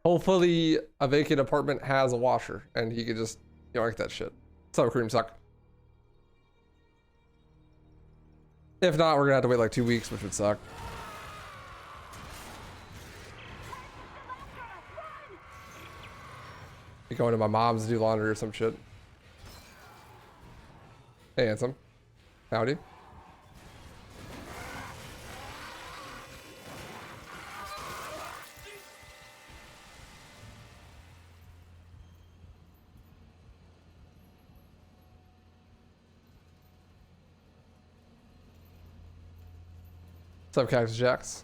Hopefully a vacant apartment has a washer and he could just yoink that shit. What's up, Cream Suck? If not, we're gonna have to wait like 2 weeks, which would suck. Be going to my mom's to do laundry or some shit. Hey, handsome. Howdy. What's up, Cactus Jacks?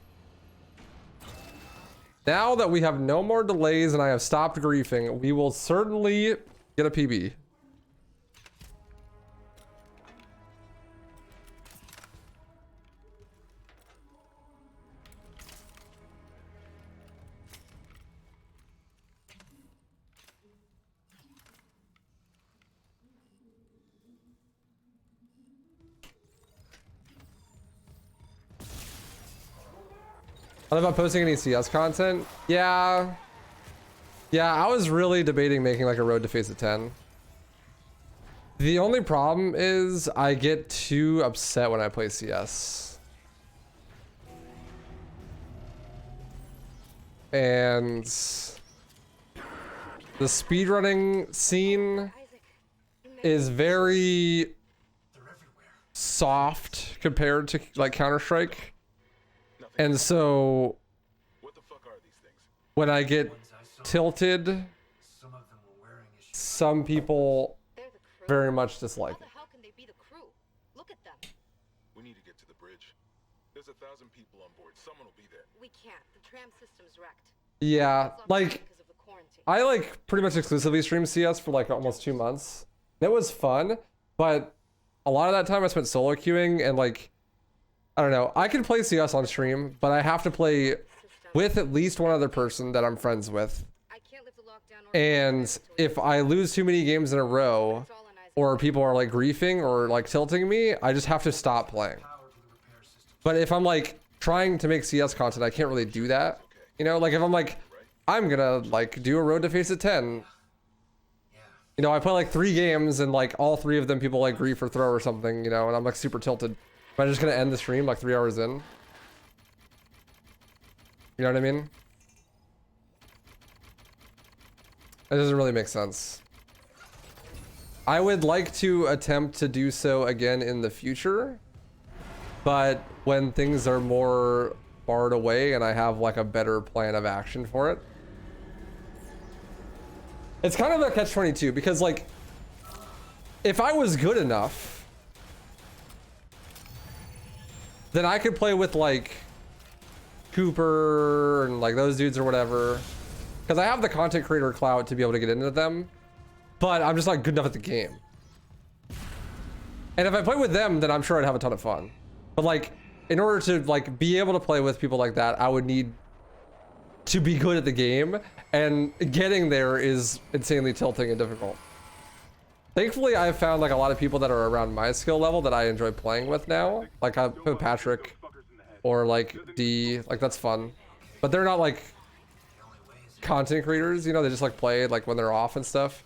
Now that we have no more delays and I have stopped griefing, we will certainly get a PB. About posting any CS content? Yeah, I was really debating making like a road to phase of 10. The only problem is I get too upset when I play CS. And the speedrunning scene is very soft compared to like Counter-Strike. And so when I get tilted, some people very much dislike it. How can they be the crew? Look at them. We need to get to the bridge. There's 1,000 people on board. Someone will be there. We can't. The tram system's wrecked. Yeah, like I like pretty much exclusively streamed CS for like almost 2 months. It was fun, but a lot of that time I spent solo queuing and like I don't know. I can play CS on stream, but I have to play with at least one other person that I'm friends with. And if I lose too many games in a row, or people are like griefing or like tilting me, I just have to stop playing. But if I'm like trying to make CS content, I can't really do that. You know, like if I'm like, I'm gonna like do a road to phase of 10. You know, I play like 3 games and like all 3 of them people like grief or throw or something, you know, and I'm like super tilted. Am I just gonna end the stream like 3 hours in? You know what I mean? It doesn't really make sense. I would like to attempt to do so again in the future, but when things are more barred away and I have like a better plan of action for it. It's kind of a catch-22 because like, if I was good enough, then I could play with like Cooper and like those dudes or whatever. Because I have the content creator clout to be able to get into them. But I'm just not good enough at the game. And if I play with them, then I'm sure I'd have a ton of fun. But like, in order to like be able to play with people like that, I would need to be good at the game. And getting there is insanely tilting and difficult. Thankfully, I've found like a lot of people that are around my skill level that I enjoy playing with now. Like I put Patrick or like D, like that's fun. But they're not like content creators, you know, they just like play like when they're off and stuff.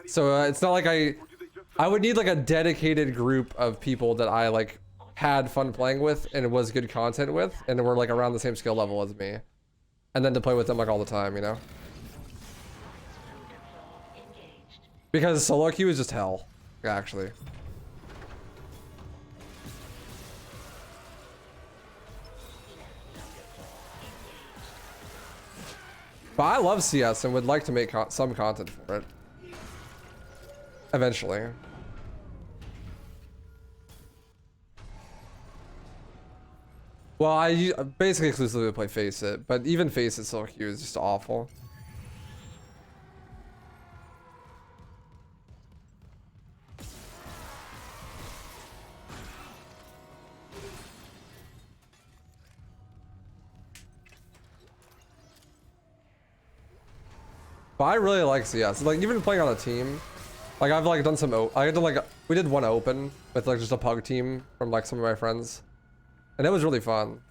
So it's not like I would need like a dedicated group of people that I like had fun playing with and it was good content with and were like around the same skill level as me. And then to play with them like all the time, you know? Because solo queue is just hell, actually. But I love CS and would like to make some content for it. Eventually. Well, I basically exclusively play Face It, but even Face It solo queue is just awful. But I really like CS. Like even playing on a team, like I've like done some. I did like we did one open with like just a pug team from like some of my friends, and it was really fun.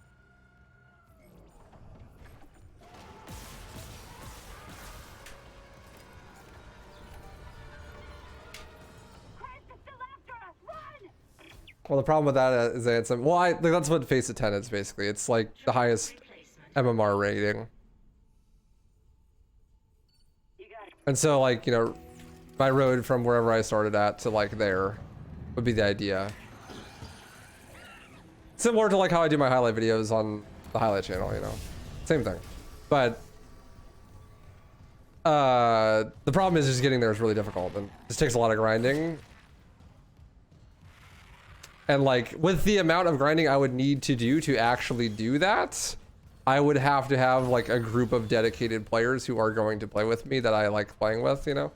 Well, the problem with that is that it's well, like, that's what Face It 10 is basically. It's like the highest MMR rating. And so like, you know, my road from wherever I started at to like there would be the idea. Similar to like how I do my highlight videos on the highlight channel, you know, same thing. But the problem is just getting there is really difficult and it just takes a lot of grinding. And like with the amount of grinding I would need to do to actually do that, I would have to have like a group of dedicated players who are going to play with me that I like playing with, you know?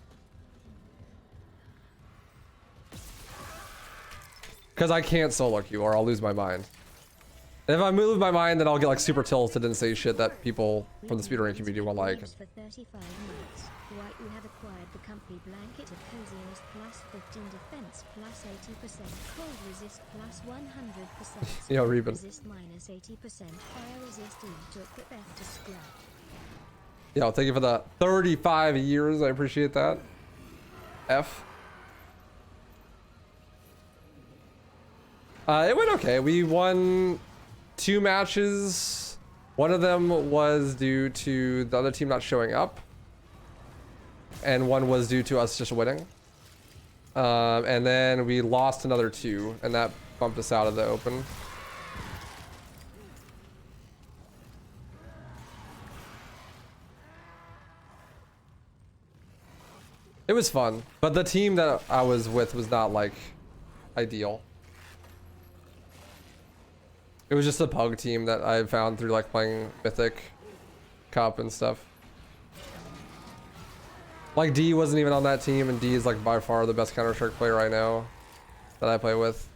Because I can't solo queue or I'll lose my mind. And if I lose my mind, then I'll get like super tilted and say shit that people from the speedrunning community will like. For 35 months, White, you have acquired the company blanket of coziness plus 15 defense plus 80%, cold resist plus 100%, You know, Reuben. resist minus 80%, fire resist E to equip F to scrap. Yeah, thank you for the 35 years. I appreciate that. F. It went okay. We won 2 matches. One of them was due to the other team not showing up. And one was due to us just winning. And then we lost another 2, and that bumped us out of the open. It was fun, but the team that I was with was not like ideal. It was just a pug team that I found through like playing Mythic Cup and stuff. Like D wasn't even on that team, and D is like by far the best Counter-Strike player I know that I play with.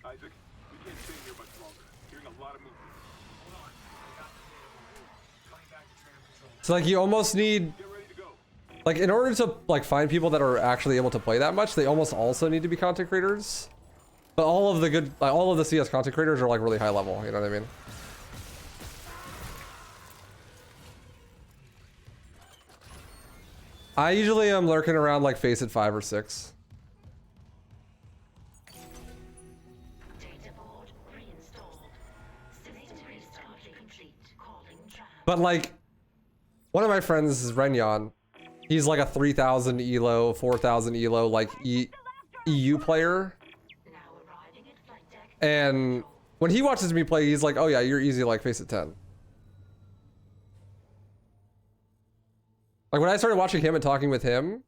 Isaac, we can't stay here much longer. Hearing a lot of movement. So like you almost need, Get ready to go. like in order to like find people that are actually able to play that much, they almost also need to be content creators. But all of the good, like all of the CS content creators are like really high level, you know what I mean? I usually am lurking around like Face It 5 or 6. Data board reinstalled. System restart complete. Calling tram. But like, one of my friends is Renyon. He's like a 3,000 elo, 4,000 elo, like EU player. Now arriving at flight deck. And when he watches me play, he's like, oh yeah, you're easy like Face It 10. Like when I started watching him and talking with him,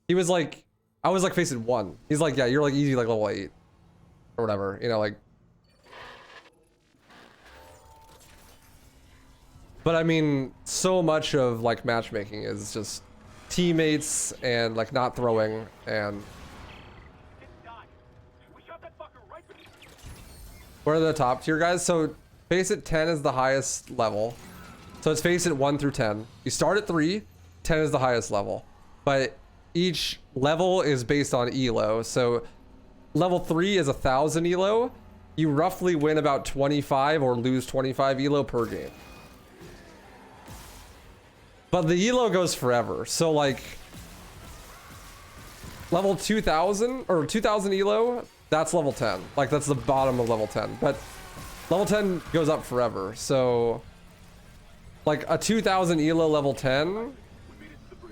he was like, I was like Face It 1. He's like, yeah, you're like easy like level 8. Or whatever, you know, like. But I mean, so much of like matchmaking is just teammates and like not throwing and. What are the top tier guys? So Face It 10 is the highest level. So it's Face It 1 through 10. You start at 3, 10 is the highest level. But each level is based on elo. So level 3 is 1,000 elo. You roughly win about 25 or lose 25 elo per game. But the elo goes forever. So like level 2,000 or 2,000 elo, that's level 10. Like that's the bottom of level 10. But level 10 goes up forever. So like a 2,000 elo level 10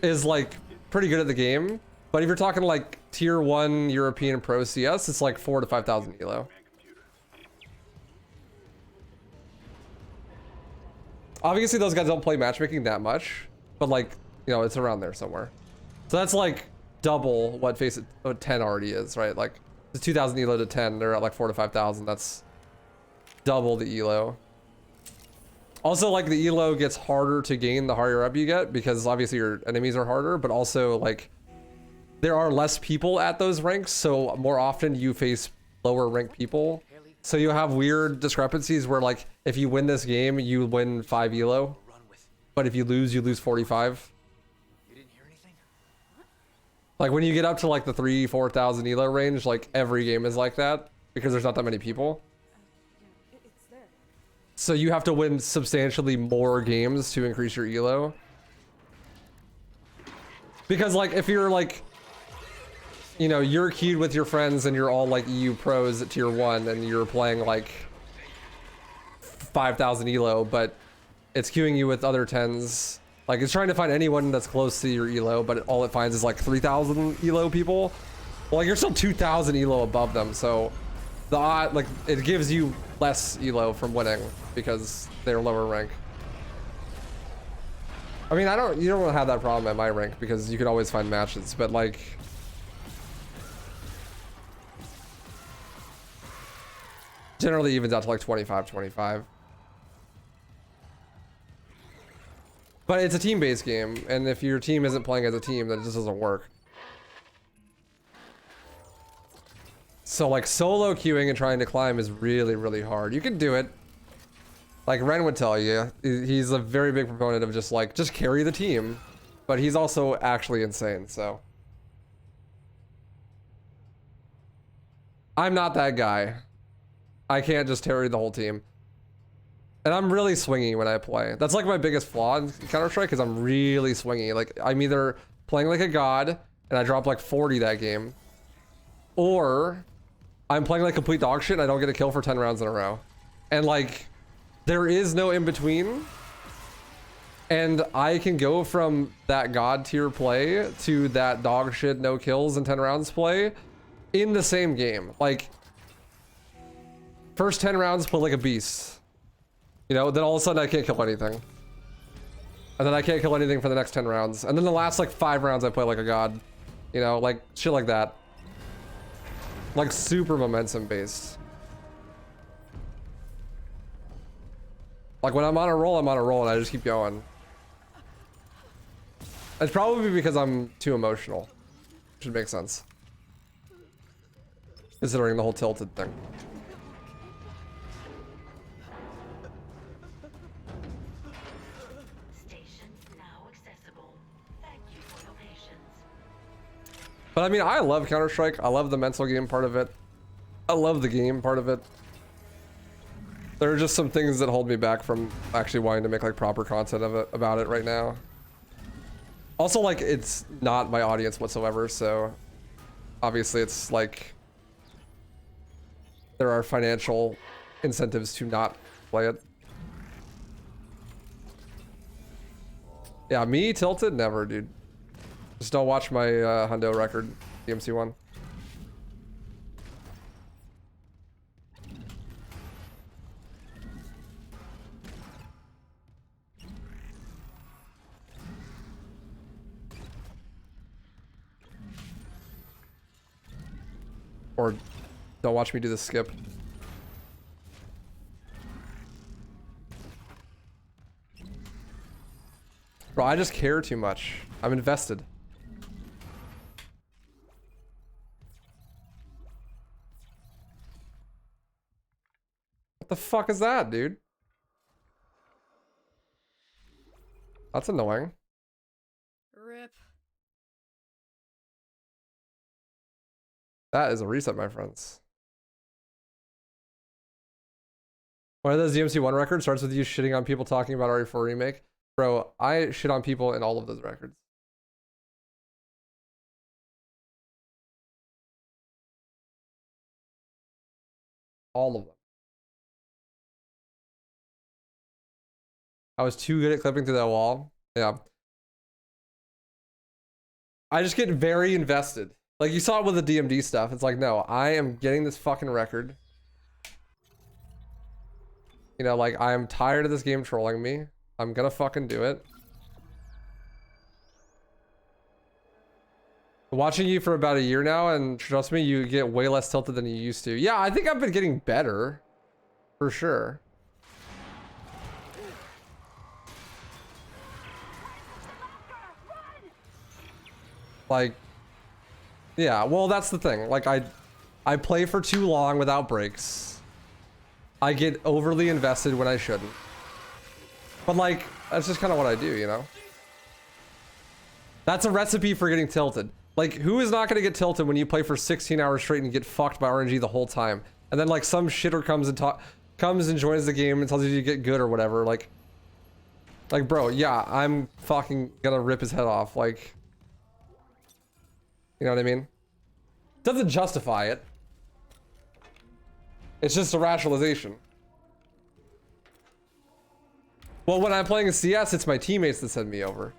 is like pretty good at the game. But if you're talking like tier 1 European Pro CS, it's like 4,000 to 5,000 elo. Obviously those guys don't play matchmaking that much, but like, you know, it's around there somewhere. So that's like double what Face It 10 already is, right? Like the 2,000 elo to 10, they're at like 4,000 to 5,000. That's double the elo. Also, like the elo gets harder to gain the higher up you get because obviously your enemies are harder, but also like there are less people at those ranks, so more often you face lower ranked people. So you have weird discrepancies where like if you win this game, you win 5 elo, but if you lose 45. You didn't hear anything? Like when you get up to like the 3,000 to 4,000 elo range, like every game is like that because there's not that many people. It's there. So you have to win substantially more games to increase your elo. Because like if you're like you know, you're queued with your friends and you're all like EU pros at tier 1 and you're playing like 5,000 elo, but it's queuing you with other 10s. Like it's trying to find anyone that's close to your elo, but all it finds is like 3,000 elo people. Well, like you're still 2,000 elo above them, so the odd, like it gives you less elo from winning because they're lower rank. I mean, you don't have that problem at my rank because you can always find matches, but like generally evens out to like 25. But it's a team-based game, and if your team isn't playing as a team, then it just doesn't work. So like solo queuing and trying to climb is really, really hard. You can do it. Like Ren would tell you, he's a very big proponent of just carry the team, but he's also actually insane, so. I'm not that guy. I can't just carry the whole team. And I'm really swingy when I play. That's like my biggest flaw in Counter-Strike, is I'm really swingy. Like I'm either playing like a god and I drop like 40 that game, or I'm playing like complete dog shit and I don't get a kill for 10 rounds in a row. And like, there is no in between. And I can go from that god tier play to that dog shit, no kills and 10 rounds play in the same game. Like, first 10 rounds play like a beast. You know, then all of a sudden I can't kill anything. And then I can't kill anything for the next 10 rounds. And then the last like 5 rounds I play like a god. You know, like shit like that. Like super momentum based. Like when I'm on a roll and I just keep going. It's probably because I'm too emotional. Should make sense. Considering the whole tilted thing. But I mean, I love Counter-Strike. I love the mental game part of it. I love the game part of it. There are just some things that hold me back from actually wanting to make like proper content about it right now. Also, like, it's not my audience whatsoever, so obviously it's like there are financial incentives to not play it. Yeah, me tilted? Never, dude. Just don't watch my Hundo record, DMC one. Or don't watch me do the skip. Bro, I just care too much. I'm invested. What the fuck is that, dude? That's annoying. Rip. That is a reset, my friends. One of those DMC1 records starts with you shitting on people talking about RE4 Remake. Bro, I shit on people in all of those records. All of them. I was too good at clipping through that wall. Yeah. I just get very invested. Like, you saw it with the DMD stuff. It's like, no, I am getting this fucking record. You know, like, I am tired of this game trolling me. I'm gonna fucking do it. Watching you for about a year now, and trust me, you get way less tilted than you used to. Yeah, I think I've been getting better. For sure. Like, yeah, well, that's the thing. Like, I play for too long without breaks. I get overly invested when I shouldn't. But like, that's just kind of what I do, you know? That's a recipe for getting tilted. Like, who is not going to get tilted when you play for 16 hours straight and get fucked by RNG the whole time? And then like some shitter comes and joins the game and tells you to get good or whatever. Like, bro, yeah, I'm fucking gonna rip his head off. Like, you know what I mean? Doesn't justify it. It's just a rationalization. Well, when I'm playing a CS, it's my teammates that send me over.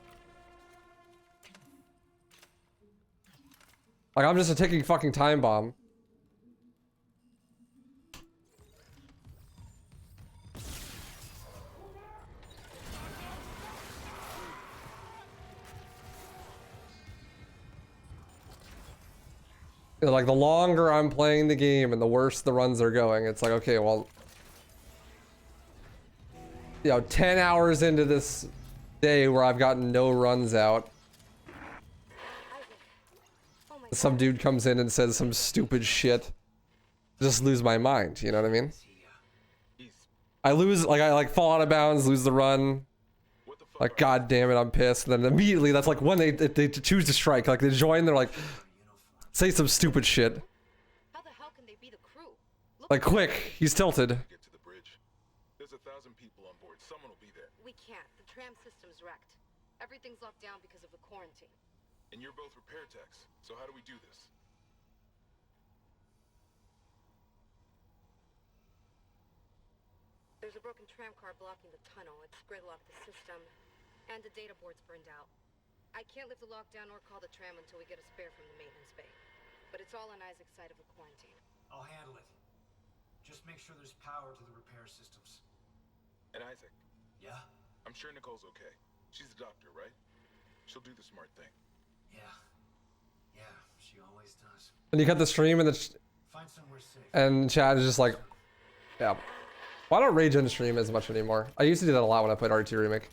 Like, I'm just a ticking fucking time bomb. You know, like, the longer I'm playing the game and the worse the runs are going, it's like, okay, well, you know, 10 hours into this day where I've gotten no runs out, Oh my some dude comes in and says some stupid shit. Just lose my mind, you know what I mean? I lose, like, I like fall out of bounds, lose the run. What the fuck? Like, god damn it, I'm pissed. And then immediately, that's like when they choose to strike. Like, they join, they're like, say some stupid shit. How the hell can they be the crew? Look Like, quick, he's tilted. Get to the bridge. There's 1,000 people on board. Someone will be there. we can't. The tram system's wrecked. Everything's locked down because of the quarantine. And you're both repair techs. So how do we do this? There's a broken tram car blocking the tunnel. It's gridlocked the system, and the data board's burned out. I can't lift the lockdown or call the tram until we get a spare from the maintenance bay. But it's all on Isaac's side of the quarantine. I'll handle it. Just make sure there's power to the repair systems. And Isaac, Yeah? I'm sure Nicole's okay. She's a doctor, right? She'll do the smart thing. Yeah. Yeah, she always does. And you cut the stream and Find somewhere safe. and chat is just like, yeah. Well, I don't rage in stream as much anymore. I used to do that a lot when I played RT Remake.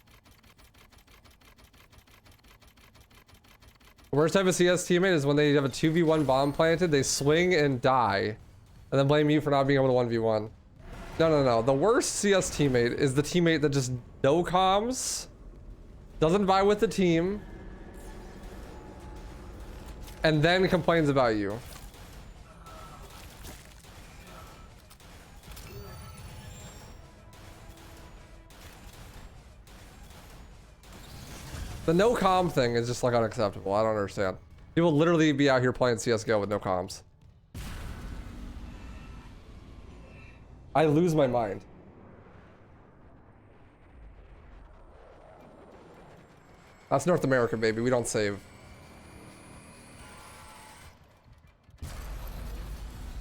The worst type of CS teammate is when they have a 2v1 bomb planted, they swing and die, and then blame you for not being able to 1v1. No. The worst CS teammate is the teammate that just no comms, doesn't vibe with the team, and then complains about you. The no comm thing is just like unacceptable. I don't understand. People literally be out here playing CSGO with no comms. I lose my mind. That's North America, baby. We don't save.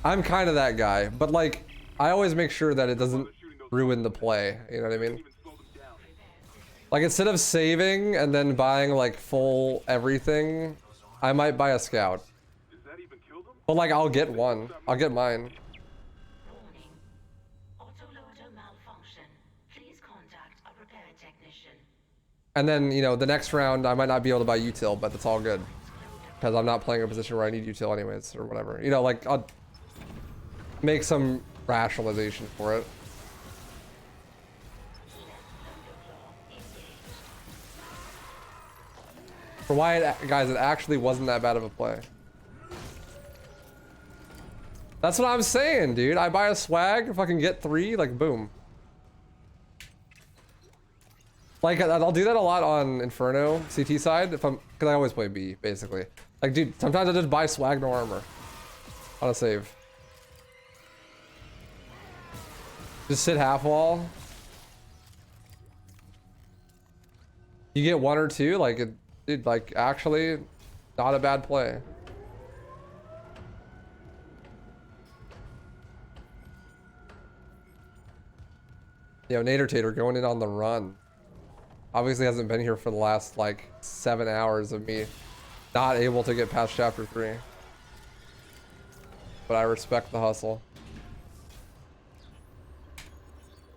I'm kind of that guy, but like, I always make sure that it doesn't ruin the play. You know what I mean? Like, instead of saving and then buying like full everything, I might buy a scout. But like, I'll get one. I'll get mine. Warning. Autoloader malfunction. Please contact a repair technician. And then, you know, the next round I might not be able to buy util, but that's all good. Because I'm not playing a position where I need util anyways, or whatever. You know, like, I'll make some rationalization for it. For why guys, it actually wasn't that bad of a play. That's what I'm saying, dude. I buy a swag, fucking get 3, like, boom. Like, I'll do that a lot on Inferno, CT side, because I always play B, basically. Like, dude, sometimes I just buy swag, no armor. On a save. Just sit half wall. You get 1 or 2, like, dude, like, actually, not a bad play. Yo, Nader Tater going in on the run. Obviously hasn't been here for the last, like, 7 hours of me not able to get past chapter 3. But I respect the hustle.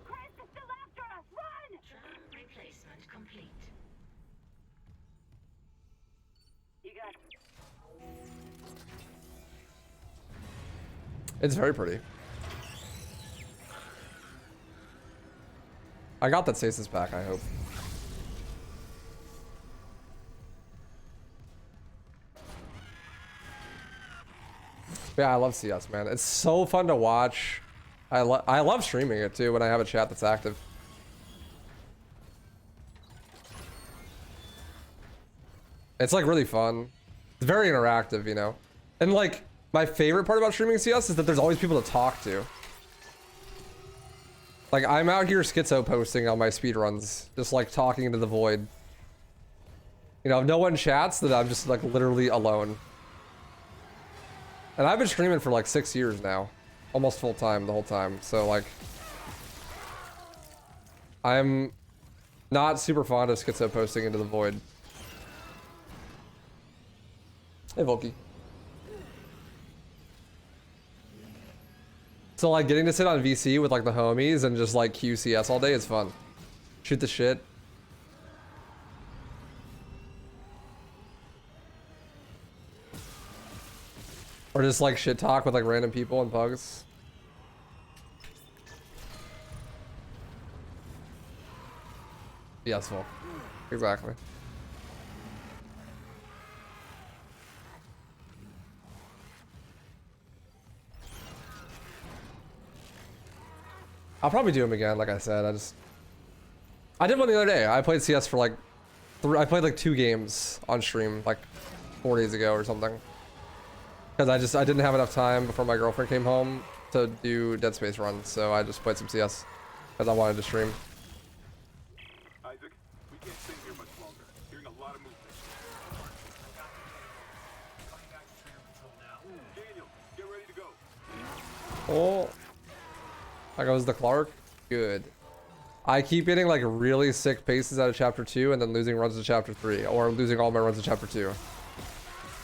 Tram replacement complete. It's very pretty. I got that stasis pack, I hope. Yeah, I love CS, man. It's so fun to watch. I love streaming it too when I have a chat that's active. It's like really fun. It's very interactive, you know. And like, My favorite part about streaming CS is that there's always people to talk to. Like, I'm out here schizo posting on my speedruns, just like talking into the void. You know, if no one chats, then I'm just like literally alone. And I've been streaming for like 6 years now. Almost full time the whole time. So like, I'm not super fond of schizo posting into the void. Hey, Volky. So like getting to sit on VC with like the homies and just like QCS all day is fun. Shoot the shit. Or just like shit talk with like random people and pugs. Yes, well, exactly. I'll probably do them again, like I said. I did one the other day. I played CS for like I played like 2 games on stream like 4 days ago or something. Because I didn't have enough time before my girlfriend came home to do Dead Space runs, so I just played some CS because I wanted to stream. Isaac, we can't stay here much longer. Hearing a lot of movement. Coming back to tram control now. Daniel, get ready to go. Oh, there goes the Clark. Good. I keep getting like really sick paces out of chapter 2 and then losing runs to chapter 3, or losing all my runs to chapter 2.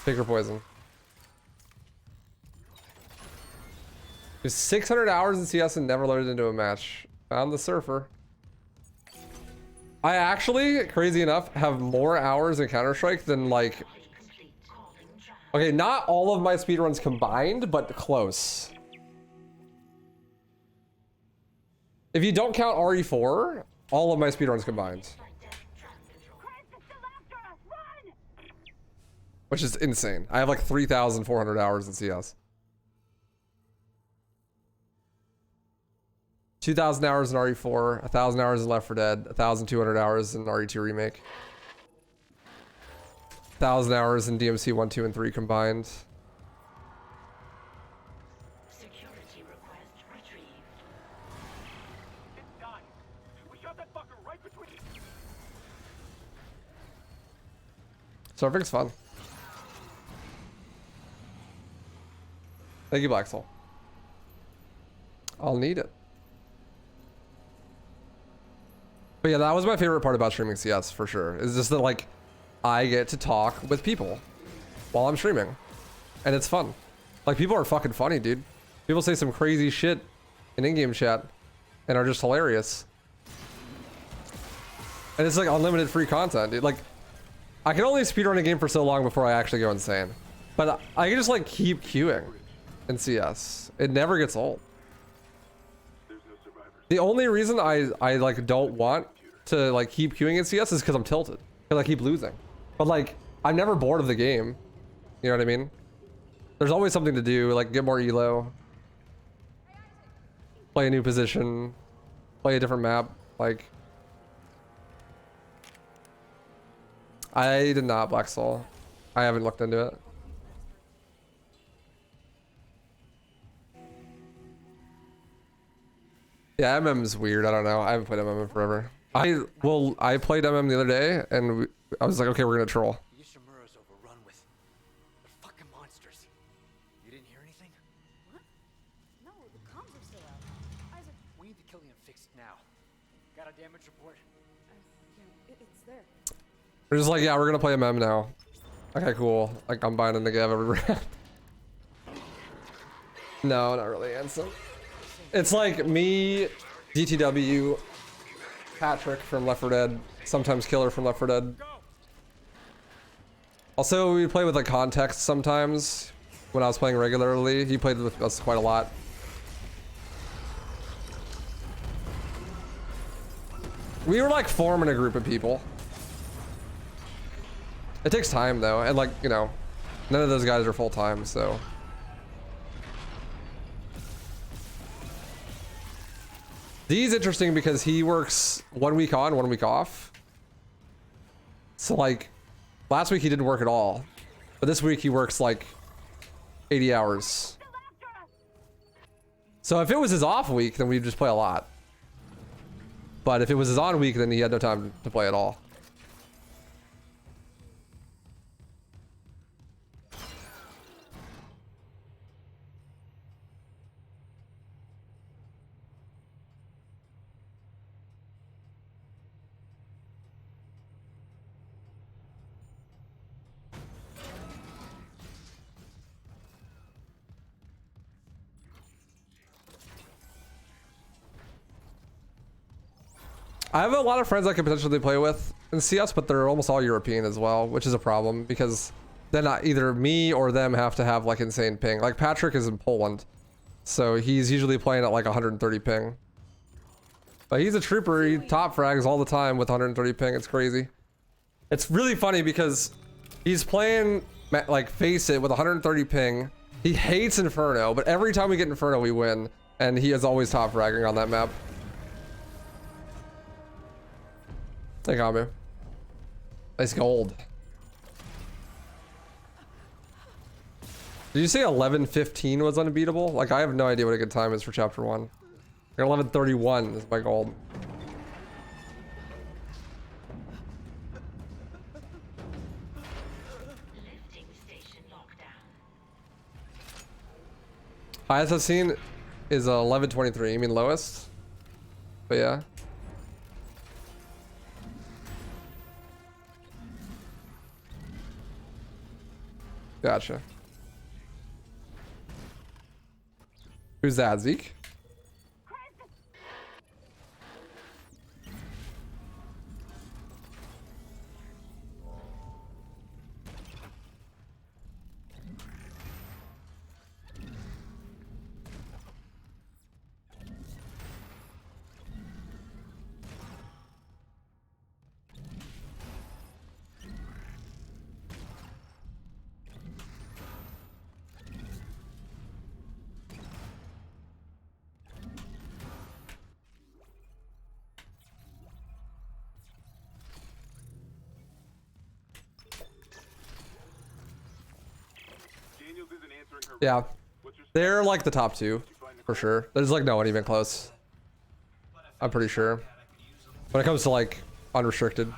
Pick or poison. There's 600 hours in CS and never loaded into a match. Found the surfer. I actually, crazy enough, have more hours in Counter-Strike than like... Okay, not all of my speedruns combined, but close. If you don't count RE4, all of my speedruns combined. Which is insane. I have like 3,400 hours in CS. 2,000 hours in RE4, 1,000 hours in Left 4 Dead, 1,200 hours in RE2 Remake. 1,000 hours in DMC 1, 2, and 3 combined. Security request retrieved. It's done. We shot that fucker right between. Surfing's fun. Thank you, Black Soul. I'll need it. But yeah, that was my favorite part about streaming CS for sure. Is just that like I get to talk with people while I'm streaming. And it's fun. Like people are fucking funny, dude. People say some crazy shit in in-game chat and are just hilarious. And it's like unlimited free content, dude. Like I can only speedrun a game for so long before I actually go insane. But I can just like keep queuing in CS. It never gets old. The only reason I like don't want to like keep queuing in CS is because I'm tilted. Because I keep losing. But like, I'm never bored of the game. You know what I mean? There's always something to do, like get more elo. Play a new position. Play a different map. Like... I did not Black Soul. I haven't looked into it. Yeah, MM's weird. I don't know. I haven't played MM in forever. I played MM the other day, and I was like, okay, we're gonna troll. Yushamura's overrun with... They're fucking monsters. You didn't hear anything? What? No, the comms are still out. Isaac, We need to kill him fixed now. Got a damage report? it's there. We're just like, yeah, we're gonna play MM now. Okay, cool. Like, I'm buying in the Gav every round. No, not really, Ansem. It's like me, DTW, Patrick from Left 4 Dead, sometimes Killer from Left 4 Dead. Also, we play with like context sometimes. When I was playing regularly, he played with us quite a lot. We were like forming a group of people. It takes time though, and like, you know, none of those guys are full time, so. D's interesting because he works 1 week on, 1 week off. So like, last week he didn't work at all. But this week he works like 80 hours. So if it was his off week, then we'd just play a lot. But if it was his on week, then he had no time to play at all. I have a lot of friends I could potentially play with in CS, but they're almost all European as well, which is a problem because then either me or them have to have like insane ping. Like Patrick is in Poland, so he's usually playing at like 130 ping. But he's a trooper. He top frags all the time with 130 ping. It's crazy. It's really funny because he's playing like Face It with 130 ping. He hates Inferno, but every time we get Inferno, we win, and he is always top fragging on that map. Hey, Kamu. Nice gold. Did you say 11:15 was unbeatable? Like, I have no idea what a good time is for chapter 1. Like 11:31 is my gold. Lifting station lockdown. Highest I've seen is 11:23. You mean lowest? But yeah. Gotcha. Who's that, Zeke? Yeah, they're like the top two for sure. There's like no one even close. I'm pretty sure. When it comes to like unrestricted.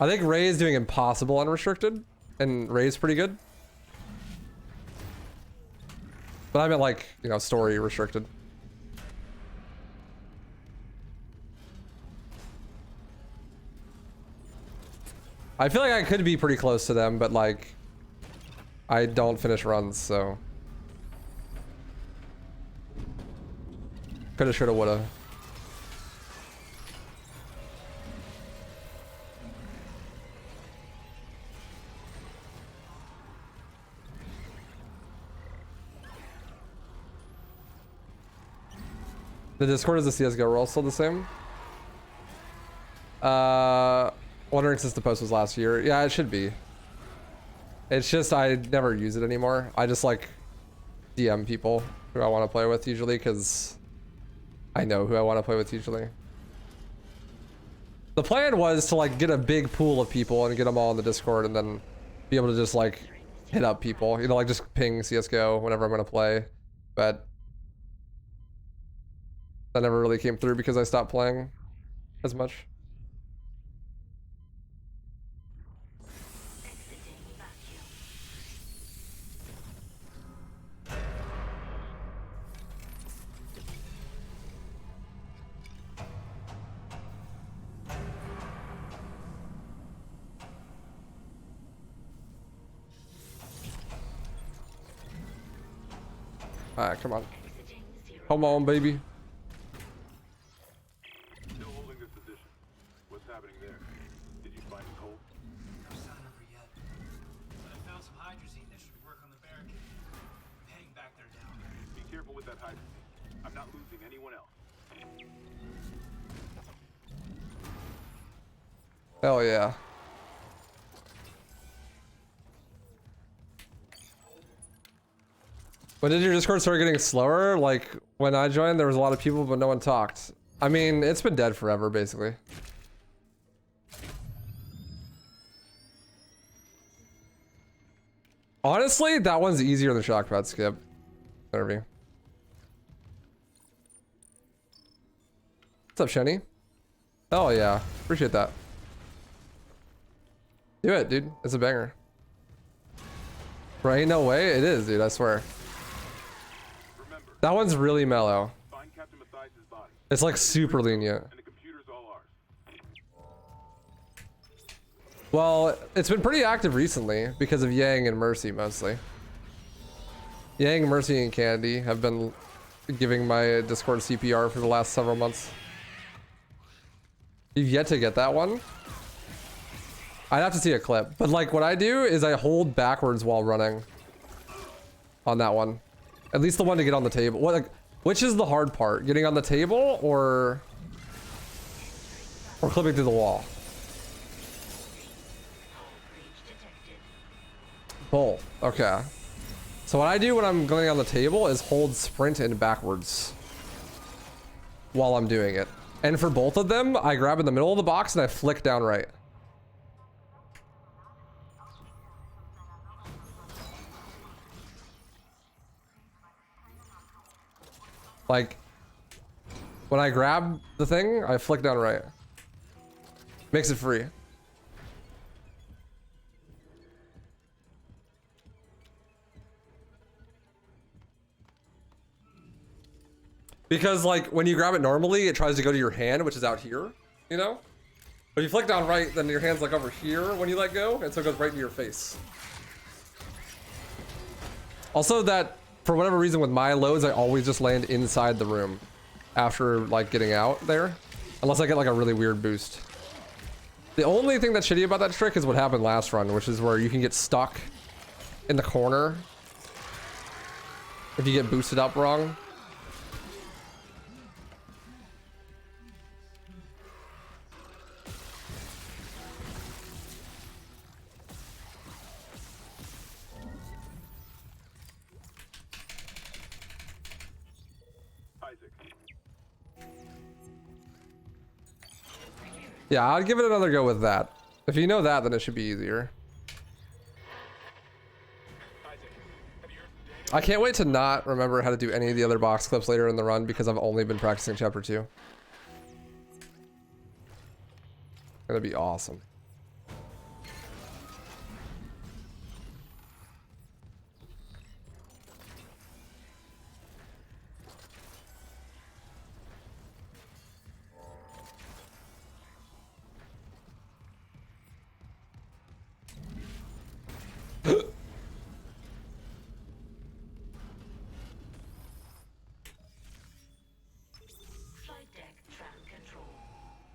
I think Ray is doing impossible unrestricted, and Ray's pretty good. But I meant like, you know, story restricted. I feel like I could be pretty close to them, but like, I don't finish runs, so. Coulda, shoulda, woulda. The Discord is the CSGO role still the same? Wondering since the post was last year. Yeah, it should be. It's just I never use it anymore. I just like DM people who I want to play with usually because I know who I want to play with usually. The plan was to like get a big pool of people and get them all in the Discord and then be able to just like hit up people. You know, like just ping CSGO whenever I'm going to play. But that never really came through because I stopped playing as much. Alright, come on. Come on, baby. Still holding this position. What's happening there? Did you find a hole? It's not over yet. But I found some hydrazine that should work on the barricade. I'm heading back there now. Be careful with that hydrazine. I'm not losing anyone else. Hell yeah. When did your Discord start getting slower? Like, when I joined, there was a lot of people, but no one talked. I mean, it's been dead forever, basically. Honestly, that one's easier than shock pad skip. Interview. What's up, Shenny? Oh yeah, appreciate that. Do it, dude. It's a banger. Right? Ain't no way. It is, dude. I swear. Remember, That one's really mellow. find Captain Mathias' body. It's like super lenient. And the computer's all ours. Well, it's been pretty active recently because of Yang and Mercy mostly. Yang, Mercy, and Candy have been giving my Discord CPR for the last several months. You've yet to get that one? I'd have to see a clip. But like what I do is I hold backwards while running on that one. At least the one to get on the table. What, like, which is the hard part? Getting on the table or clipping through the wall? Both. Okay. So what I do when I'm going on the table is hold sprint and backwards while I'm doing it. And for both of them, I grab in the middle of the box and I flick down right. Like, when I grab the thing, I flick down right. Makes it free. Because like when you grab it normally, it tries to go to your hand, which is out here, you know? But if you flick down right, then your hand's like over here when you let go, and so it goes right into your face. Also that, for whatever reason with my loads, I always just land inside the room after like getting out there. Unless I get like a really weird boost. The only thing that's shitty about that trick is what happened last run, which is where you can get stuck in the corner if you get boosted up wrong. Yeah, I'd give it another go with that. If you know that, then it should be easier. I can't wait to not remember how to do any of the other box clips later in the run because I've only been practicing chapter 2. Gonna be awesome.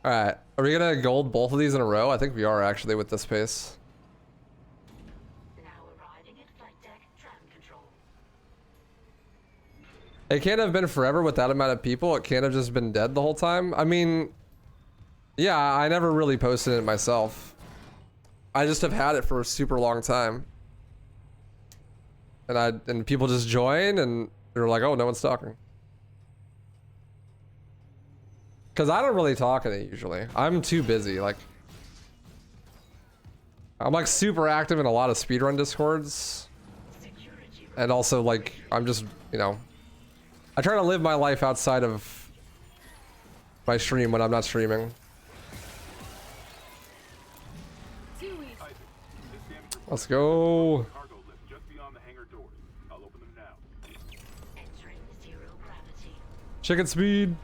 All right, are we gonna gold both of these in a row? I think we are actually with this pace. Now arriving at flight deck tram control. It can't have been forever with that amount of people. It can't have just been dead the whole time. I mean, yeah, I never really posted it myself. I just have had it for a super long time. And people just join and they're like, oh, no one's talking. Because I don't really talk in it usually. I'm too busy. Like, I'm like super active in a lot of speedrun discords. And also like, I'm just, you know, I try to live my life outside of my stream when I'm not streaming. Let's go. Chicken speed.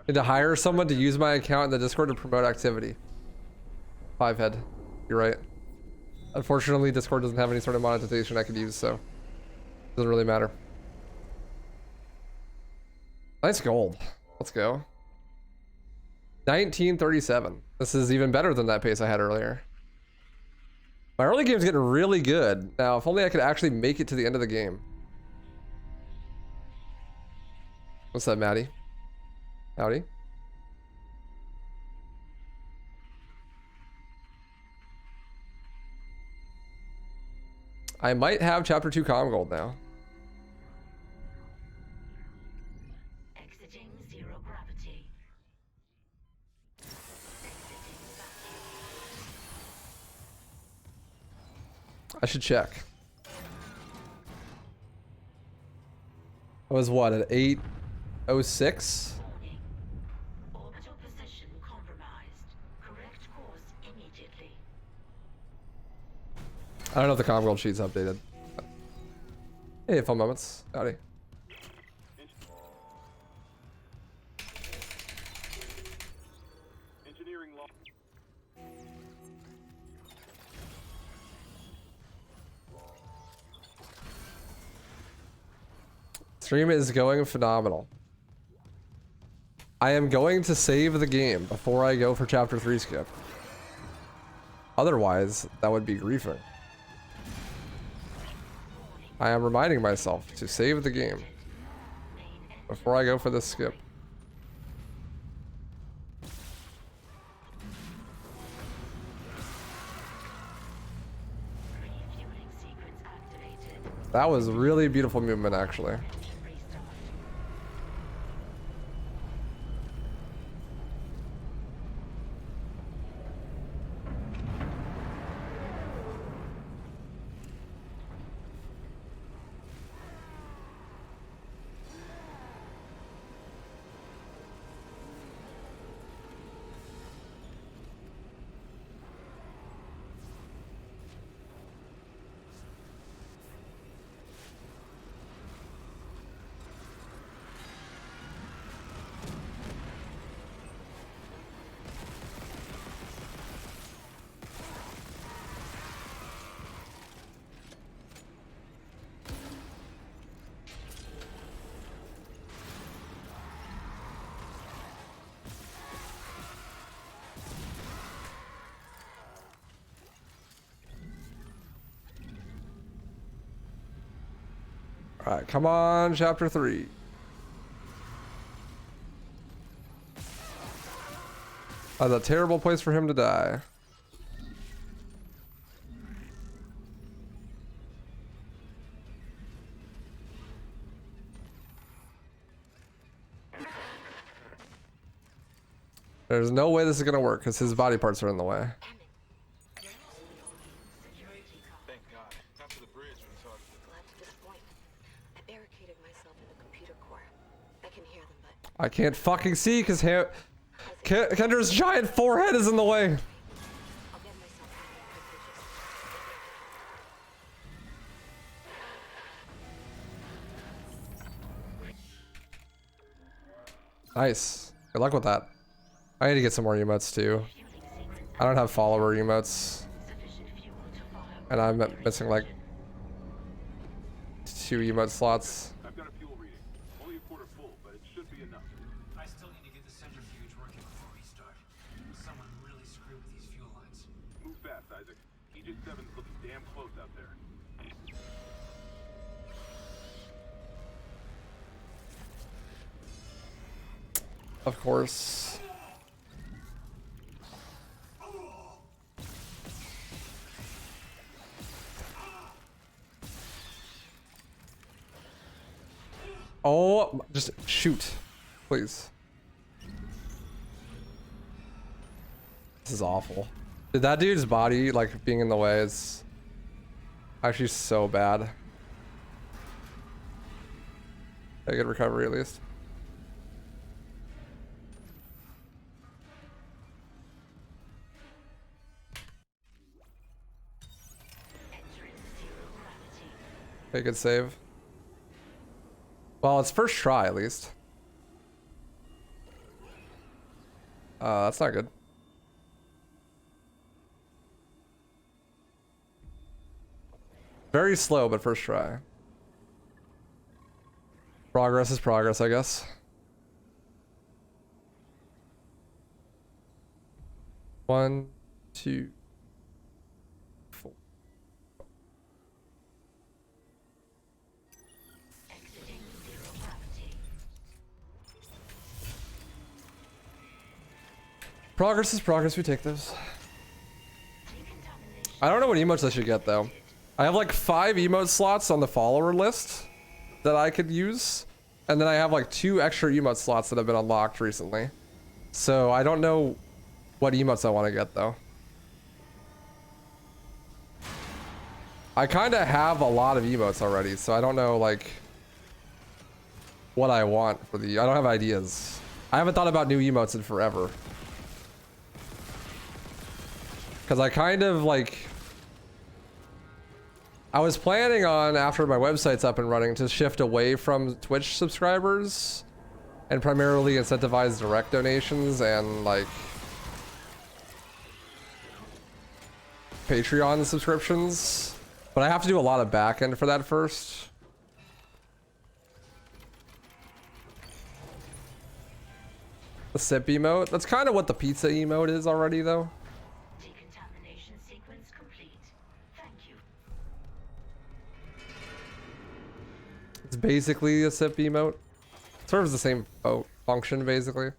Need to hire someone to use my account in the Discord to promote activity. 5 head. You're right. Unfortunately, Discord doesn't have any sort of monetization I could use, so it doesn't really matter. Nice gold. Let's go. 1937. This is even better than that pace I had earlier. My early game's getting really good. Now, if only I could actually make it to the end of the game. What's up, Maddie? Howdy. I might have chapter 2 comm gold now. Exiting zero gravity. I should check. I was what, at 8:06? Warning. Orbital position compromised. Correct course immediately. I don't know if the comm gold sheet's updated. Hey, fun moments. Howdy. Engineering law. Stream is going phenomenal. I am going to save the game before I go for chapter 3 skip. Otherwise, that would be griefing. I am reminding myself to save the game before I go for this skip. Refueling sequence activated. That was a really beautiful movement, actually. Engine restart. Alright, come on, chapter 3. That's a terrible place for him to die. There's no way this is gonna work because his body parts are in the way. Thank God. Got to the bridge when we saw it. Glad to disappoint. I barricaded myself in the computer core. I can hear them, but I can't fucking see because Kendra's giant forehead is in the way. I'll get myself out of quickly. Nice. Good luck with that. I need to get some more emotes too. I don't have follower emotes. And I'm missing like 2 emote slots. I've got a fuel reading. Only a quarter full, but it should be enough. I still need to get the centrifuge working before we start. Someone really screwed with these fuel lines. Move fast, Isaac. Aegis 7's looking damn close out there. Of course. Oh, just shoot, please. This is awful. Did that dude's body, like, being in the way is actually so bad. A good recovery, at least. Okay, good save. Well, it's first try, at least. That's not good. Very slow, but first try. Progress is progress, I guess. One, two, four. Progress is progress, we take those. I don't know what emotes I should get though. I have like 5 emote slots on the follower list that I could use. And then I have like 2 extra emote slots that have been unlocked recently. So I don't know what emotes I want to get though. I kind of have a lot of emotes already, so I don't know like what I want for the. I don't have ideas. I haven't thought about new emotes in forever. Because I kind of like. I was planning on, after my website's up and running, to shift away from Twitch subscribers and primarily incentivize direct donations and like Patreon subscriptions. But I have to do a lot of back end for that first. The sip emote. That's kind of what the pizza emote is already, though. Decontamination sequence complete. Thank you. It's basically a sip emote. Serves the same function, basically.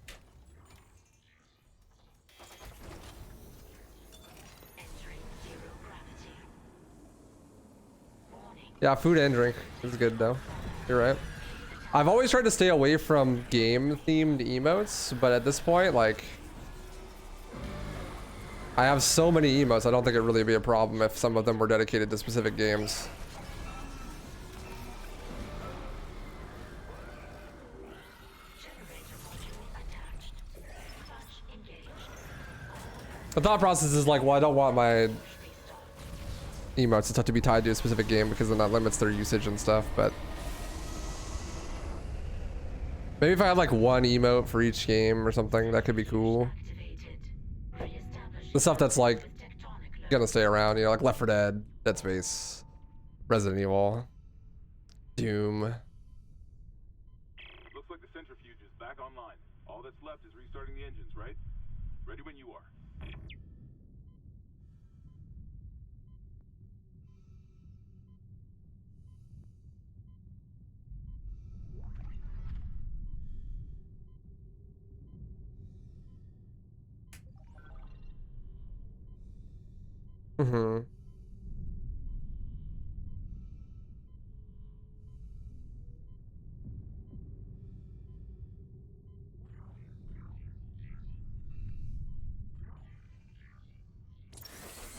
Entering zero gravity. Warning. Yeah, food and drink is good, though. You're right. I've always tried to stay away from game-themed emotes, but at this point, like, I have so many emotes, I don't think it'd really be a problem if some of them were dedicated to specific games. Generator module attached. Clutch engaged. The thought process is like, well, I don't want my emotes to be tied to a specific game because then that limits their usage and stuff, but maybe if I had like one emote for each game or something, that could be cool. The stuff that's like gonna stay around, you know, like Left 4 Dead, Dead Space, Resident Evil, Doom. Looks like the centrifuge is back online. All that's left is restarting the engines, right? Ready when you are. Mm-hmm.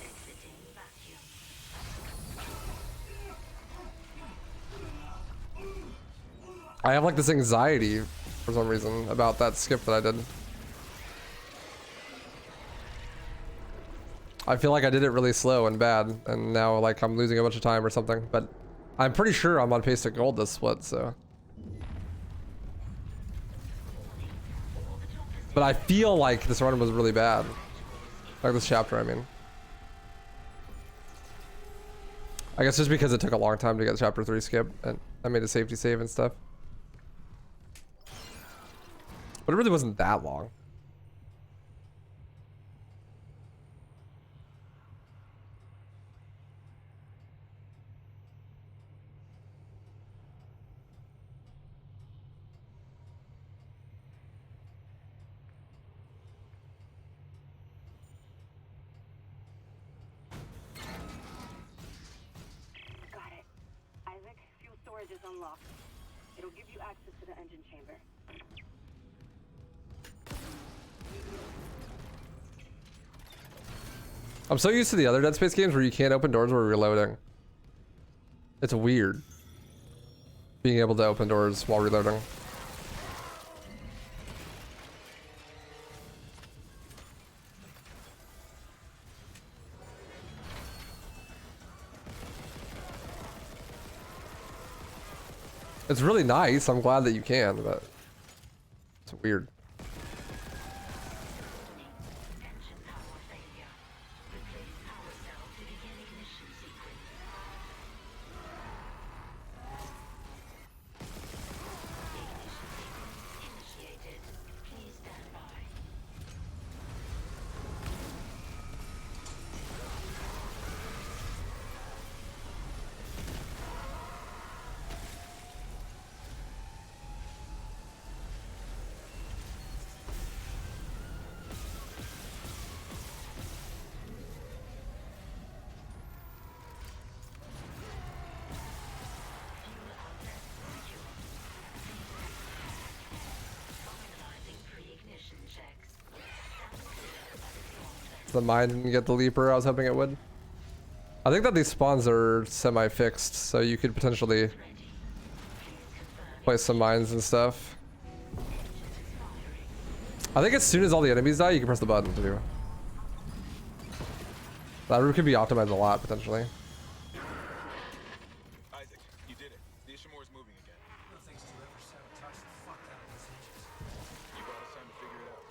Exiting vacuum. I have like this anxiety for some reason about that skip that I did. I feel like I did it really slow and bad, and now like I'm losing a bunch of time or something, but I'm pretty sure I'm on pace to gold this split, so. But I feel like this run was really bad. Like this chapter, I mean. I guess just because it took a long time to get chapter 3 skipped, and I made a safety save and stuff. But it really wasn't that long. Got it. Isaac, fuel storage is unlocked. It'll give you access to the engine chamber. I'm so used to the other Dead Space games where you can't open doors while reloading. It's weird. Being able to open doors while reloading. It's really nice. I'm glad that you can, but it's weird. Engine power failure. Replace power cell to begin ignition sequence. Ignition sequence initiated. Please stand by. The mine didn't get the leaper I was hoping it would. I think that these spawns are semi-fixed, so you could potentially place some mines and stuff. I think as soon as all the enemies die, you can press the button too. That route could be optimized a lot potentially. Isaac, you did it. The Ishimura's moving again. No thanks to whoever sabotaged the fuck out of these engines. You brought us time to figure it out.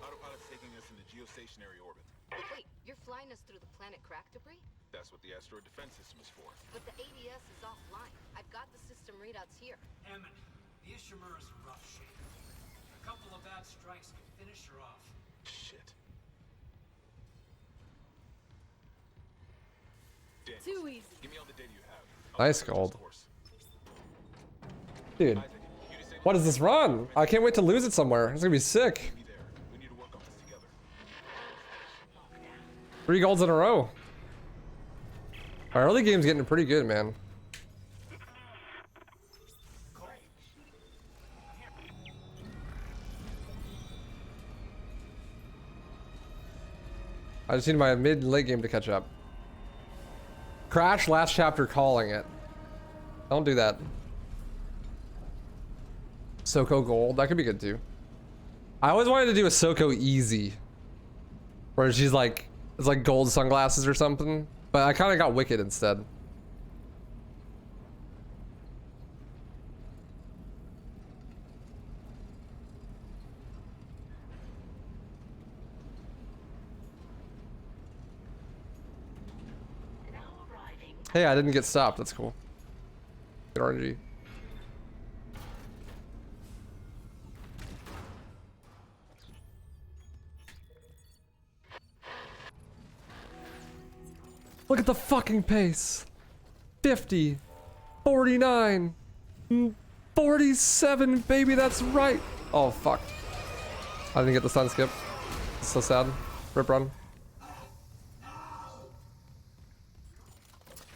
Autopilot's taking us into geostationary orbit. Wait, you're flying us through the planet crack debris? That's what the asteroid defense system is for. But the ADS is offline. I've got the system readouts here. Hammond, the Ishimura's in rough shape. A couple of bad strikes could finish her off. Shit. Daniels, Too easy. give me all the data you have. Nice I'll gold. course. Dude, Isaac, you disable what is this run? I can't wait to lose it somewhere. It's gonna be sick. me there. We need to work on this together. 3 golds in a row. Our early game's getting pretty good, man. I just need my mid and late game to catch up. Crash last chapter calling it. Don't do that. Soko gold, that could be good too. I always wanted to do a Soko easy. Where she's like, it's like gold sunglasses or something. But I kind of got Wicked instead. Now arriving. Hey, I didn't get stopped. That's cool. Good RNG. Look at the fucking pace. 50, 49, 47, baby, that's right. Oh, fuck. I didn't get the stun skip. It's so sad. Rip run.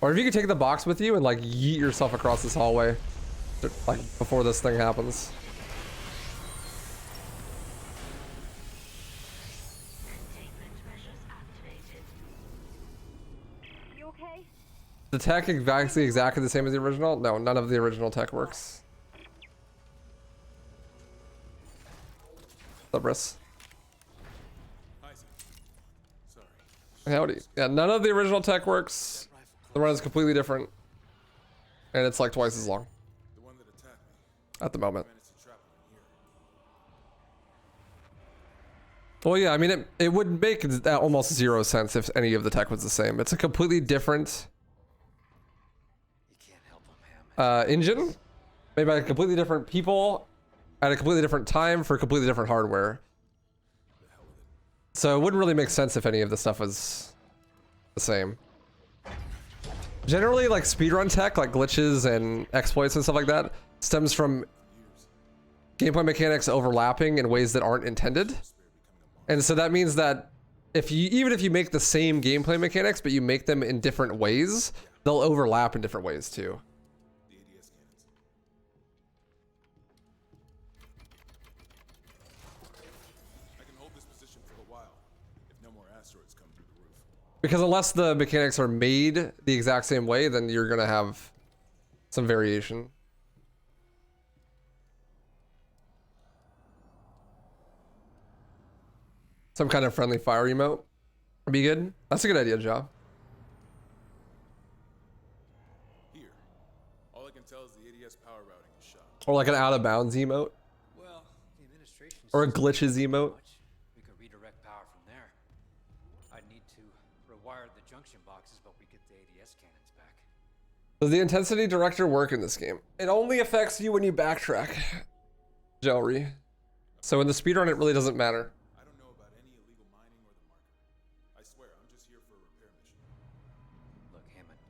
Or if you could take the box with you and like yeet yourself across this hallway, like before this thing happens. Containment measures activated. You okay? The tech exactly the same as the original? No, none of the original tech works. What's up, Briss? Isaac. Sorry. Howdy. Yeah, none of the original tech works. The run is completely different. And it's like twice as long. The one that attacked me. At the moment. Managed to trap him in here. Well, yeah, I mean, it would make almost 0 sense if any of the tech was the same. It's a completely different You can't help him, Hammond. engine, made by completely different people at a completely different time for completely different hardware. So it wouldn't really make sense if any of the stuff was the same. Generally, like speedrun tech, like glitches and exploits and stuff like that, stems from gameplay mechanics overlapping in ways that aren't intended. And so that means that even if you make the same gameplay mechanics, but you make them in different ways, they'll overlap in different ways too. The ADS cannons. I can hold this position for a while, if no more asteroids come through the roof. Because unless the mechanics are made the exact same way, then you're gonna have some variation. Some kind of friendly fire emote would be good. That's a good idea, Joe. Here. All I can tell is the ADS power routing is shot. Or like an out of bounds emote. Well, the administration Or a says glitches emote. we could redirect power from there. I'd need to rewire the junction boxes, but we get the ADS cannons back. Does the intensity director work in this game? It only affects you when you backtrack, Joey. So in the speedrun, it really doesn't matter. I don't know about any illegal mining or the marker. I swear, I'm just here for a repair mission. Look, Hammond,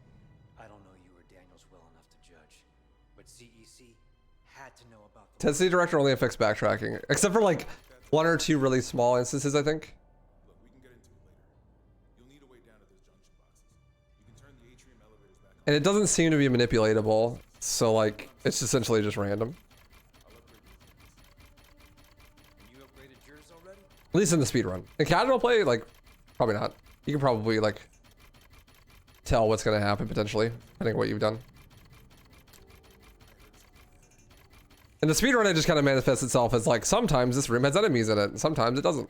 I don't know you or Daniels well enough to judge, but CEC had to know about the Intensity director only affects backtracking, except for like 1 or 2 really small instances, I think. Look, we can get into it later. You'll need a way down to those junction boxes. You can turn the atrium elevators back on. And it doesn't seem to be manipulatable, so like it's essentially just random. I'll upgrade these things. And you upgraded yours already? At least in the speedrun. In casual play, like probably not. You can probably like tell what's gonna happen potentially, depending on what you've done. And the speedrun, it just kind of manifests itself as like, sometimes this room has enemies in it, and sometimes it doesn't.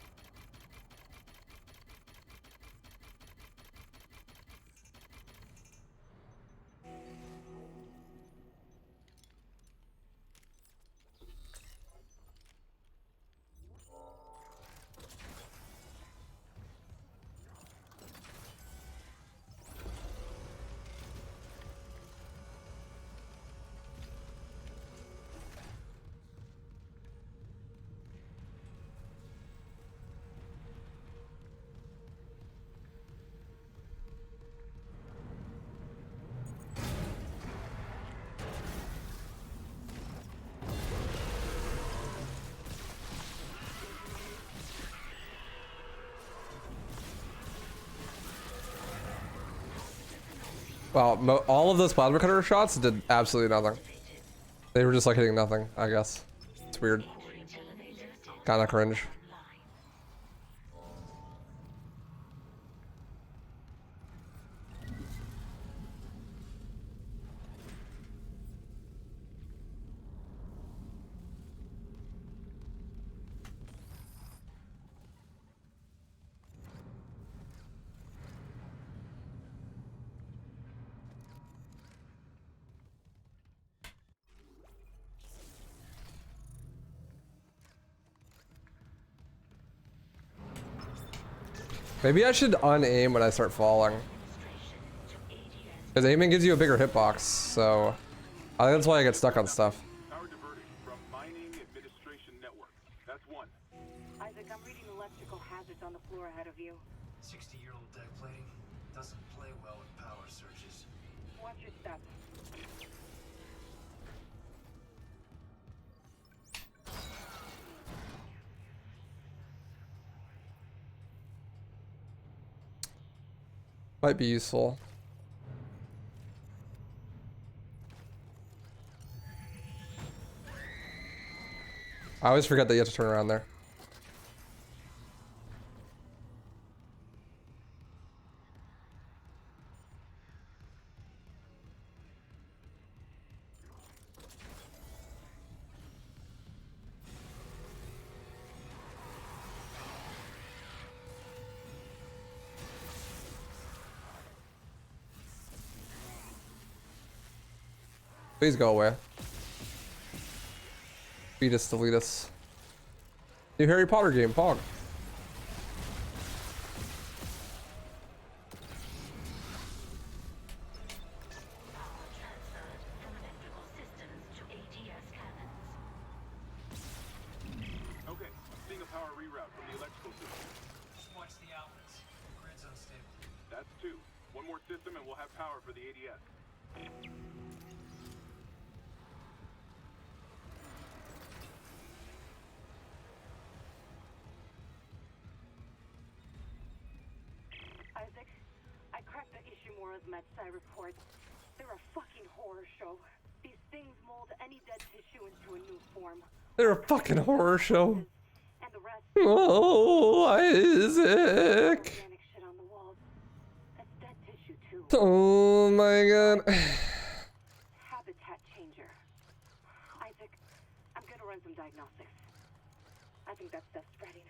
Wow, all of those plasma cutter shots did absolutely nothing. They were just like hitting nothing, I guess. It's weird. Kinda cringe. Maybe I should unaim when I start falling. Because aiming gives you a bigger hitbox, so I think that's why I get stuck on stuff. Power diverted from mining administration network. That's one. Isaac, I'm reading electrical hazards on the floor ahead of you. 60-year-old deck plating doesn't play well with power surges. Watch your step. Might be useful. I always forget that you have to turn around there. Please go away. Beat us, delete us. New Harry Potter game, Pog. Okay, seeing a power reroute from the electrical system. Just watch the outlets. The grid's unstable. That's two. One more system and we'll have power for the ADS. Isaac, I cracked the Ishimura's MedSci report. They're a fucking horror show. These things mold any dead tissue into a new form. They're a fucking horror show. And the rest. Oh, Isaac. Organic shit on the walls. That's dead tissue too. Oh my god. Habitat changer. Isaac, I'm gonna run some diagnostics. I think that's stuff spreading.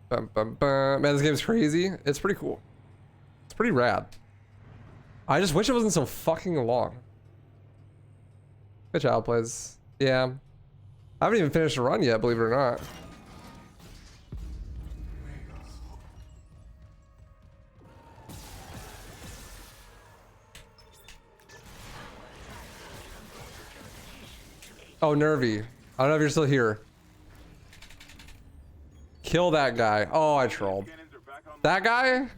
Bum, bum, bum. Man, this game's crazy. It's pretty cool. It's pretty rad. I just wish it wasn't so fucking long. Good job, plays. Yeah. I haven't even finished the run yet, believe it or not. Oh, Nervy. I don't know if you're still here. Kill that guy. Oh, I trolled. That guy?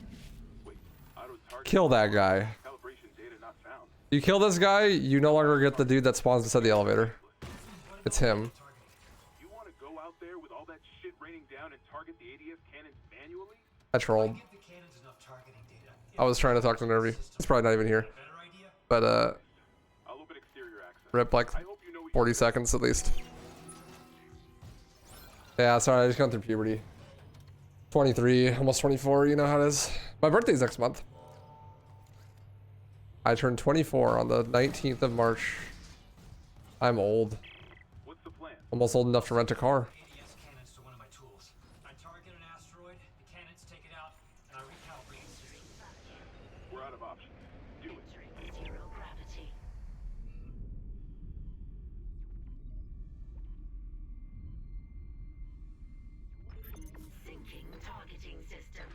Kill that guy. You kill this guy, you no longer get the dude that spawns beside the elevator. It's him. You want to go out there with all that shit raining down and target the ADS cannons manually? I trolled. I was trying to talk to Nervy. He's probably not even here. but I'll open exterior access. rip like I hope you know what 40 seconds at least. Yeah, sorry, I just gone through puberty. 23, almost 24, you know how it is. My birthday's next month. I turned 24 on the 19th of March. I'm old. What's the plan? Almost old enough to rent a car. ADS cannons to one of my tools. I target an asteroid, the cannons take it out, and I recalibrate the system. We're out of options. Do it. Entering zero gravity. Syncing targeting system.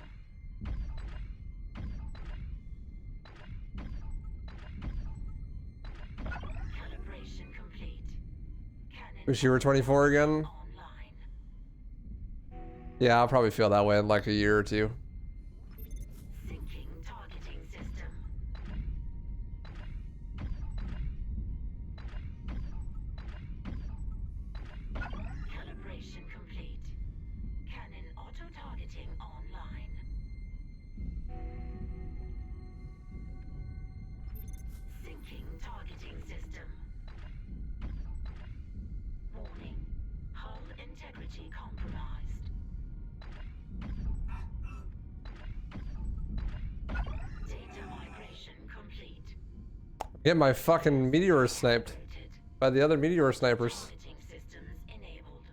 Calibration complete. Cannon Wish you were 24 again. online. Yeah, I'll probably feel that way in like a year or two. Syncing targeting system. Calibration complete. Cannon auto-targeting online. Syncing targeting system. Warning. Hull integrity compromised. Data migration complete. Get my fucking meteor sniped Routed. by the other meteor snipers. Targeting systems enabled.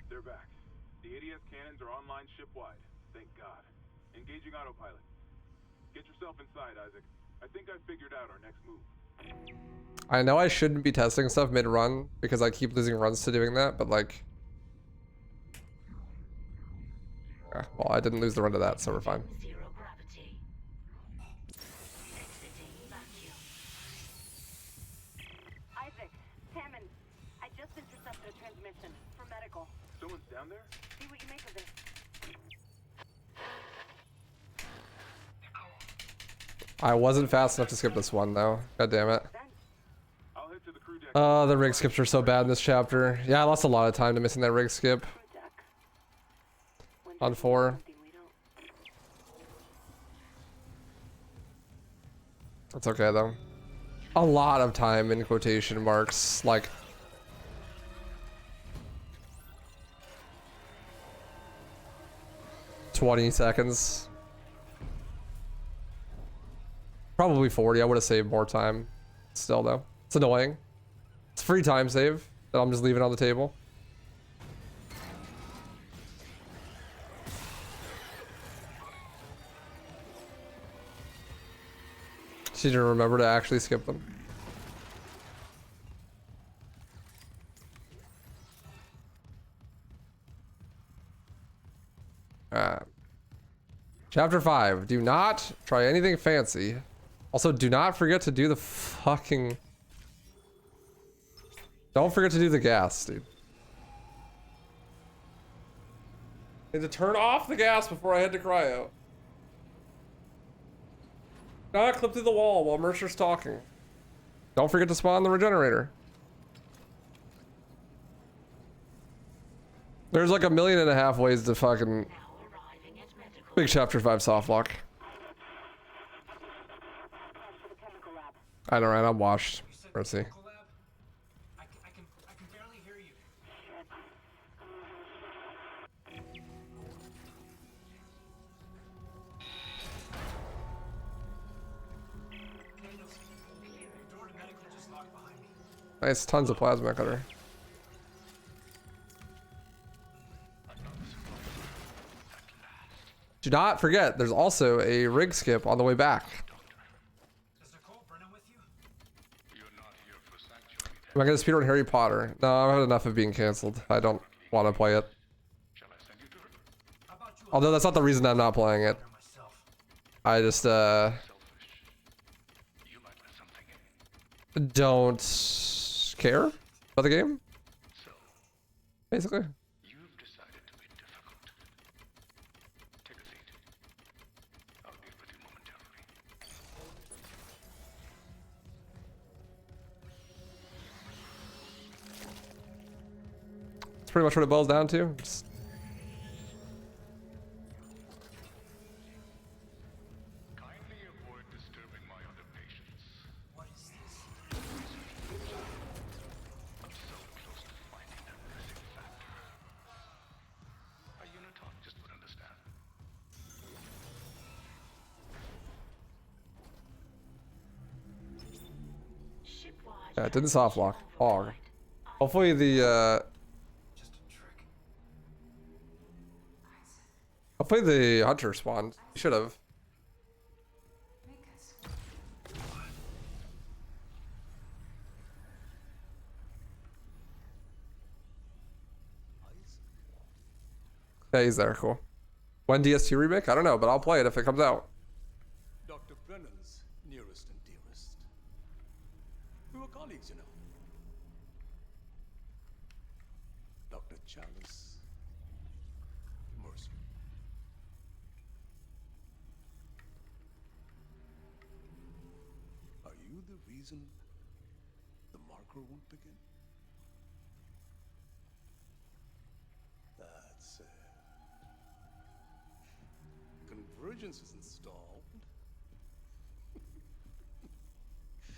They're back. The ADS cannons are online ship-wide. Thank God. Engaging autopilot. Get yourself inside, Isaac. I think I figured out our next move. I know I shouldn't be testing stuff mid-run because I keep losing runs to doing that, but like... Yeah, well, I didn't lose the run to that, so we're fine. Zero gravity. Exiting vacuum. Isaac, Hammond, I just intercepted a transmission for medical. Someone's down there? See what you make of this. I wasn't fast enough to skip this one, though. God damn it. I'll head to the crew deck. Oh, the rig skips are so bad in this chapter. Yeah, I lost a lot of time to missing that rig skip Crew deck. When on 4. something we don't. That's okay, though. A lot of time in quotation marks, like... ...20 seconds. Probably 40. I would have saved more time. Still, though. It's annoying. It's free time save that I'm just leaving on the table. She didn't remember to actually skip them. Chapter 5. Do not try anything fancy. Also, do not forget to do the fucking... Don't forget to do the gas, dude. I need to turn off the gas before I head to cryo. Not clip through the wall while Mercer's talking. Don't forget to spawn the regenerator. There's like 1.5 million ways to fucking... Now arriving at medical. Big chapter 5 soft lock. For the chemical lab. I know, right? I'm washed. You said Mercy. medical lab? I can barely hear you. Daniels, the door to medical just locked behind me. Nice, tons of plasma cutter. Do not forget, there's also a rig skip on the way back. Is Nicole Brennan with you? Am I gonna speedrun Harry Potter? No, I've had enough of being canceled. I don't want to play it. How about you? Although that's not the reason I'm not playing it. Myself. I just don't care about the game. Basically. You've decided to be difficult. Take a seat. I'll be with you momentarily. That's pretty much what it boils down to. Just Kindly avoid disturbing Yeah, it didn't soft lock. Hog. Hopefully the Just a trick. hopefully the hunter spawned. He should have. Yeah, he's there. Cool. When DS2 remake? I don't know, but I'll play it if it comes out. Dr. Brennan's nearest and dearest. We were colleagues, you know. Dr. Chalice. Mercer. Are you the reason the marker won't begin? That's it. Convergence is installed.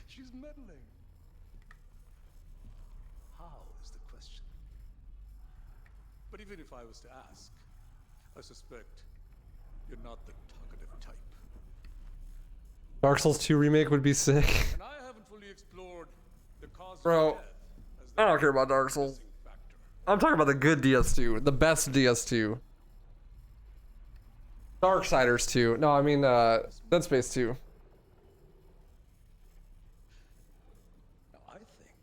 She's meddling. How is the question? But even if I was to ask, I suspect you're not the talkative type. Dark Souls 2 remake would be sick. And I haven't fully explored the cause Bro, of death as the I don't care about Dark Souls. missing factor. I'm talking about the good DS2, the best DS2. Darksiders 2. No, I mean Dead Space 2. Now I think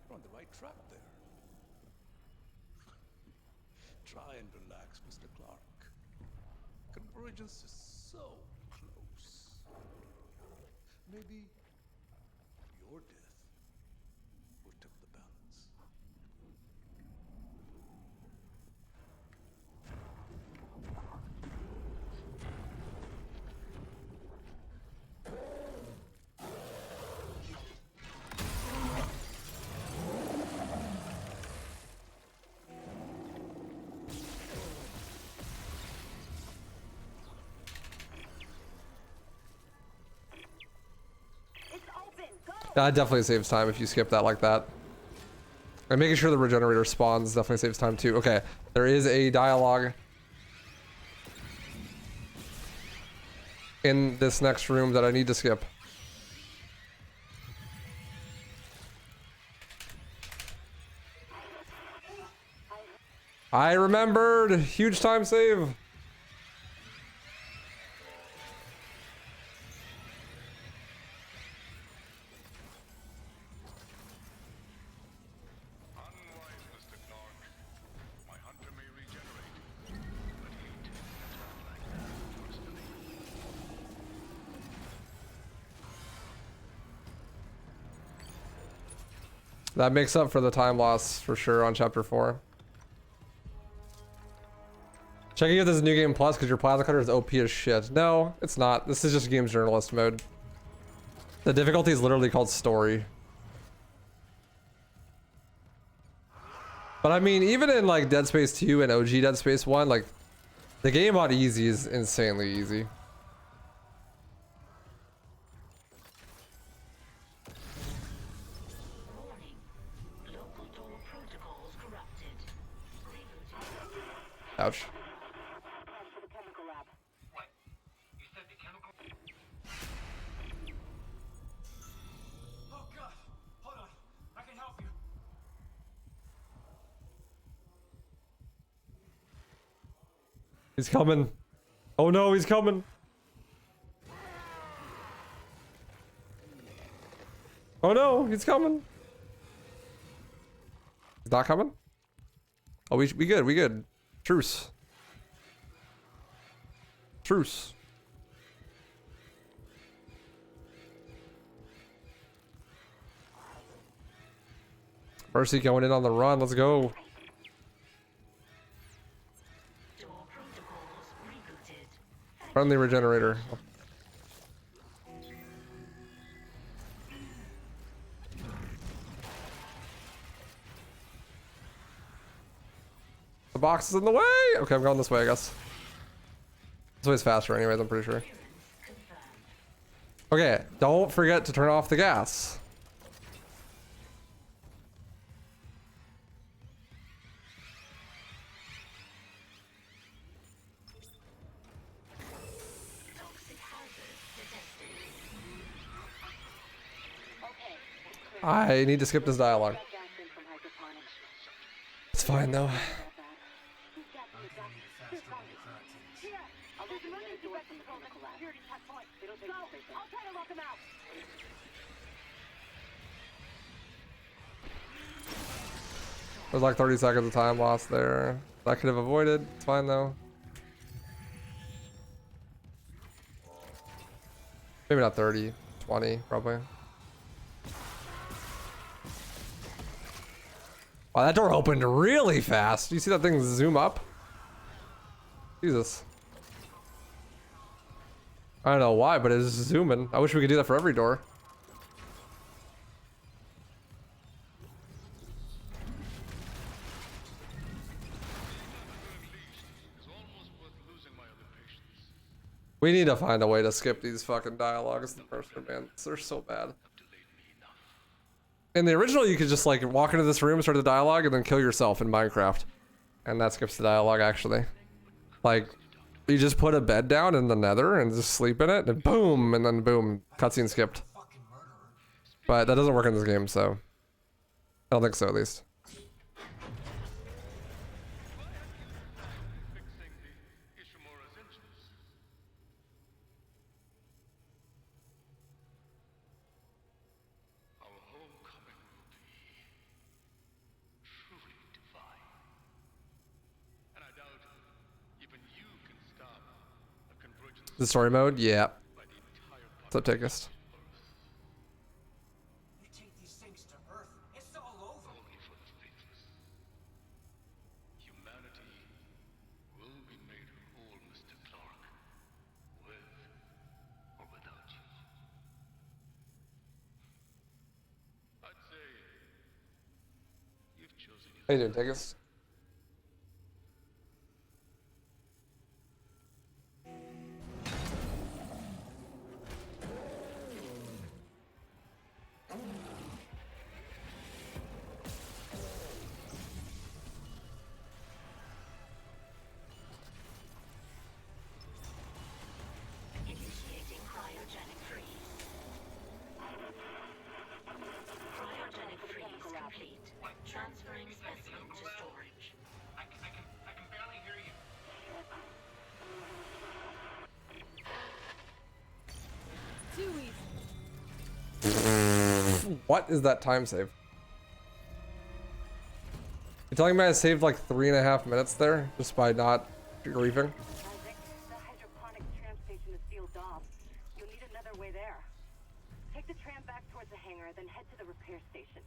you're on the right track there. Try and relax, Mr. Clark. Convergence is so close. Maybe your death will tip the balance. It's open. Go. That definitely saves time if you skip that like that. And making sure the regenerator spawns definitely saves time too. Okay, there is a dialogue in this next room that I need to skip. I remembered! Huge time save! Unwise, Mr. Clark. My hunter may regenerate, but he'd not like that personally. That makes up for the time loss for sure on chapter 4. Checking if this is New Game Plus because your plasma cutter is OP as shit. No, it's not. This is just games journalist mode. The difficulty is literally called story. But I mean, even in like Dead Space 2 and OG Dead Space 1, like the game on easy is insanely easy. Warning. Local door protocols corrupted. Rebooting. Ouch. Plan for the chemical lab. What? You said the chemical? Oh god! Hold on. I can help you. He's coming. Oh no, he's coming. Oh no, he's coming. He's not coming? Oh, we good, we good. Truce. Truce. Mercy going in on the run, let's go. Door protocols rebooted. Friendly regenerator. The box is in the way! Okay, I'm going this way, I guess. This way's faster anyways, I'm pretty sure. Okay, don't forget to turn off the gas. Toxic hazard detected. I need to skip this dialogue. Got gas in from hydroponics. It's fine though. Who's gas in the dock? Here, Here! There's emergency vector control at the security checkpoint. It'll take you straight there. I'll try to lock him out. There's like 30 seconds of time lost there. That could have avoided. It's fine though. Maybe not 30, 20 probably. Wow, that door opened really fast. You see that thing zoom up? Jesus. I don't know why, but it's zooming. I wish we could do that for every door. We need to find a way to skip these fucking dialogues in person, man. They're so bad. In the original, you could just like walk into this room, start the dialogue, and then kill yourself in Minecraft. And that skips the dialogue, actually. Like, you just put a bed down in the nether and just sleep in it, and boom, and then boom, cutscene skipped. But that doesn't work in this game, so. I don't think so, at least. The story mode? Yeah. What's up, Tickest? You take these things to Earth, it's all over. Only for the faithless. Humanity will be made whole, Mr. Clark. With or without you. I'd say you've chosen your How you doing, Tickest? Initiating cryogenic freeze. Cryogenic freeze complete. Transferring specimen to storage. I can barely hear you. What is that time save? You're telling me I saved like 3.5 minutes there just by not griefing? Isaac, the hydroponics tram station is sealed off. You'll need another way there. Take the tram back towards the hangar, then head to the repair station.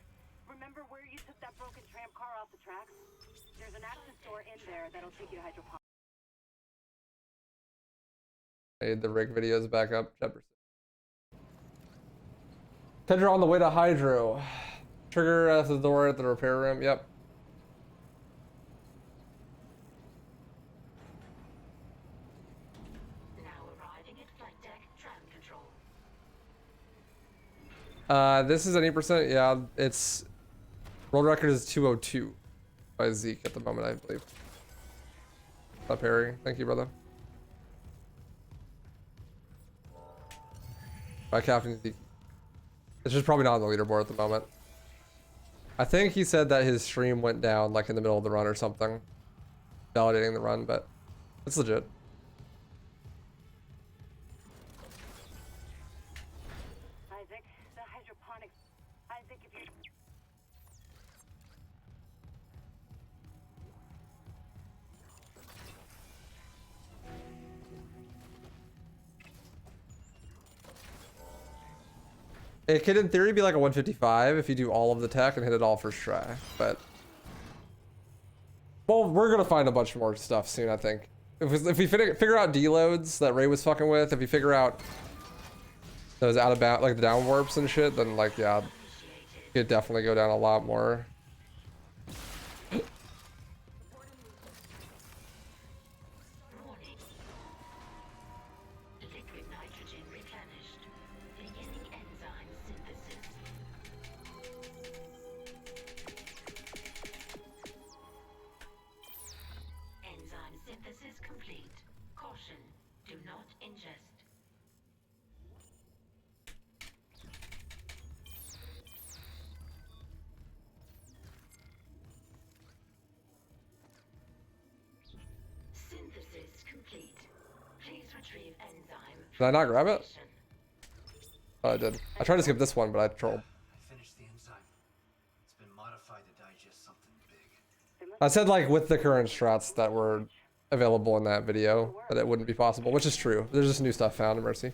Remember where you took that broken tram car off the tracks? There's an access door in there that'll take you to hydroponics. I need the rig videos back up. Kendra on the way to Hydro. Trigger at the door at the repair room. Yep. Now arriving at flight deck tram control. This is an 8%. Yeah, it's world record is 202 by Zeke at the moment, I believe. What's up, Harry? Thank you, brother. By Captain Zeke. It's just probably not on the leaderboard at the moment. I think he said that his stream went down like in the middle of the run or something. Validating the run, but it's legit. Isaac, the hydroponics. Isaac, if you... It could, in theory, be like a 155 if you do all of the tech and hit it all first try, but... Well, we're gonna find a bunch more stuff soon, I think. If we figure out deloads that Ray was fucking with, if we figure out those out of bound, like the down warps and shit, then like, yeah, it could definitely go down a lot more. Warning. Liquid nitrogen replenished. Beginning enzyme synthesis. Enzyme synthesis complete. Caution. Do not ingest. retrieve enzyme. Did I not grab it? Oh, I did. I tried to skip this one, but I trolled. I finished the enzyme. It's been modified to digest something big. I said like with the current strats that were available in that video that it wouldn't be possible, which is true. There's just new stuff found in Mercy.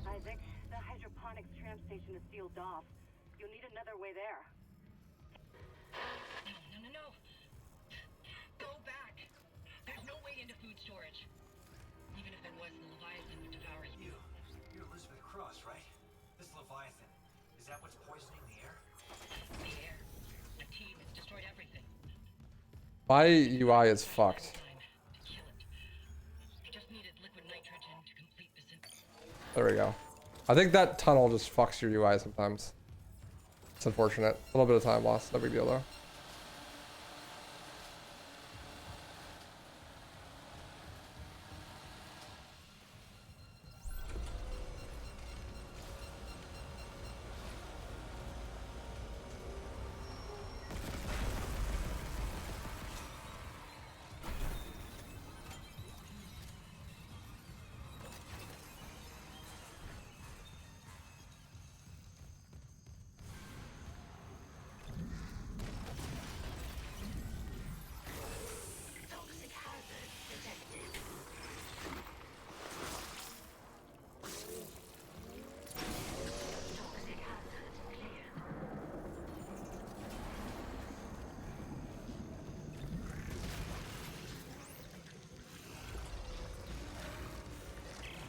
Isaac, the hydroponics tram station is sealed off. You'll need another way there. No. Go back. There's no way into food storage. Even if there was, the Leviathan would devour you. You're Elizabeth Cross, right? This Leviathan, is that what's poisoning the air? The air. The team has destroyed everything. My UI is fucked. To kill it. I just needed liquid nitrogen to complete the synthesis. There we go. I think that tunnel just fucks your UI sometimes. It's unfortunate. A little bit of time lost. No big deal though. Toxic hazard detected. Toxic hazard cleared.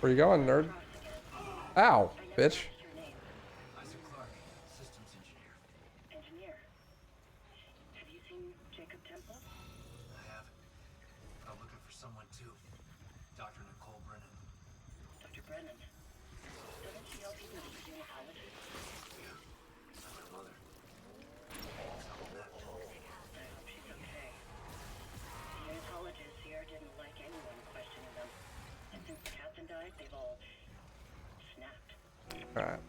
Where you going, nerd? Ow, bitch. Isaac Clarke, systems engineer. Engineer. Have you seen Jacob Temple? I haven't. But I'm looking for someone too. Dr. Nicole Brennan. Dr. Brennan. Doesn't she help you with immunology? Yeah, I'm her mother. Tell them that. I hope she's okay. The unitologists here didn't like anyone questioning them. And since the captain died, they've all snapped. Alright.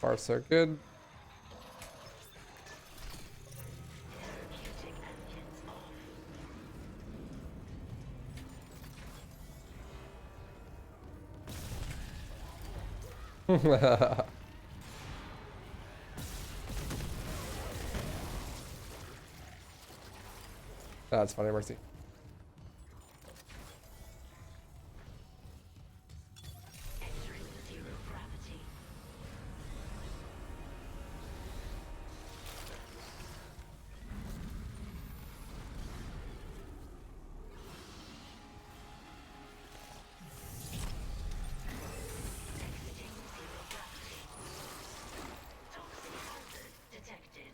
Far so good. Therapeutic engines off. That's funny, Mercy. Entering zero gravity. Exiting zero gravity. Toxic hazard detected.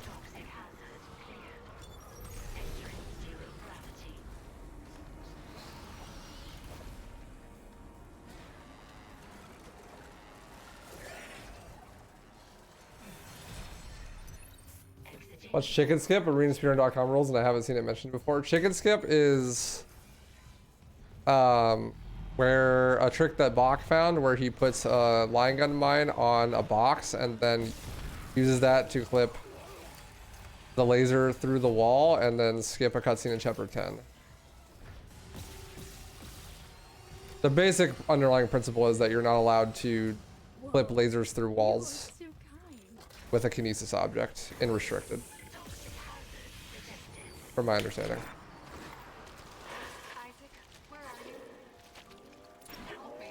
Toxic hazard cleared. Entering zero gravity. Exiting. What's chicken skip? ArenaSpeedrun.com rules, and I haven't seen it mentioned before. Chicken skip is where a trick that Bach found, where he puts a line gun mine on a box and then uses that to clip the laser through the wall and then skip a cutscene in chapter 10. The basic underlying principle is that you're not allowed to clip lasers through walls So kind. with a kinesis object in restricted, Toxic hazard detected. from my understanding. Isaac, where are you? Help me.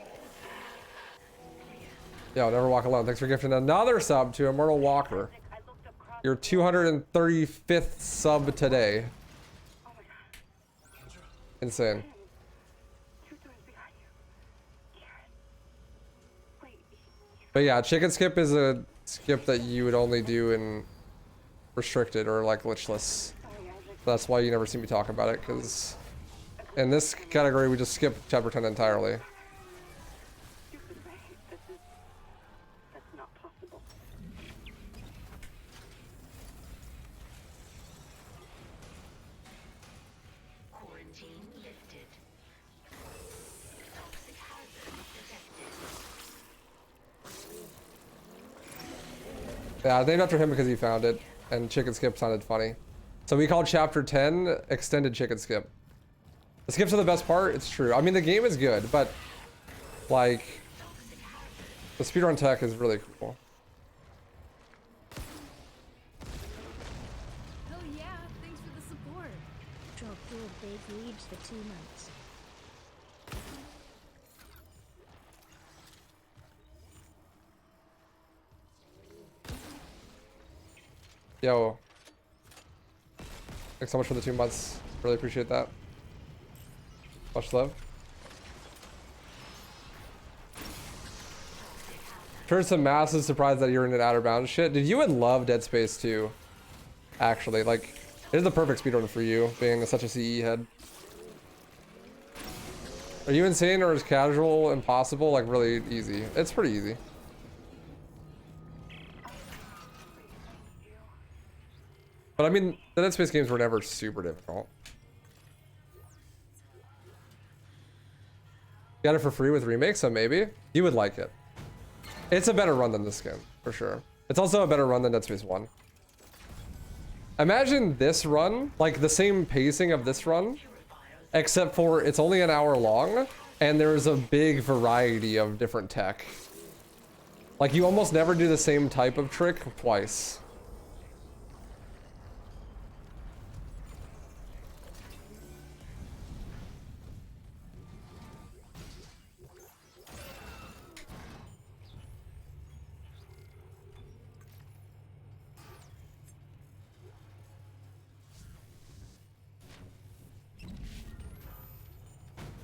Yo, never walk alone. Thanks for gifting another sub to Immortal Walker. I looked across. Your 235th sub today. Oh my god. Insane. Two doors behind you. Karen. Wait. But yeah, chicken skip is a skip that you would only do in restricted or like glitchless. Sorry, Isaac. That's why you never see me talk about it, because in this category we just skip chapter 10 entirely. Stupid, right? That's not possible. Quarantine lifted. Toxic hazard detected. Yeah, named after him because he found it, and chicken skip sounded funny. So we called chapter 10 extended chicken skip. The skips are the best part, it's true. I mean, the game is good, but like the speedrun tech is really cool. Oh yeah, thanks for the support. Dropped all big leads for 2 months. Yo. Thanks so much for the 2 months. Really appreciate that. Much love. Sure, some massive surprise that you're in an Outer Bounds shit. Dude, you would love Dead Space 2. Actually, like, it is the perfect speedrun for you, being such a CE head. Are you insane or is casual impossible? Like, really easy. It's pretty easy. But I mean, the Dead Space games were never super difficult. Got it for free with Remake, so maybe you would like it. It's a better run than this game, for sure. It's also a better run than Dead Space 1. Imagine this run, like the same pacing of this run, except for it's only an hour long, and there's a big variety of different tech. Like, you almost never do the same type of trick twice.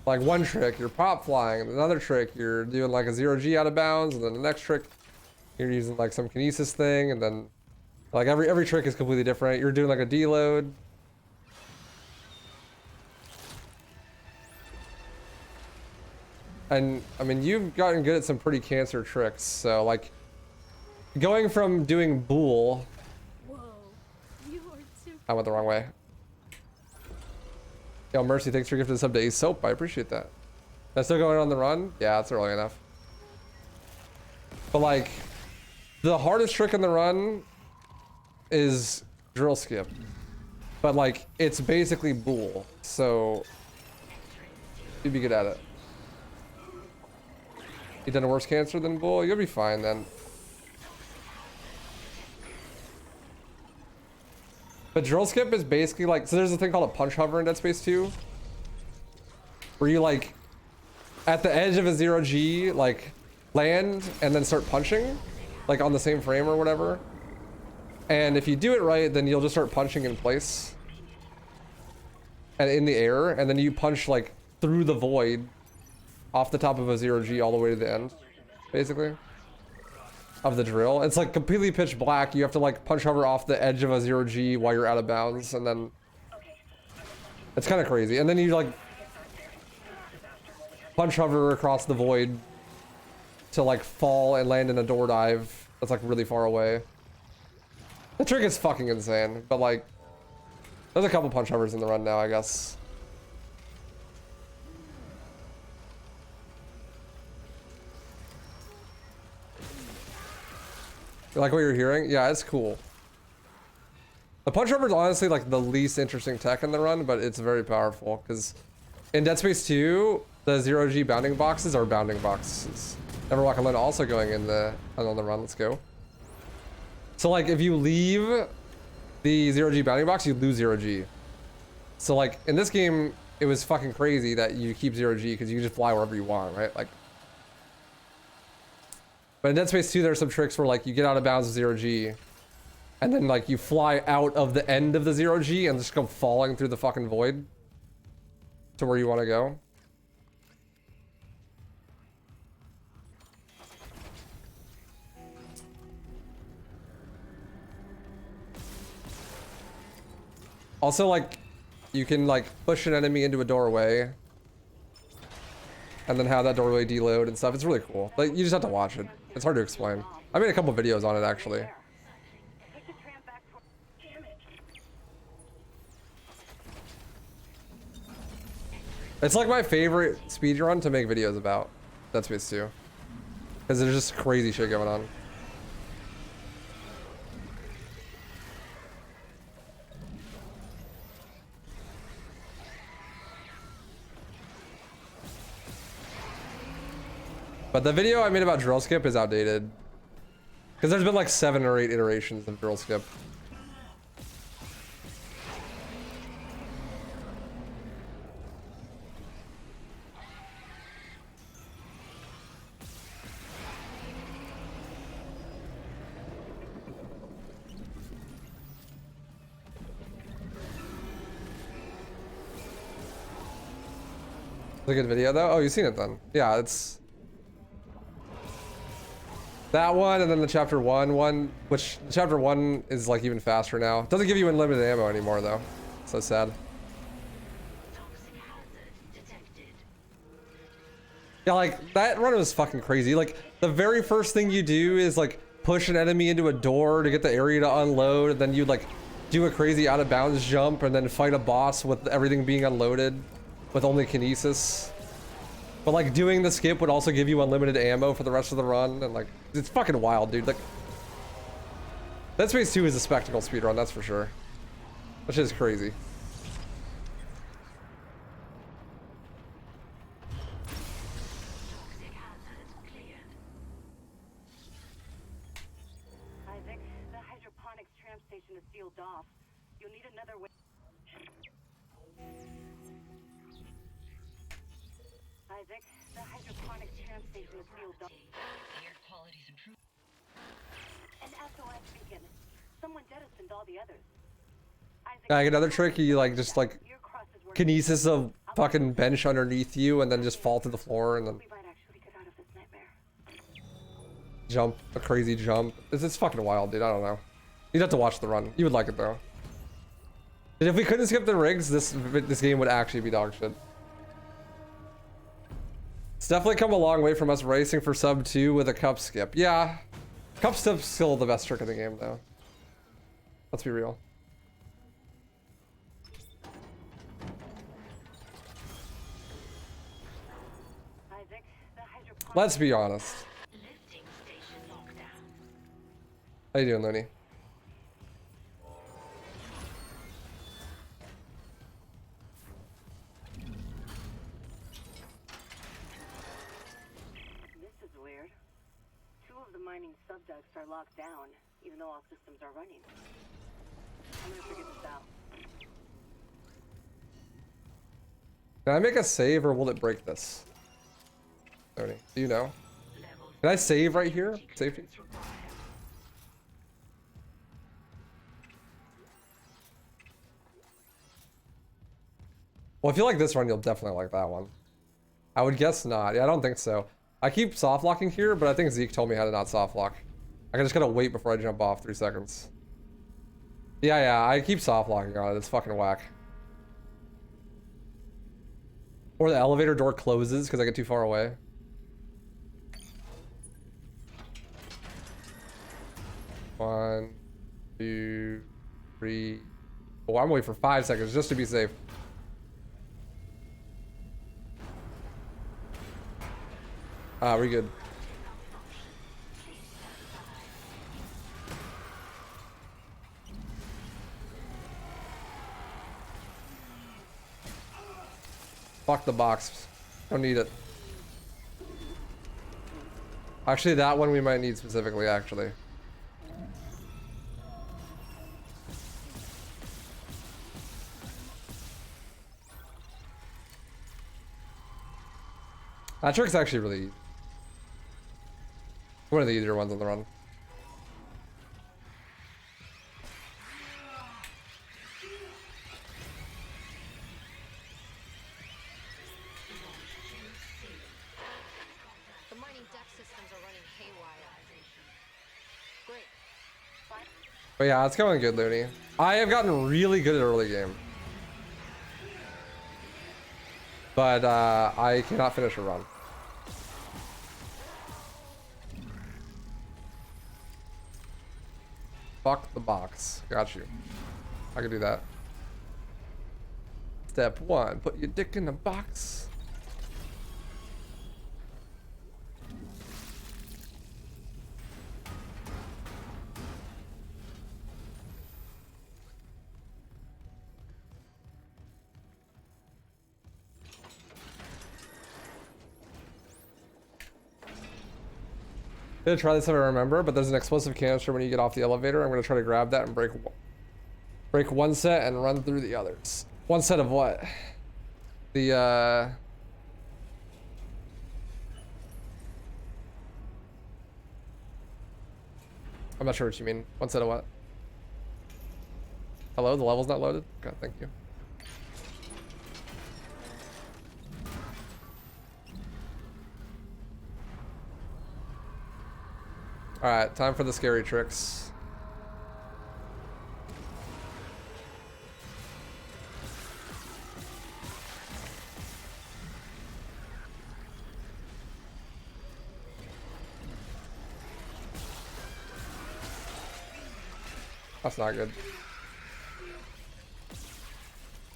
Like one trick, you're pop flying, and another trick, you're doing like a 0G out of bounds, and then the next trick, you're using like some kinesis thing, and then like every trick is completely different. You're doing like a deload. And I mean, you've gotten good at some pretty cancer tricks, so like going from doing bool. Whoa, you are too. I went the wrong way. Yo, Mercy, thanks for gifting the sub to Ace Soap. I appreciate that. That's still going on the run? Yeah, it's early enough. But like, the hardest trick in the run is drill skip. But like, it's basically bool. So, you'd be good at it. You done a worse cancer than bool? You'll be fine then. But drill skip is basically like, so there's a thing called a punch hover in Dead Space 2. Where you like, at the edge of a 0G, like land and then start punching. Like on the same frame or whatever. And if you do it right, then you'll just start punching in place. And in the air, and then you punch like through the void. Off the top of a 0G all the way to the end. Basically. Of the drill. It's like completely pitch black. You have to like punch hover off the edge of a 0G while you're out of bounds, and then it's kind of crazy. And then you like punch hover across the void to like fall and land in a door dive that's like really far away. The trick is fucking insane, but like there's a couple punch hovers in the run now, I guess. You like what you're hearing? Yeah, it's cool. The punch hover is honestly like the least interesting tech in the run, but it's very powerful because in Dead Space 2, the 0G bounding boxes are bounding boxes. Never Walk Alone also going in on the run. Let's go. So like if you leave the 0G bounding box, you lose 0G. So like in this game, it was fucking crazy that you keep 0G because you can just fly wherever you want, right? Like. But in Dead Space 2, there's some tricks where like you get out of bounds of 0G, and then like you fly out of the end of the 0G and just go falling through the fucking void to where you want to go. Also, like, you can like push an enemy into a doorway and then have that doorway deload and stuff. It's really cool. Like, you just have to watch it. It's hard to explain. I made a couple videos on it, actually. It's like my favorite speedrun to make videos about. Dead Space 2. Because there's just crazy shit going on. But the video I made about drill skip is outdated. Because there's been like 7 or 8 iterations of drill skip. It's a good video though. Oh, you've seen it then. Yeah, it's that one and then the chapter 1, which chapter 1 is like even faster now. It doesn't give you unlimited ammo anymore though. So sad. Yeah, like that run was fucking crazy. Like the very first thing you do is like push an enemy into a door to get the area to unload, and then you like do a crazy out of bounds jump and then fight a boss with everything being unloaded with only kinesis. But like doing the skip would also give you unlimited ammo for the rest of the run, and like it's fucking wild, dude. Like Dead Space 2 is a spectacle speedrun, that's for sure. Which is crazy. Isaac, the hydroponics tram station is sealed off. You'll need another way. Isaac, the hydroponics tram station is sealed off. The air quality's improved. An SOS beacon. Someone jettisoned all the others. Isaac, Like another trick, you like just like your cross is working. kinesis a fucking bench underneath you and then just fall to the floor and then We might actually get out of this nightmare. jump a crazy jump. It's fucking wild, dude. I don't know. You'd have to watch the run. You would like it though. And if we couldn't skip the rigs, this game would actually be dog shit. It's definitely come a long way from us racing for sub 2 with a cup skip. Yeah, cup skip's still the best trick in the game though. Let's be real. Isaac, the hydroponics. Let's be honest. Lifting station lockdown. How you doing, Looney? This is weird. 2 of the mining subducts are locked down, even though all systems are running. I'm gonna figure this out. Can I make a save or will it break this? Looney, do you know? Can I save right here? Safety? Well, if you like this run, you'll definitely like that one. I would guess not. Yeah, I don't think so. I keep soft locking here, but I think Zeke told me how to not soft lock. I just gotta wait before I jump off 3 seconds. Yeah, I keep soft locking on it. It's fucking whack. Or the elevator door closes because I get too far away. One, 2, 3. Oh, I'm waiting for 5 seconds just to be safe. We're good. Fuck the box. Don't need it. Actually, that one we might need specifically, actually. That trick's actually really easy. One of the easier ones on the run. The mining deck systems are running haywire. Great. But yeah, it's going good, Looney. I have gotten really good at early game. But I cannot finish a run. Fuck the box. Got you. I can do that. Step 1, put your dick in the box. gonna try this if I remember, but there's an explosive canister when you get off the elevator. I'm gonna try to grab that and break one set and run through the others. One set of what? The I'm not sure what you mean. One set of what? Hello, the level's not loaded? Okay, thank you. Alright, time for the scary tricks. That's not good.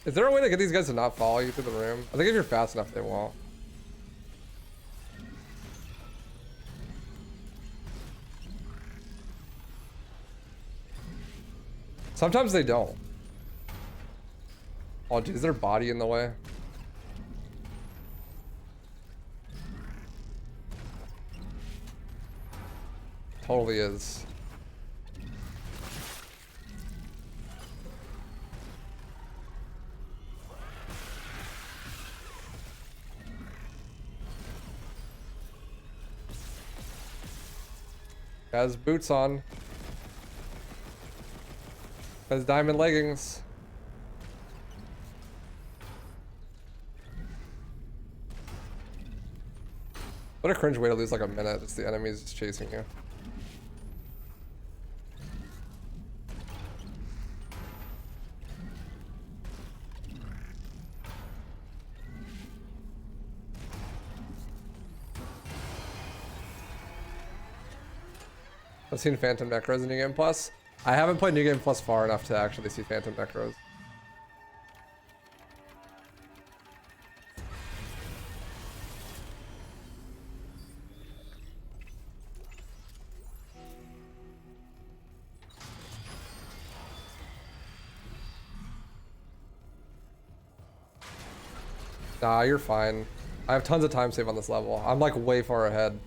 Is there a way to get these guys to not follow you through the room? I think if you're fast enough, they won't. Sometimes they don't. Oh, dude, is their body in the way? Totally is. Has boots on. Has diamond leggings. What a cringe way to lose like a minute. It's the enemies just chasing you. I've seen Phantom Necros in New Game Plus. I haven't played New Game Plus far enough to actually see Phantom Necros. Nah, you're fine. I have tons of time save on this level. I'm like way far ahead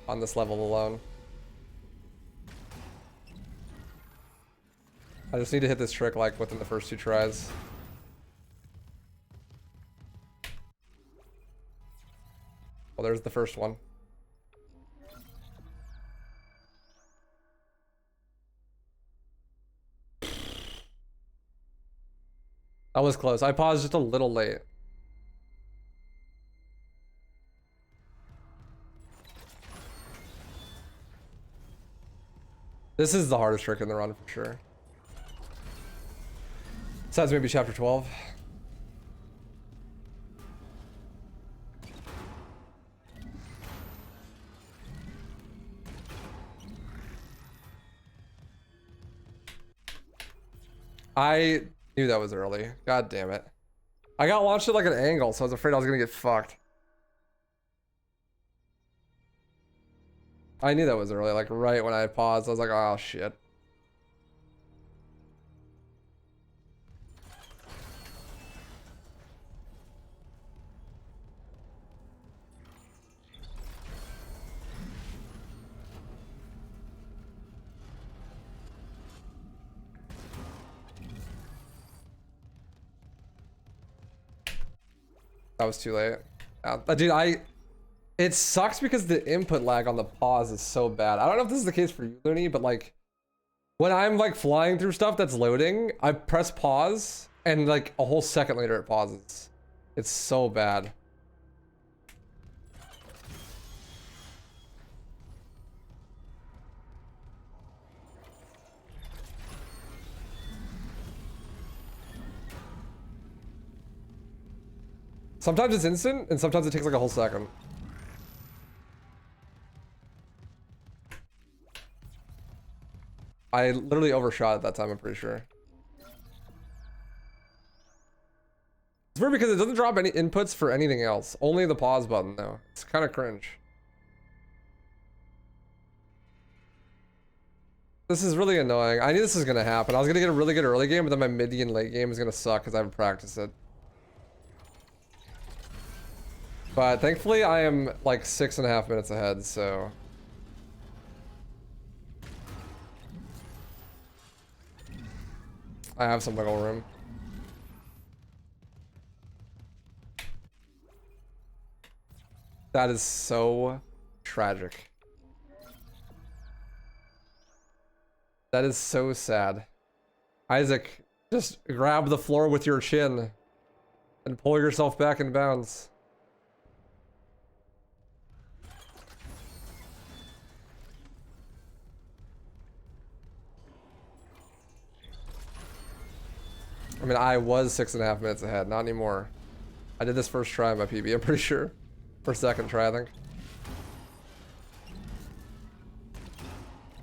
on this level alone. I just need to hit this trick like within the first 2 tries. Well, there's the first one. That was close. I paused just a little late. This is the hardest trick in the run for sure. Besides maybe chapter 12. I knew that was early. God damn it. I got launched at like an angle, so I was afraid I was gonna get fucked. I knew that was early, like right when I paused, I was like, oh shit. That was too late. Dude, it sucks because the input lag on the pause is so bad. I don't know if this is the case for you, Looney, but like when I'm like flying through stuff that's loading, I press pause and like a whole second later it pauses. It's so bad. Sometimes it's instant and sometimes it takes like a whole second. I literally overshot at that time, I'm pretty sure. It's weird because it doesn't drop any inputs for anything else. Only the pause button though. It's kind of cringe. This is really annoying. I knew this was gonna happen. I was gonna get a really good early game, but then my mid and late game is gonna suck because I haven't practiced it. But thankfully I am like 6.5 minutes ahead, so I have some wiggle room. That is so tragic. That is so sad. Isaac, just grab the floor with your chin and pull yourself back in bounds. I mean, I was 6.5 minutes ahead, not anymore. I did this first try on my PB, I'm pretty sure. Or second try, I think.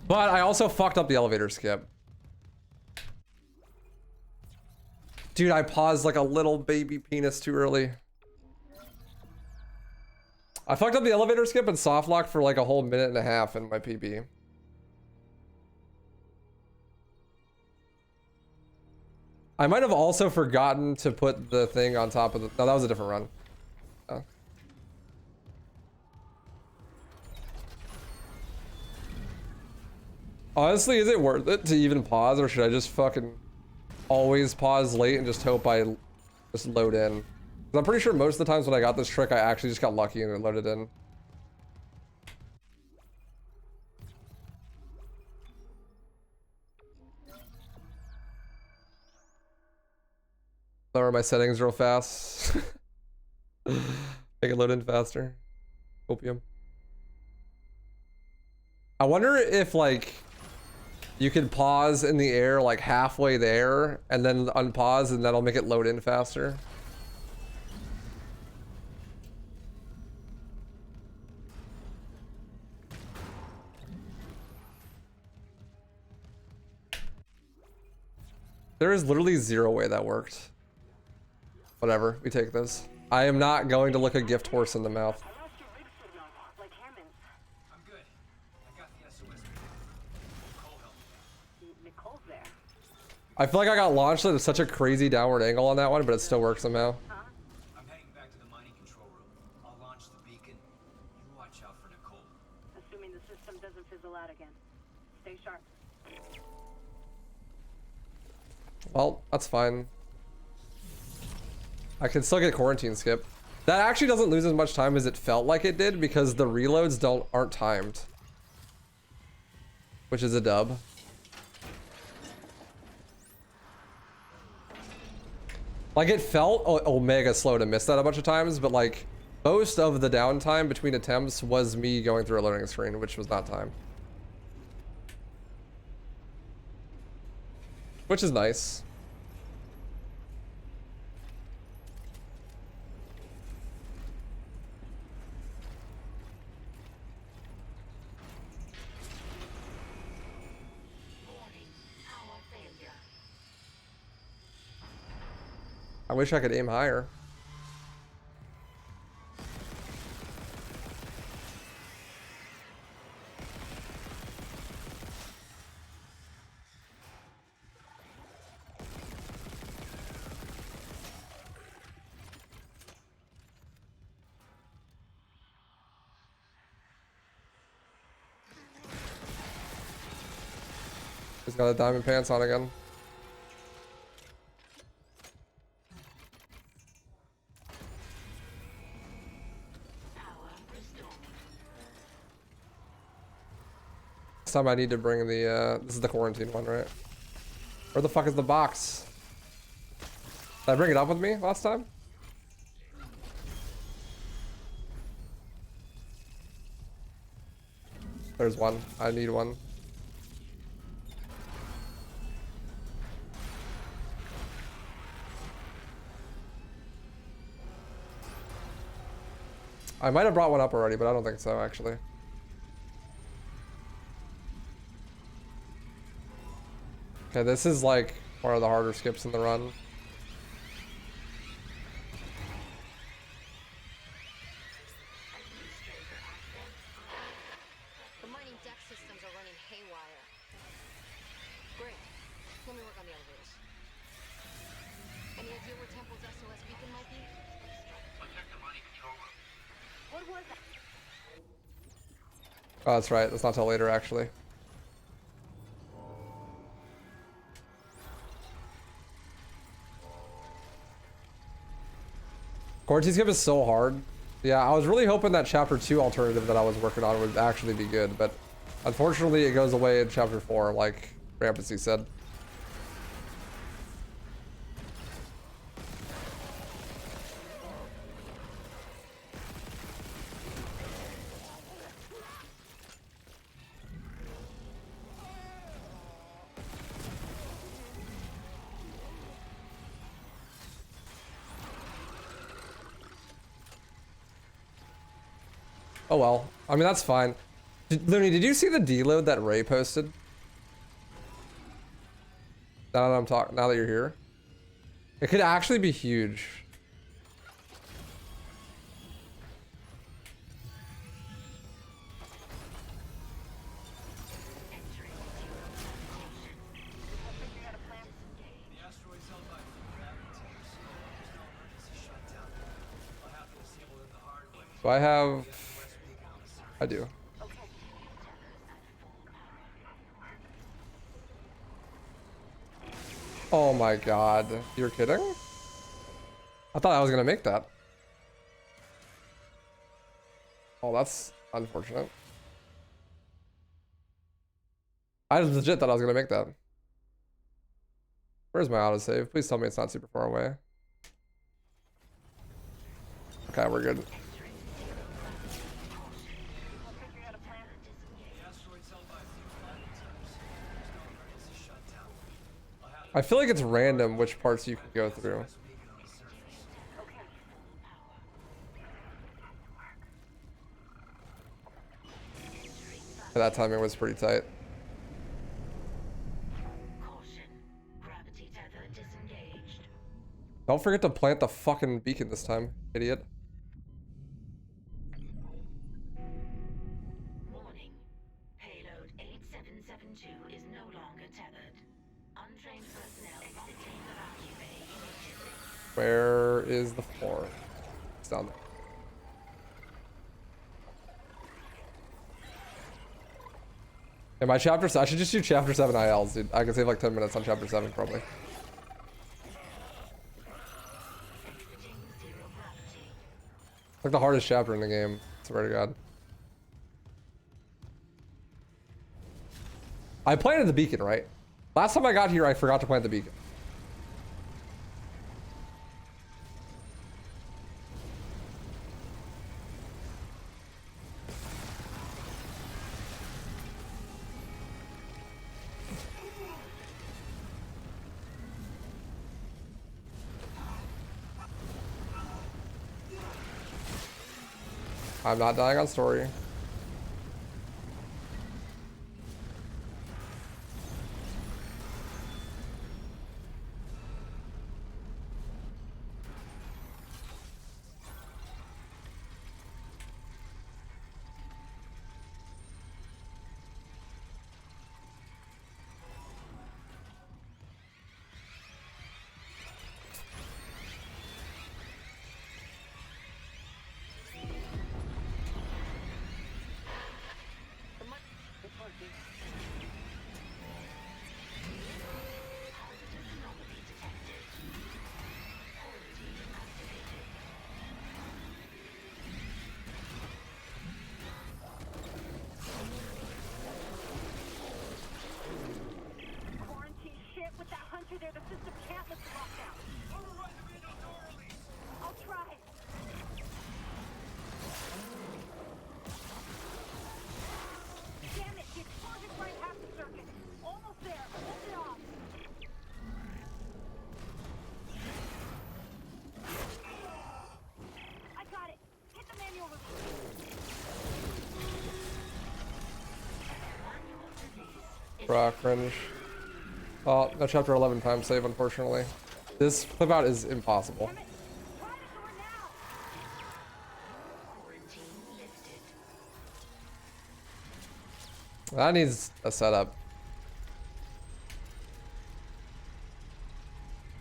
But I also fucked up the elevator skip. Dude, I paused like a little baby penis too early. I fucked up the elevator skip and soft lock for like a whole minute and a half in my PB. I might have also forgotten to put the thing on top of the... No, that was a different run. Oh. Honestly, is it worth it to even pause, or should I just fucking always pause late and just hope I just load in? 'Cause I'm pretty sure most of the times when I got this trick, I actually just got lucky and it loaded in. Lower my settings real fast. Make it load in faster. Opium. I wonder if like you can pause in the air like halfway there and then unpause and that'll make it load in faster. There is literally zero way that worked. Whatever, we take this. I am not going to look a gift horse in the mouth. I'm good. I got the SOS. Nicole helped me out. Nicole's there. I feel like I got launched at such a crazy downward angle on that one, but it still works somehow. I'm heading back to the mining control room. I'll launch the beacon. You watch out for Nicole. Assuming the system doesn't fizzle out again. Stay sharp. Well, that's fine. I can still get quarantine skip. That actually doesn't lose as much time as it felt like it did because the reloads aren't timed. Which is a dub. Like it felt omega slow to miss that a bunch of times, but like most of the downtime between attempts was me going through a loading screen, which was not timed. Which is nice. I wish I could aim higher. He's got the diamond pants on again. This time I need to bring the, this is the quarantine one, right? Where the fuck is the box? Did I bring it up with me last time? There's one. I need one. I might have brought one up already, but I don't think so, actually. Okay, this is like one of the harder skips in the run. The mining deck systems are running haywire. Great. Let me work on the elevators. Any idea where Temple's SOS beacon might be? I'll check the mining control room. What was that? Oh, that's right. That's not till later, actually. Quarantine skip is so hard. Yeah, I was really hoping that chapter 2 alternative that I was working on would actually be good, but unfortunately it goes away in chapter 4, like Rampancy said. Oh well. I mean, that's fine. Looney, did you see the deload that Ray posted? Now that you're here. It could actually be huge. The asteroid's held by gravitators, so there's no emergency shutdown. I'll have to disable it the hard way. Do I have... I do. Oh my god. You're kidding? I thought I was gonna make that. Oh, that's unfortunate. I legit thought I was gonna make that. Where's my autosave? Please tell me it's not super far away. Okay, we're good. I feel like it's random which parts you can go through. That timing was pretty tight. Don't forget to plant the fucking beacon this time, idiot. Warning. Payload 8772 is no longer tethered. Untrained personnel exiting the vacuum bay immediately. Where is the floor? It's down there. Yeah, my chapter, I should just do chapter 7 ILs, dude. I can save like 10 minutes on chapter 7 probably. Like the hardest chapter in the game, swear to God. I planted the beacon, right? Last time I got here, I forgot to plant the beacon. I'm not dying on story. there, the system can't lift the lockdown. Override the manual door release. I'll try. Damn it, the explosion's right half the circuit. Almost there. Hold it off. I got it. Hit the manual release. Rock cringe. Oh, no chapter 11 time save, unfortunately. This flip out is impossible. That needs a setup.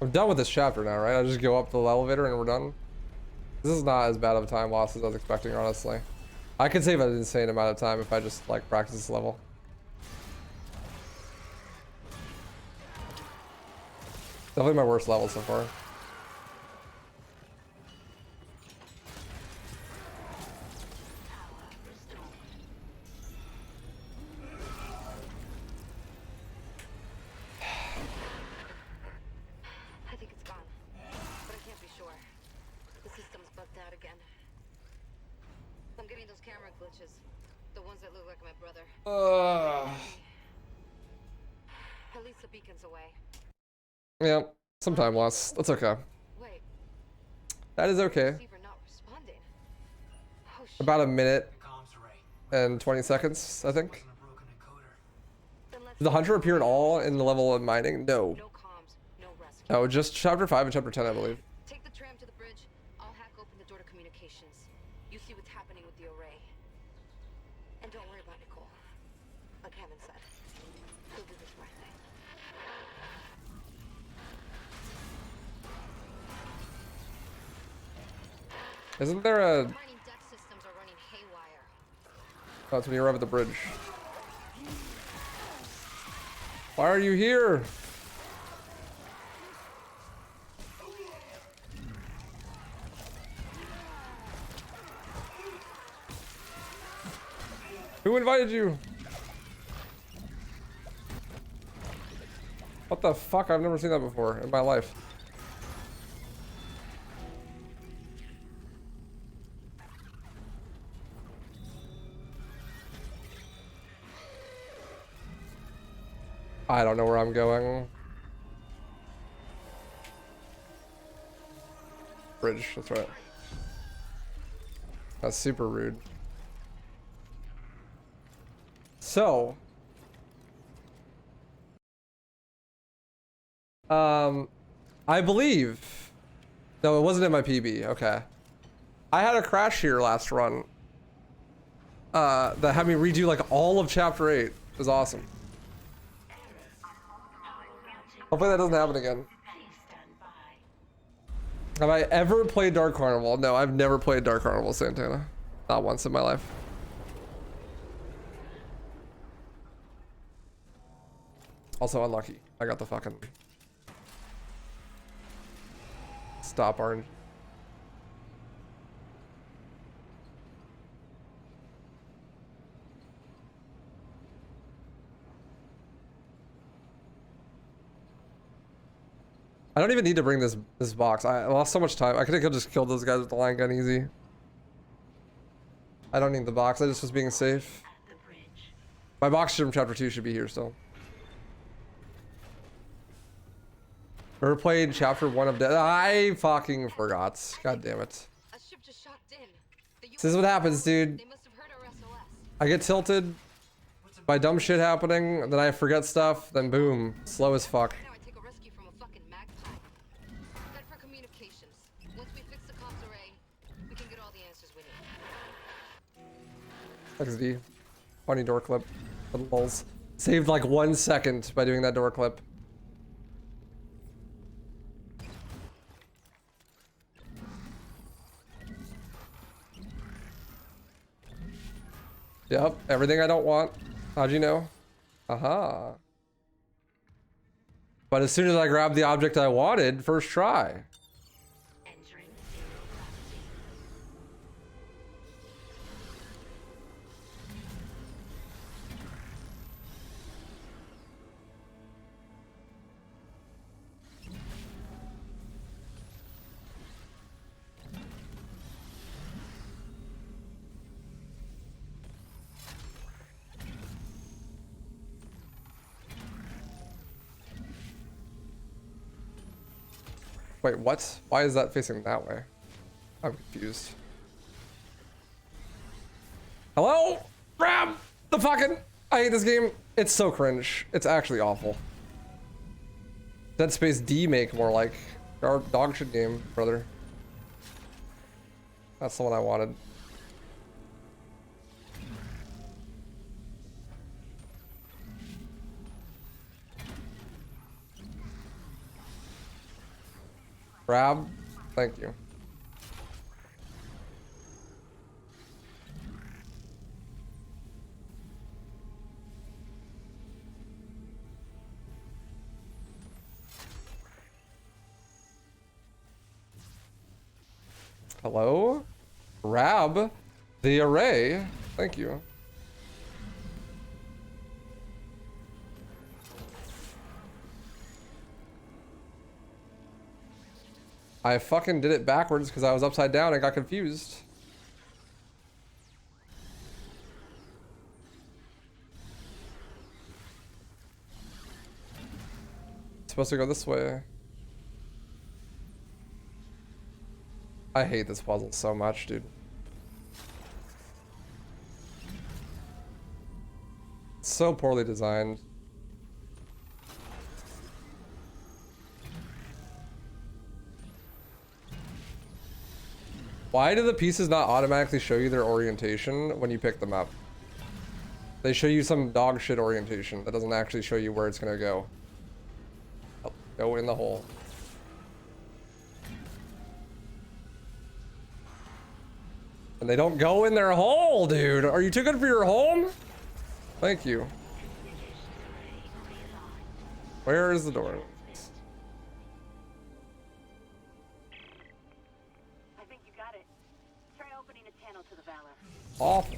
I'm done with this chapter now, right? I just go up the elevator and we're done. This is not as bad of a time loss as I was expecting, honestly. I could save an insane amount of time if I just like practice this level. Definitely my worst level so far. camera glitches. The ones that look like my brother. At least the beacon's away. Yeah, some time loss. That's okay. Wait. That is okay. Receiver not responding. Oh, shit. About a minute and 20 seconds, I think. Did the hunter appear at all in the level of mining? No. No comms, no rescue. No, just chapter 5 and chapter 10, I believe. Take the tram to the bridge. I'll hack open the door to communications. You see what's happening with the array. And don't worry about Nicole. Like Hammond said. He'll do this right thing. Isn't there a... Mining deck systems are running haywire. Oh, that's when you arrive at the bridge. Why are you here? Who invited you? What the fuck? I've never seen that before in my life. I don't know where I'm going. Bridge, that's right. That's super rude. So, I believe, no, it wasn't in my PB. Okay, I had a crash here last run. That had me redo like all of chapter 8. It was awesome. Hopefully that doesn't happen again. Have I ever played Dark Carnival? No, I've never played Dark Carnival, Santana. Not once in my life. Also unlucky. I got the fucking stop orange. I don't even need to bring this box. I lost so much time. I could have just killed those guys with the line gun easy. I don't need the box. I just was being safe. My box from chapter 2 should be here still. Ever played chapter 1 of Death? I fucking forgot. God damn it. A ship just shocked in. This is what happens, dude. They must have heard our SOS. I get tilted by dumb shit happening, and then I forget stuff, then boom, slow as fuck. Now I take a rescue from a fucking magpie. Head for communications. Once we fix the comms array, we can get all the answers we need. XD. Funny door clip. For the lulz. Saved like 1 second by doing that door clip. Yep, everything I don't want. How'd you know? Aha. But as soon as I grabbed the object I wanted, first try. Wait, what? Why is that facing that way? I'm confused. Hello? Grab the fucking... I hate this game. It's so cringe. It's actually awful. Dead Space D make more like our dog shit game, brother. That's the one I wanted. Grab. Thank you. Hello? Grab the array. Thank you. I fucking did it backwards because I was upside down and got confused. supposed to go this way. I hate this puzzle so much, dude. It's so poorly designed. Why do the pieces not automatically show you their orientation when you pick them up? They show you some dog shit orientation that doesn't actually show you where it's gonna go. Oh, go in the hole. And they don't go in their hole, dude. Are you too good for your home? Thank you. Where is the door? I think you got it. Try opening a channel to the Valor. Awful.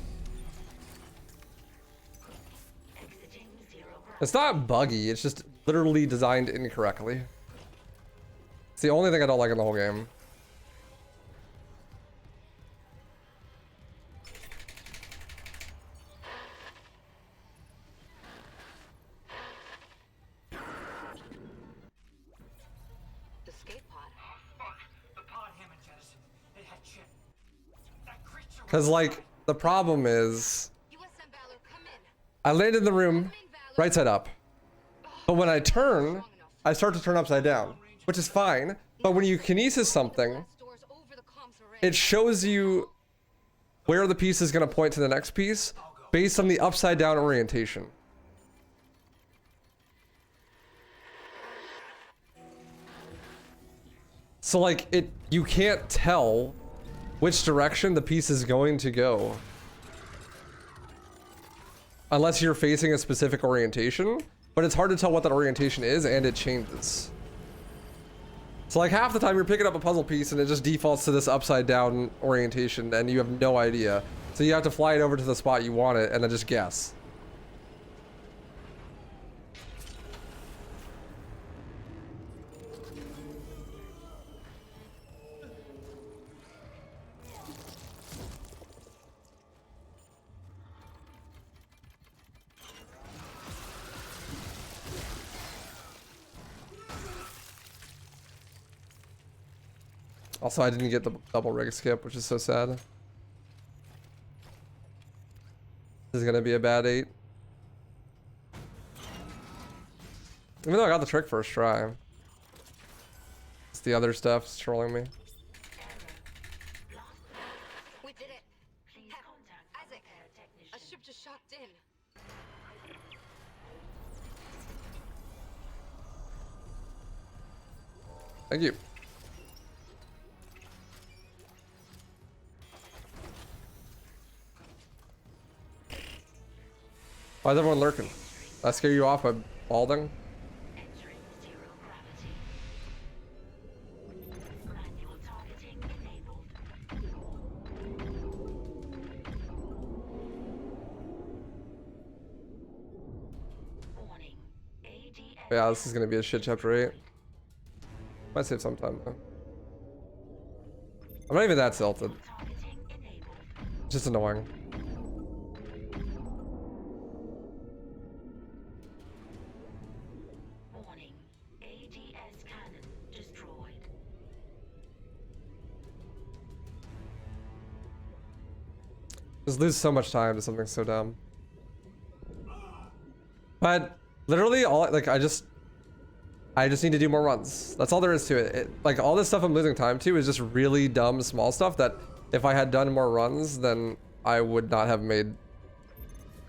It's not buggy, it's just literally designed incorrectly. It's the only thing I don't like in the whole game. Cause like, the problem is, I landed in the room, right side up. But when I turn, I start to turn upside down, which is fine. But when you kinesis something, it shows you where the piece is gonna point to the next piece based on the upside down orientation. So like, you can't tell which direction the piece is going to go unless you're facing a specific orientation, but it's hard to tell what that orientation is, and it changes. So like half the time you're picking up a puzzle piece and it just defaults to this upside down orientation and you have no idea. So you have to fly it over to the spot you want it and then just guess. Also, I didn't get the double rig skip, which is so sad. This is gonna be a bad 8. Even though I got the trick first try. It's the other stuff trolling me. We did it. Isaac, a ship just shocked in. Thank you. Why is everyone lurking? Did I scare you off by balding? Yeah, this is gonna be a shit chapter 8. Might save some time though. I'm not even that tilted. It's just annoying. Just lose so much time to something so dumb. But literally all like I just need to do more runs. That's all there is to it. Like all this stuff I'm losing time to is just really dumb small stuff that if I had done more runs, then I would not have made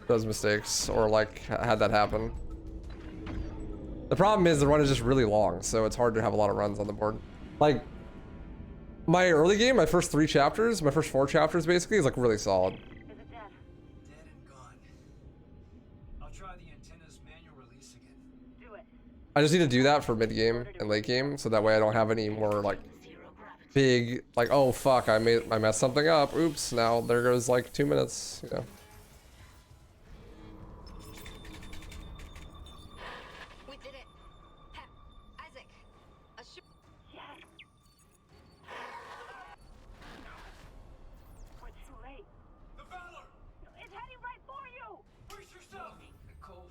those mistakes or like had that happen. The problem is the run is just really long, so it's hard to have a lot of runs on the board. Like my early game, my first 3 chapters, my first 4 chapters basically is like really solid. Dead and gone. I'll try the antenna's manual release again. Do it. I just need to do that for mid game and late game, so that way I don't have any more like big like, oh fuck, I messed something up. Oops, now there goes like 2 minutes, you know. We did it. Isaac, a ship. Yes. We're too late. The Valor! It's heading right for you. Brace yourself! Nicole.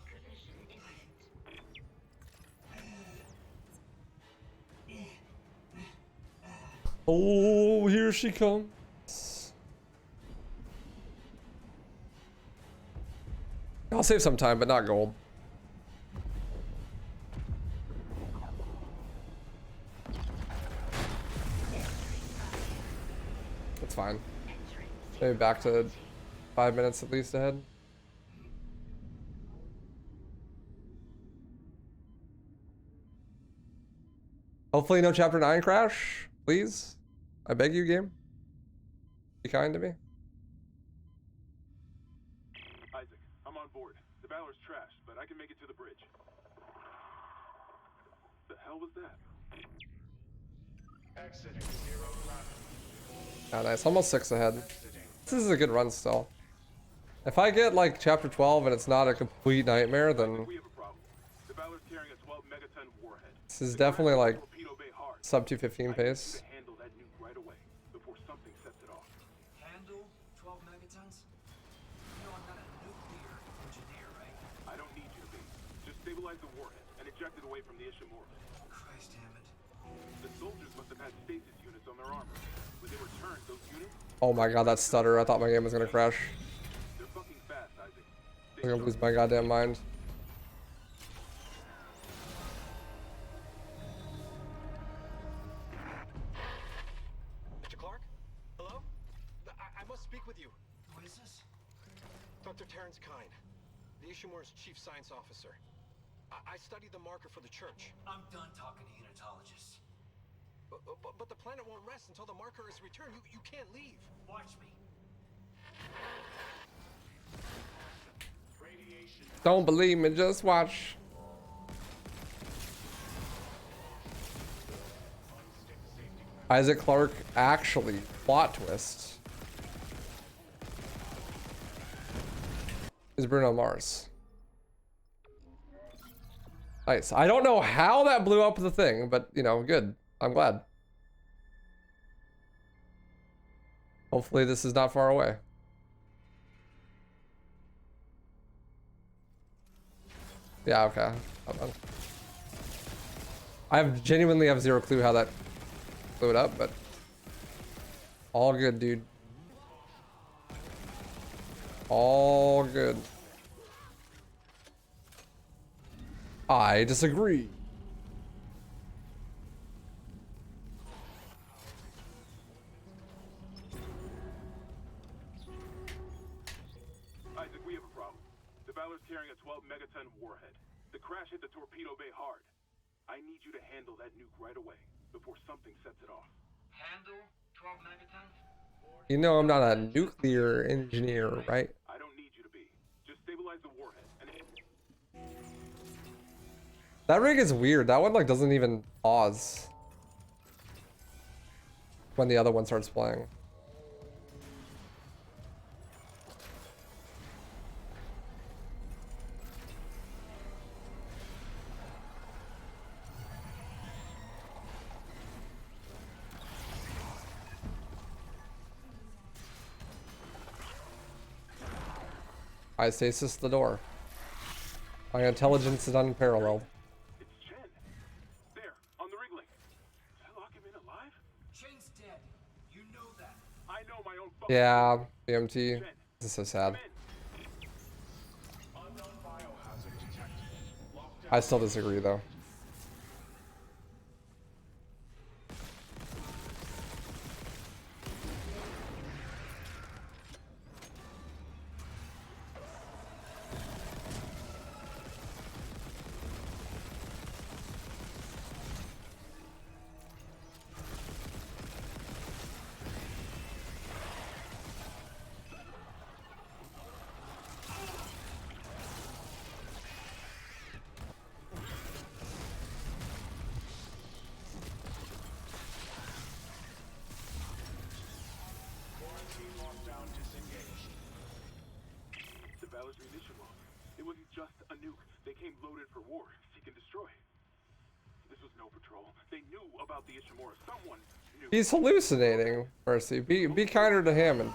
Oh, here she comes. I'll save some time, but not gold. That's fine. Maybe back to 5 minutes at least ahead. Hopefully no chapter 9 crash, please. I beg you, game. Be kind to me. Isaac, I'm on board. The Valor's trashed, but I can make it to the bridge. The hell was that? Exiting zero gravity. Ah, nice. Almost 6 ahead. This is a good run still. If I get like chapter 12 and it's not a complete nightmare, then We have a problem. The Valor's carrying a 12 megaton warhead. this is definitely like Torpedo Bay hard. sub 215 pace. To handle that nuke right away before something sets it off. Handle 12 megatons? You know I'm not a nuclear engineer, right? I don't need you to be. Just stabilize the warhead and eject it away from the Ishimura. Christ damn it. The soldiers must have had stasis units on their armor. When they returned, those units, Oh my god, that stutter. I thought my game was gonna crash. they're fucking fast, Isaac. I'm gonna lose my goddamn mind. Mr. Clark? Hello? I must speak with you. Who is this? Dr. Terrence Kine, the Ishimura's chief science officer. I studied the marker for the church. I'm done talking to unitologists. But the planet won't rest until the marker is returned. You can't leave. Watch me. Radiation. Don't believe me, just watch. Isaac Clarke actually plot twist is Bruno Mars. Nice. I don't know how that blew up the thing, but you know, good. I'm glad. Hopefully this is not far away. Yeah, okay. I genuinely have zero clue how that blew it up, but all good, dude. All good. I disagree. Isaac, we have a problem. The Valor's carrying a 12 megaton warhead. The crash hit the torpedo bay hard. I need you to handle that nuke right away before something sets it off. Handle 12 megatons? You know I'm not a nuclear engineer, right? I don't need you to be. Just stabilize the warhead and That rig is weird. That one like doesn't even pause when the other one starts playing. I stasis the door. My intelligence is unparalleled. it's Chen. There, on the rig link. Did I lock him in alive? Chen's dead. You know that. I know my own fucking Yeah, BMT. This is so sad. Unknown biohazard detected. Lockdown. I still disagree though. Quarantine lockdown disengaged. The Valor's munition lock. It wasn't just a nuke. They came loaded for war. Seek and destroy. This was no patrol. They knew about the Ishimura. Someone knew. He's hallucinating, Mercy. Be kinder to Hammond.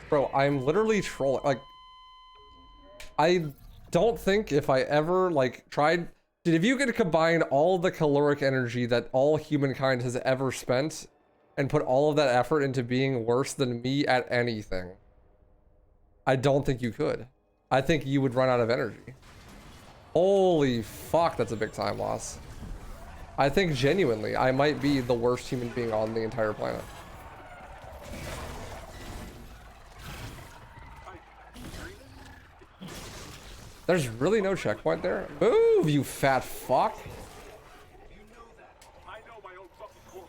Bro, I'm literally trolling. Like, I don't think if I ever like tried Dude, if you could combine all the caloric energy that all humankind has ever spent and put all of that effort into being worse than me at anything, I don't think you could. I think you would run out of energy. Holy fuck, that's a big time loss. I think genuinely, I might be the worst human being on the entire planet. There's really no checkpoint there? Move, you fat fuck! You know that. I know my own fucking corporal.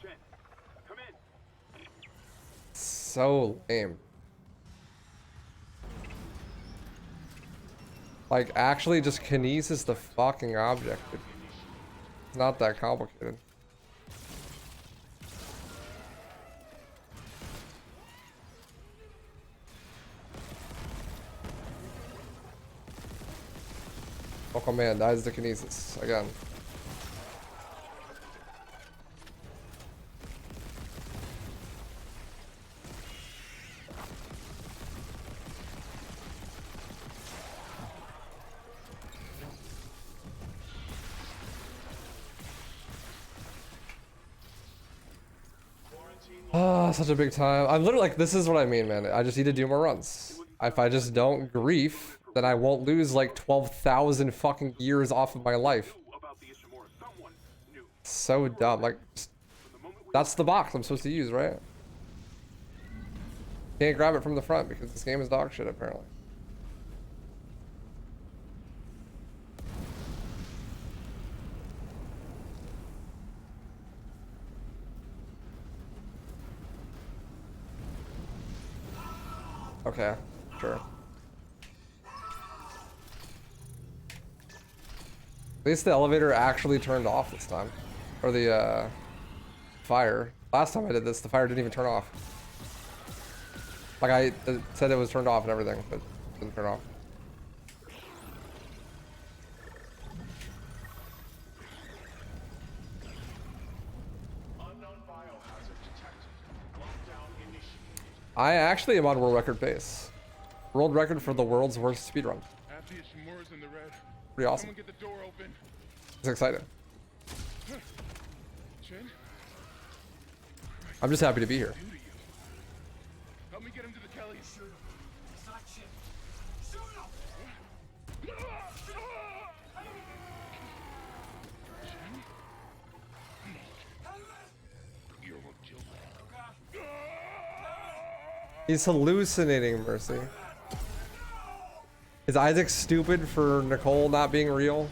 Jen, come in. So lame. Like, actually just kinesis the fucking object. It's not that complicated. Oh command, dies the kinesis again. Ah, such a big time. I'm literally like, this is what I mean, man. I just need to do more runs. If I just don't grief, then I won't lose like 12,000 fucking years off of my life. So dumb. Like, that's the box I'm supposed to use, right? Can't grab it from the front because this game is dog shit, apparently. Okay, sure. At least the elevator actually turned off this time. Or the, fire. Last time I did this, the fire didn't even turn off. Like, it said it was turned off and everything, but it didn't turn off. I actually am on world record pace. World record for the world's worst speedrun. Pretty awesome. It's exciting. I'm just happy to be here. Help me get him to the Kellys. Shoot him. It's not shit. Shoot him! He's hallucinating, Mercy. Is Isaac stupid for Nicole not being real?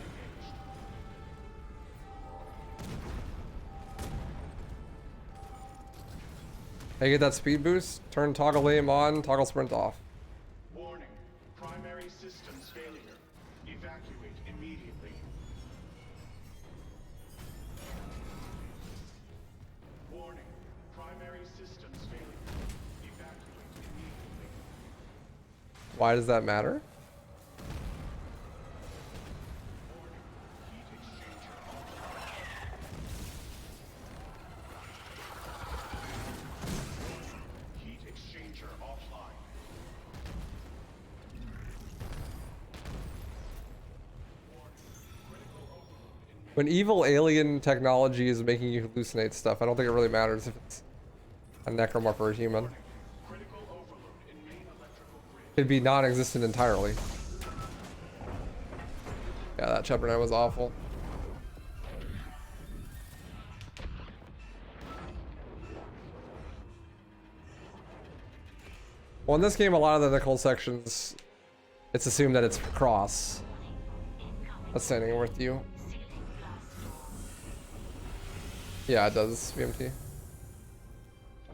Hey, get that speed boost? Turn toggle aim on, toggle sprint off. Warning. Primary systems failure. Evacuate immediately. Warning. Primary systems failure. Evacuate immediately. Why does that matter? When evil alien technology is making you hallucinate stuff, I don't think it really matters if it's a necromorph or a human. It'd be non-existent entirely. Yeah, that chapter 9 was awful. Well, in this game, a lot of the Nicole sections, it's assumed that it's cross. That's standing with you. Yeah, it does, VMT.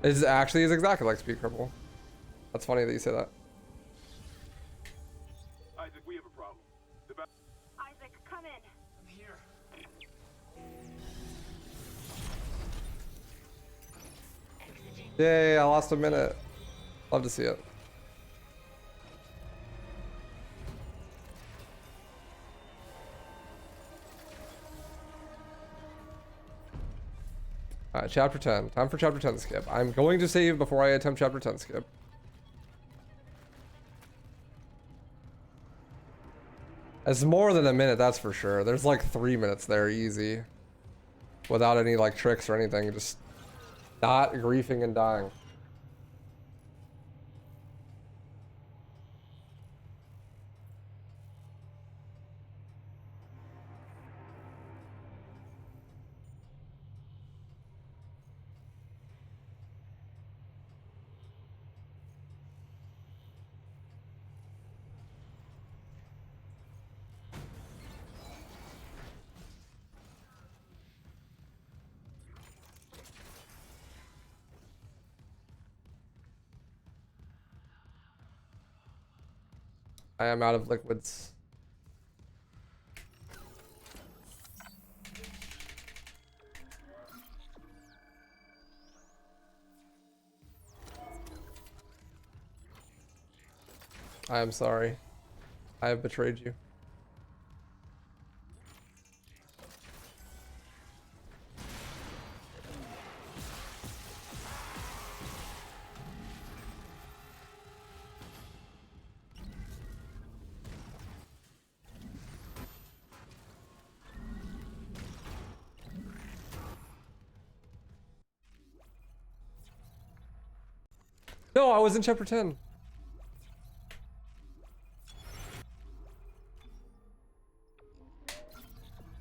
It actually is exactly like Speed Cripple. That's funny that you say that. Isaac, we have a problem. Isaac, come in. I'm here. Yay, I lost a minute. Love to see it. Alright, chapter 10. Time for chapter 10 skip. I'm going to save before I attempt chapter 10 skip. It's more than a minute, that's for sure. There's like 3 minutes there, easy. Without any like tricks or anything, just not griefing and dying. I am out of liquids. I am sorry. I have betrayed you. No, I was in chapter 10.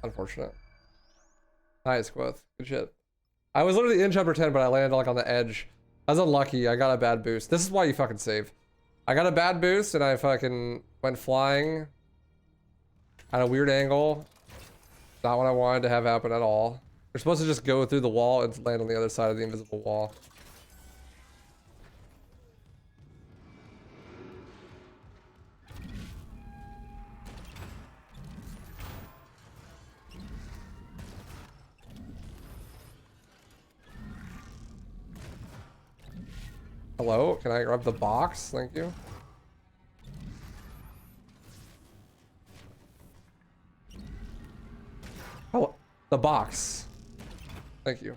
Unfortunate. Nice, Quoth. Good shit. I was literally in chapter 10, but I landed like on the edge. I was unlucky. I got a bad boost. This is why you fucking save. I got a bad boost and I fucking went flying at a weird angle. Not what I wanted to have happen at all. You're supposed to just go through the wall and land on the other side of the invisible wall. Hello? Can I grab the box? Thank you. Oh, the box. Thank you.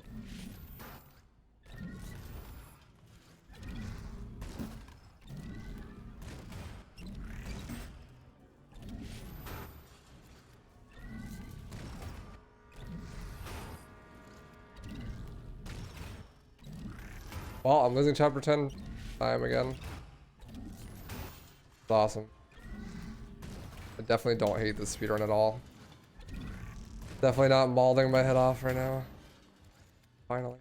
Well, I'm losing chapter 10 time again. It's awesome. I definitely don't hate this speedrun at all. Definitely not mauling my head off right now. Finally.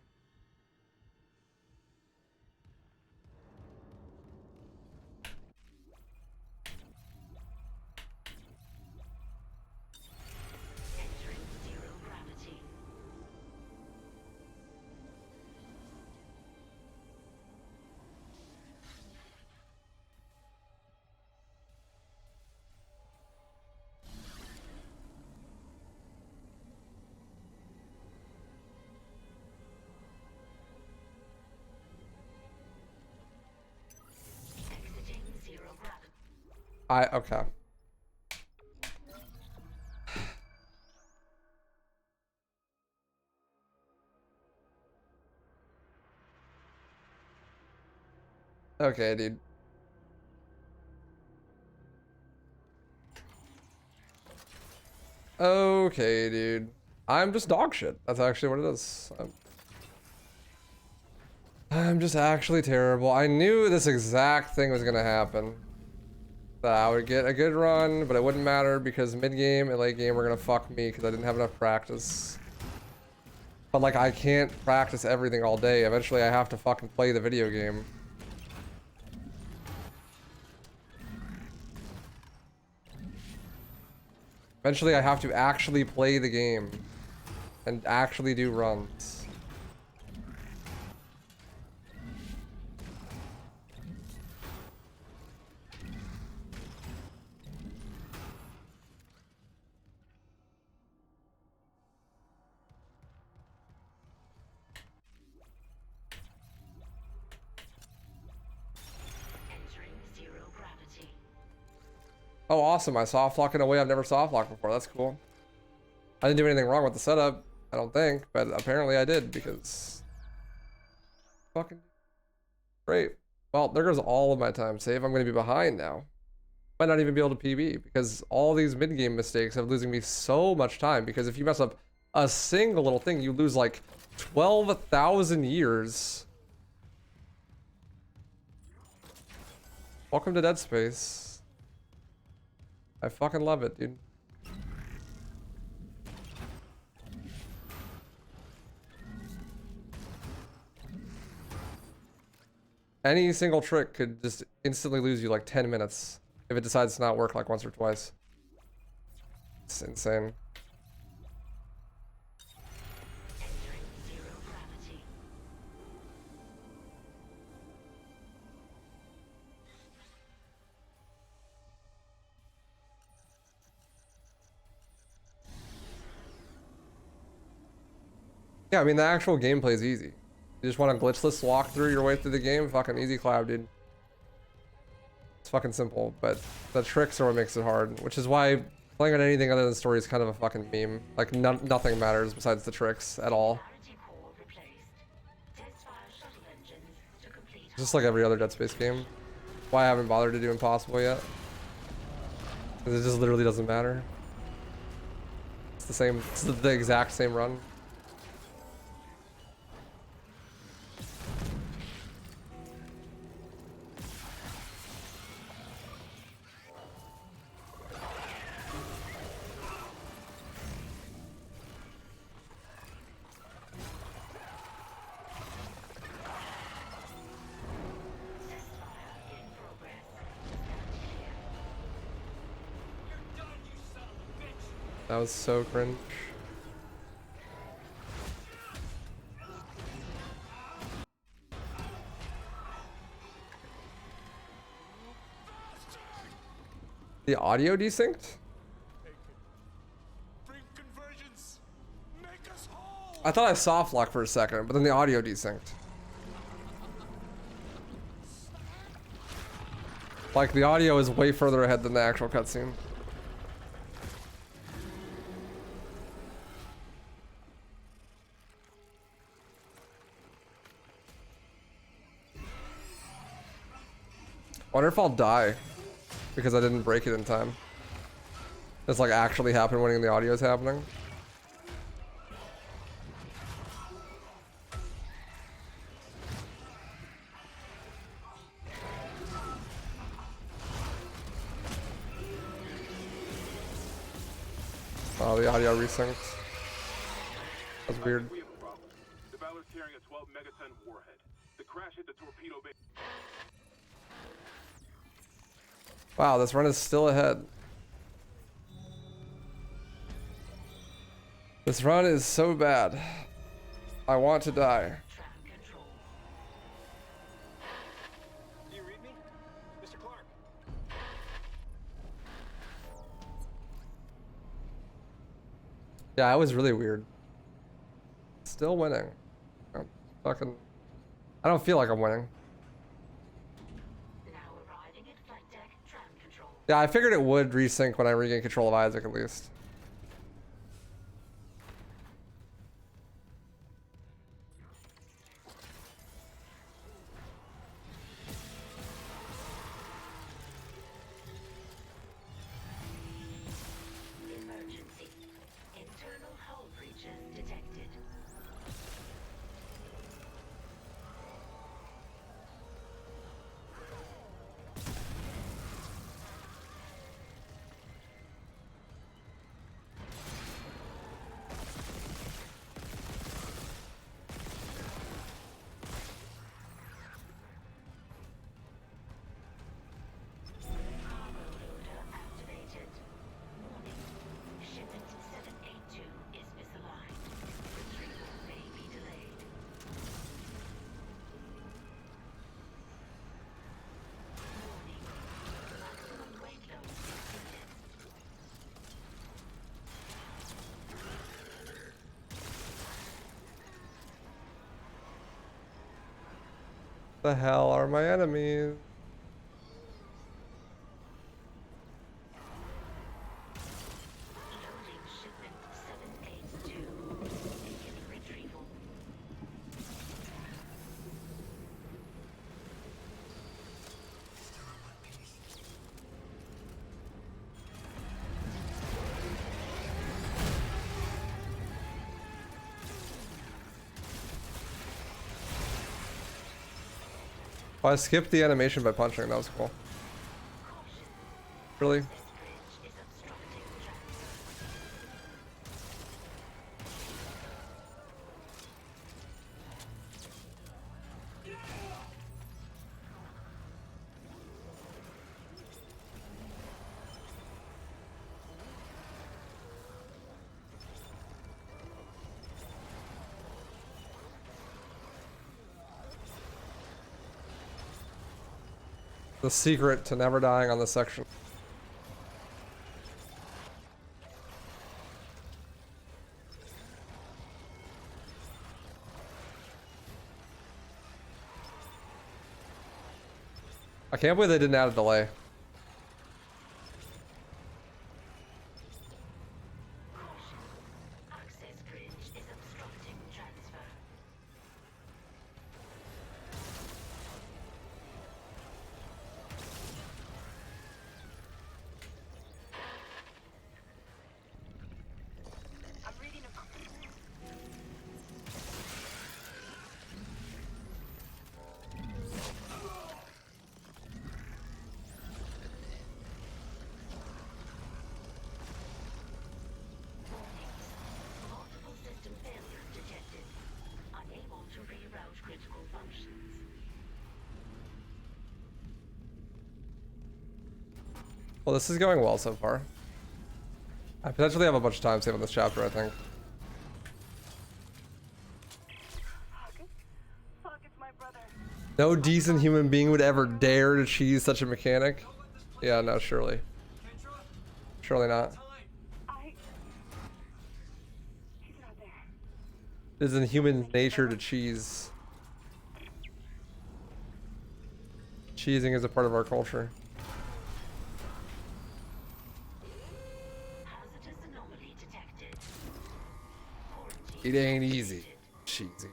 Okay. Okay, dude. Okay, dude. I'm just dog shit. That's actually what it is. I'm just actually terrible. I knew this exact thing was gonna happen. That I would get a good run, but it wouldn't matter because mid-game and late game were gonna fuck me because I didn't have enough practice. But like, I can't practice everything all day. Eventually I have to fucking play the video game. Eventually I have to actually play the game and actually do runs. Oh, awesome. I soft lock in a way I've never soft locked before. That's cool. I didn't do anything wrong with the setup, I don't think, but apparently I did because fucking great. Well, there goes all of my time save. I'm going to be behind now. might not even be able to PB because all these mid-game mistakes have losing me so much time. Because if you mess up a single little thing, you lose like 12,000 years. Welcome to Dead Space. I fucking love it, dude. Any single trick could just instantly lose you like 10 minutes if it decides to not work like once or twice. It's insane. Yeah, I mean, the actual gameplay is easy. You just want to glitchless walk through your way through the game, fucking easy clap, dude. It's fucking simple, but the tricks are what makes it hard, which is why playing on anything other than story is kind of a fucking meme. Like, nothing matters besides the tricks at all. Just like every other Dead Space game. Why I haven't bothered to do Impossible yet. Because it just literally doesn't matter. It's the same, it's the exact same run. That was so cringe. The audio desynced? I thought I soft locked for a second, but then the audio desynced. Like the audio is way further ahead than the actual cutscene. Wonder if I'll die because I didn't break it in time. It's like actually happened when the audio is happening. Oh, the audio resynced. That's weird. The Valor's carrying a 12 megaton warhead. The crash hit the torpedo bay. Wow, this run is still ahead. This run is so bad. I want to die. Do you read me? Mr. Clark? Yeah, it was really weird. Still winning. I'm fucking... I don't feel like I'm winning. Yeah, I figured it would resync when I regain control of Isaac at least. Emergency. Internal hull breaches detected. The hell are my enemies? Oh, I skipped the animation by punching. That was cool. Really? The secret to never dying on this section. I can't believe they didn't add a delay. Well, this is going well so far. I potentially have a bunch of time saved on this chapter, I think. No decent human being would ever dare to cheese such a mechanic. Yeah, no, surely. Surely not. It is in human nature to cheese. Cheesing is a part of our culture. It ain't easy. Cheesy.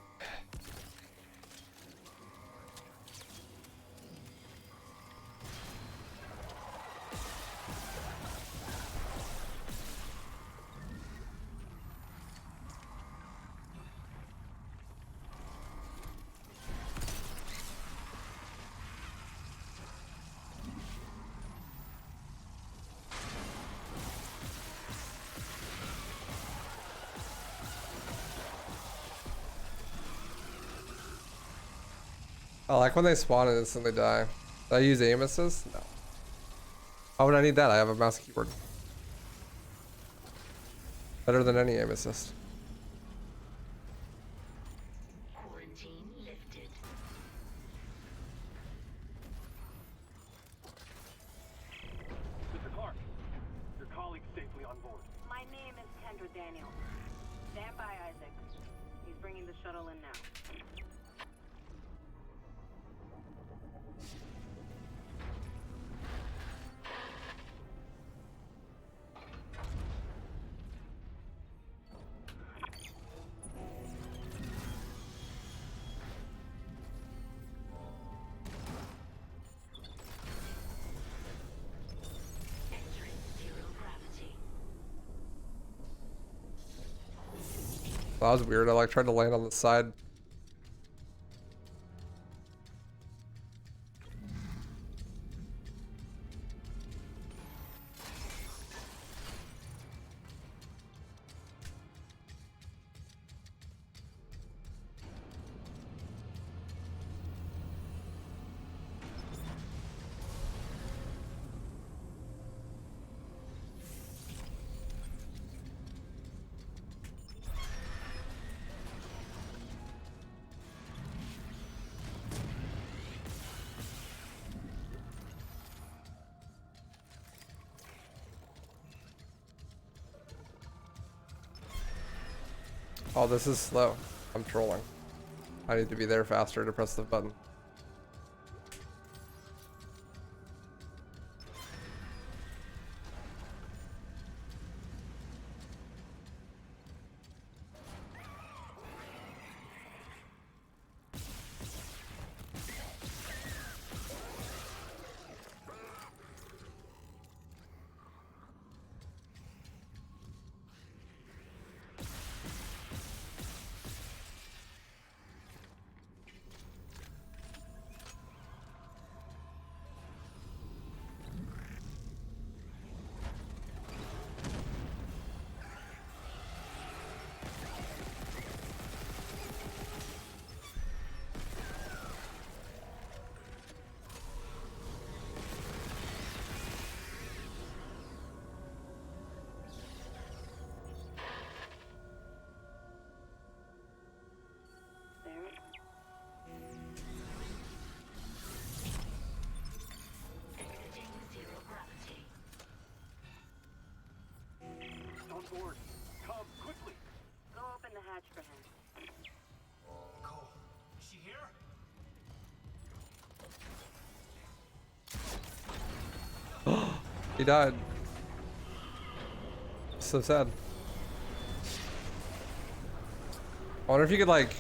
I like when they spawn and instantly die. Did I use aim assist? No. Why would I need that? I have a mouse and keyboard. Better than any aim assist. Quarantine lifted. Mr. Clark, your colleague's safely on board. My name is Kendra Daniels. Stand by, Isaac. He's bringing the shuttle in now. That was weird. I like tried to land on the side. Oh, this is slow. I'm trolling. I need to be there faster to press the button. He died. So sad. I wonder if you could like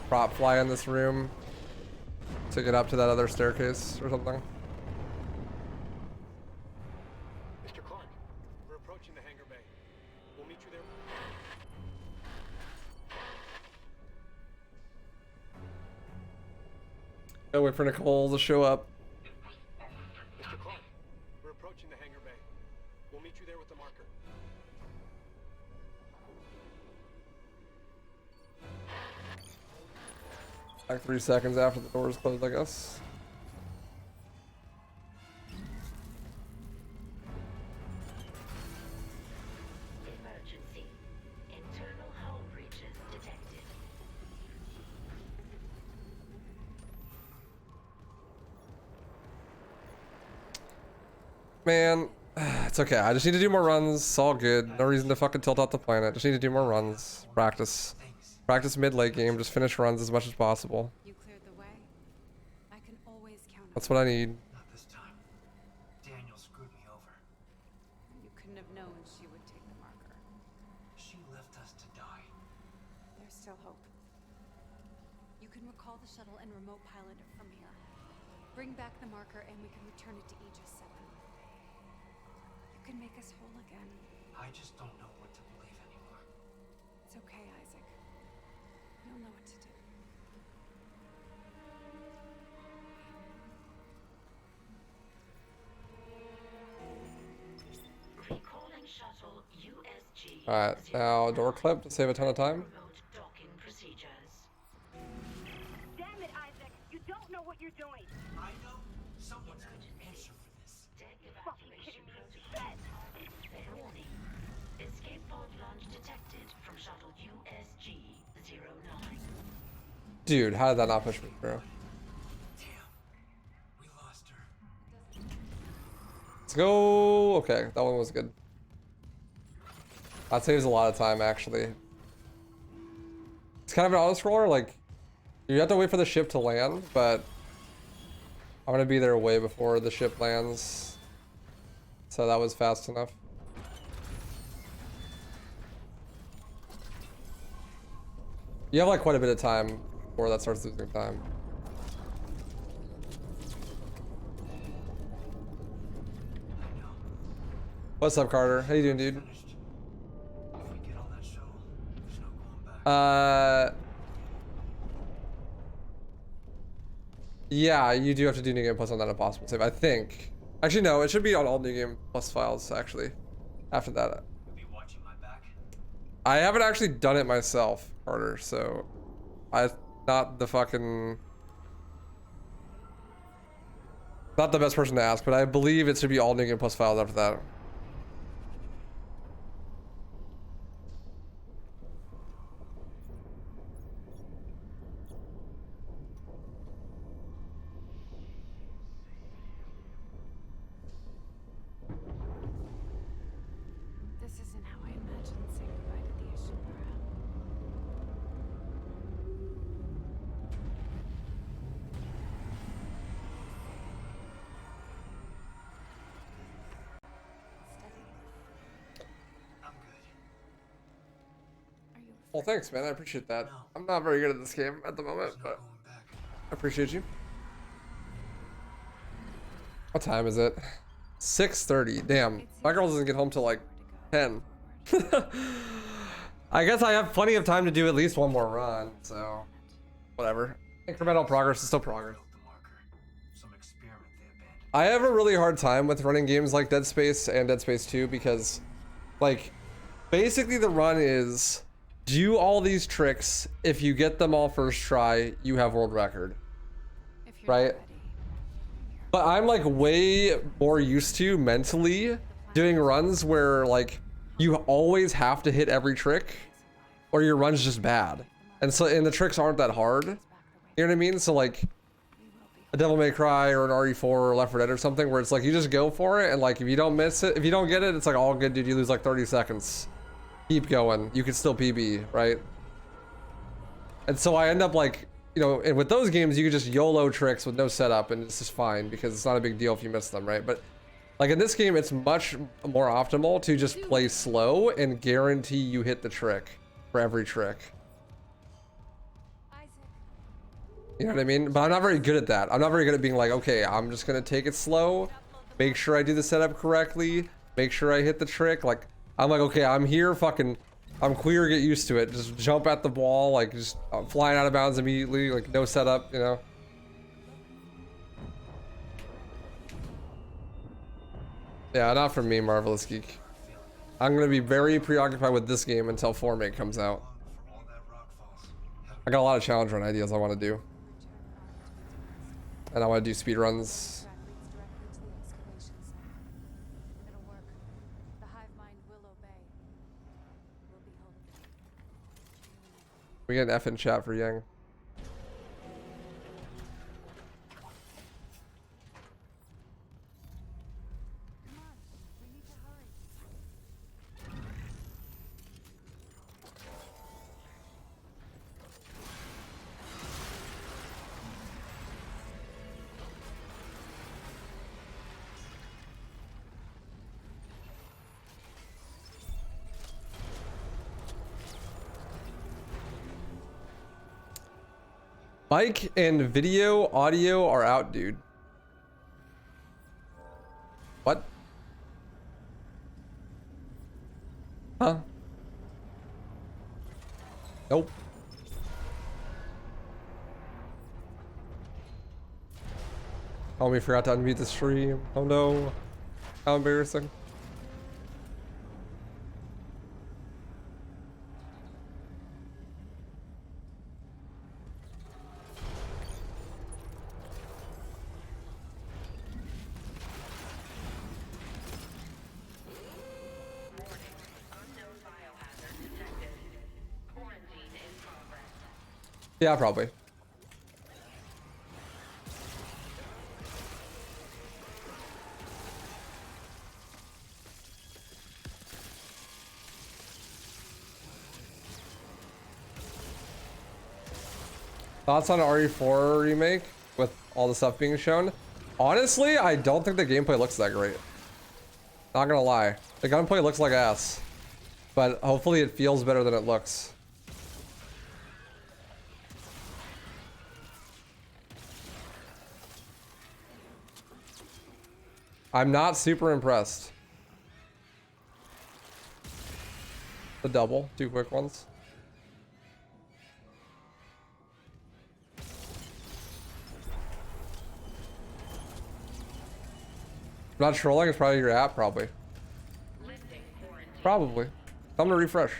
prop fly in this room to get up to that other staircase or something. Mr. Clark, we're approaching the hangar bay. We'll meet you there. Gotta wait for Nicole to show up. Mr. Clark, we're approaching the hangar bay. We'll meet you there with the marker. Like 3 seconds after the doors closed, I guess. Emergency. Internal hull breaches detected. Man, it's okay. I just need to do more runs. It's all good. No reason to fucking tilt out the planet. Just need to do more runs. Practice. Practice mid-late game. Just finish runs as much as possible. You cleared the way. I can always count on That's what I need. Not this time. Daniel screwed me over. you. Couldn't have known she would take the marker. She left us to die. There's still hope. You can recall the shuttle and remote pilot it from here. Bring back the marker and we can return it to Aegis 7. You can make us whole again. I just don't know what to believe anymore. It's okay, Isaac. You'll know what to do. Recalling shuttle USG. Alright, now door clip to save a ton of time. Remote docking procedures. Damn it, Isaac! You don't know what you're doing! I know someone's going to answer for this. Deck Fucking evacuation kidding me. protocol. Warning. Escape pod launch detected from shuttle USG-09. Dude, how did that not push me through? We lost her. Let's go. Okay, that one was good. That saves a lot of time, actually. It's kind of an auto-scroller, like, you have to wait for the ship to land, but I'm gonna be there way before the ship lands. So that was fast enough. You have like quite a bit of time before that starts losing time. What's up, Carter? How you doing, dude? Yeah, you do have to do New Game Plus on that impossible save, I think. Actually, no, it should be on all New Game Plus files, actually. After that. I haven't actually done it myself, Carter, so... I'm not the fucking... Not the best person to ask, but I believe it should be all New Game Plus files after that. This isn't how I imagined saying goodbye to the Ishimura. Well, thanks, man. I appreciate that. I'm not very good at this game at the moment, but I appreciate you. What time is it? 6:30. Damn, my girl doesn't get home till like 10. I guess I have plenty of time to do at least one more run, so whatever. Incremental progress is still progress. I have a really hard time with running games like Dead Space and Dead Space 2 because, like, basically the run is do all these tricks. If you get them all first try, you have world record, right? But I'm like way more used to mentally doing runs where like you always have to hit every trick or your run's just bad. And the tricks aren't that hard. You know what I mean? So like a Devil May Cry or an RE4 or Left 4 Dead or something where it's like you just go for it and like if you don't miss it, if you don't get it, it's like all good, dude. You lose like 30 seconds. Keep going. You can still PB, right? And so I end up like you know, and with those games, you can just YOLO tricks with no setup, and it's just fine because it's not a big deal if you miss them, right? But like in this game, it's much more optimal to just play slow and guarantee you hit the trick for every trick. You know what I mean? But I'm not very good at that. I'm not very good at being like, okay, I'm just gonna take it slow, make sure I do the setup correctly, make sure I hit the trick. Like, I'm like, okay, I'm here, fucking, I'm queer, get used to it. Just jump at the wall, like, just flying out of bounds immediately, like, no setup, you know? Yeah, not for me, Marvelous Geek. I'm gonna be very preoccupied with this game until Remake comes out. I got a lot of challenge run ideas I want to do. And I want to do speedruns. We get an F in chat for Yang. Mic and video, audio are out, dude. What? Huh? Nope. Oh, we forgot to unmute the stream. Oh no. How embarrassing. Yeah, probably. Thoughts on RE4 remake with all the stuff being shown? Honestly, I don't think the gameplay looks that great. Not gonna lie. The gunplay looks like ass. But hopefully it feels better than it looks. I'm not super impressed. The double, 2 quick ones. Not trolling, it's probably your app, probably. Probably. I'm gonna refresh.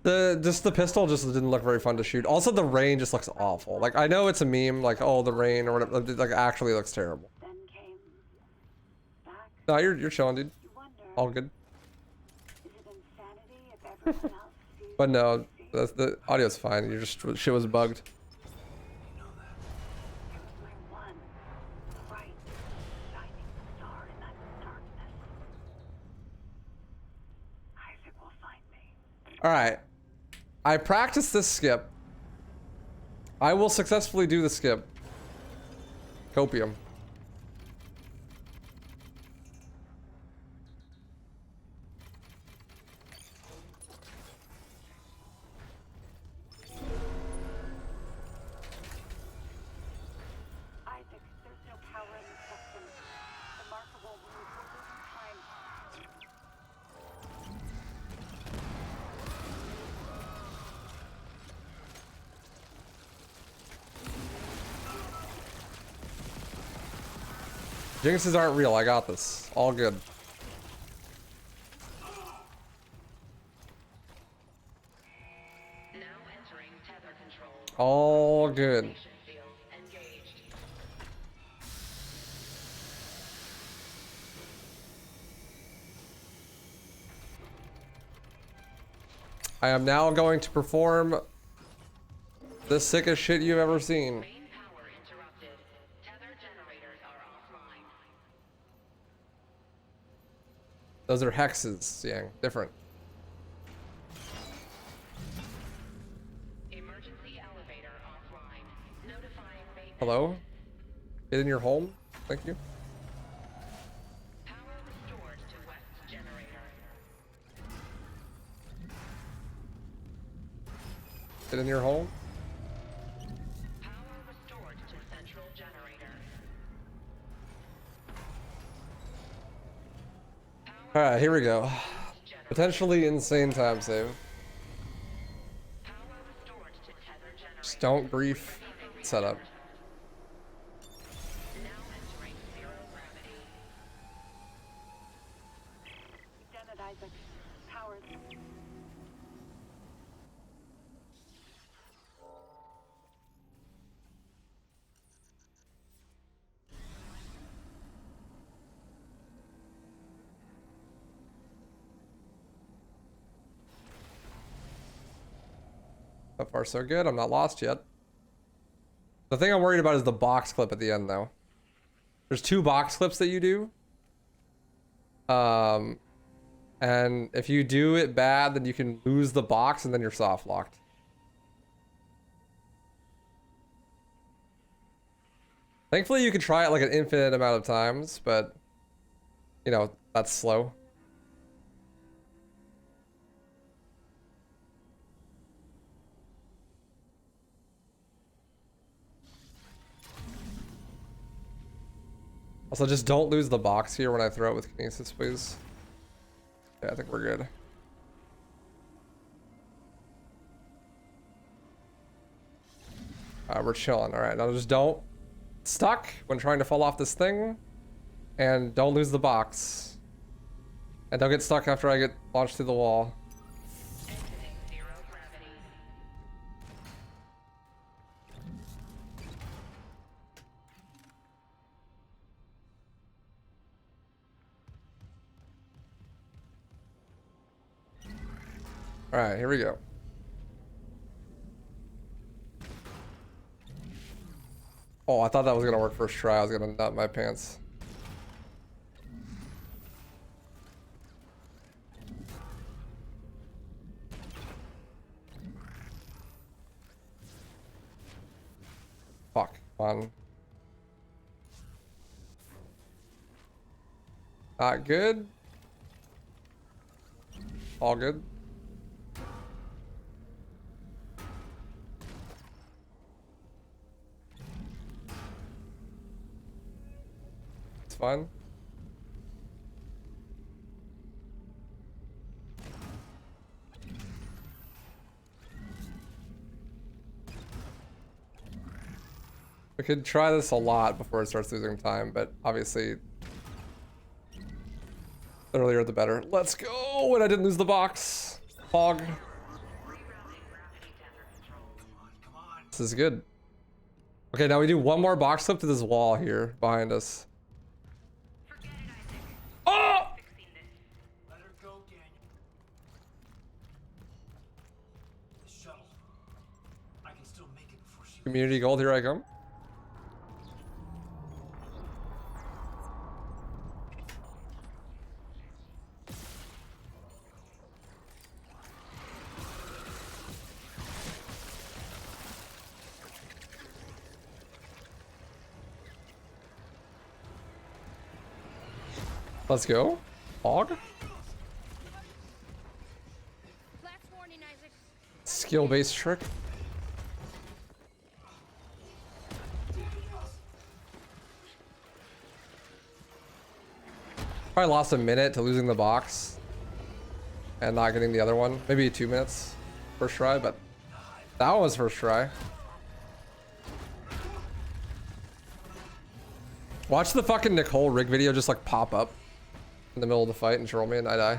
The pistol just didn't look very fun to shoot. Also, the rain just looks awful. Like, I know it's a meme, like, oh, the rain or whatever. Like, actually looks terrible. No, you're chilling, dude. All good. But no, the audio's fine. You just shit was bugged. All right. I practiced this skip. I will successfully do the skip. Copium. Jinxes aren't real. I got this. All good. All good. I am now going to perform the sickest shit you've ever seen. Those are hexes, Yang. Different. Hello? Get in your home? Thank you. Power restored to West generator. Get in your home? Power restored to central generator. Alright, here we go. Potentially insane time save. Just don't grief setup. Janet Isaac, Howard. So far so good, I'm not lost yet. The thing I'm worried about is the box clip at the end though. There's 2 box clips that you do. And if you do it bad, then you can lose the box and then you're soft locked. Thankfully you can try it like an infinite amount of times, but you know, that's slow. Also, just don't lose the box here when I throw it with kinesis, please. Yeah, I think we're good. We're chilling. Alright, now just don't stuck when trying to fall off this thing. And don't lose the box. And don't get stuck after I get launched through the wall. Alright, here we go. Oh, I thought that was gonna work first try. I was gonna nut my pants. Fuck, come on. Not good. All good. It's fine. We could try this a lot before it starts losing time, but obviously the earlier the better. Let's go! And I didn't lose the box. Fog. This is good. Okay, now we do one more box flip to this wall here behind us. Oh! Let her go, Daniel. The shuttle. I can still make it before she. Community gold, here I come. Let's go. Hog. Skill-based trick. Probably lost a minute to losing the box and not getting the other one. Maybe 2 minutes first try, but that one was first try. Watch the fucking Nicole rig video just like pop up in the middle of the fight and troll me and I die.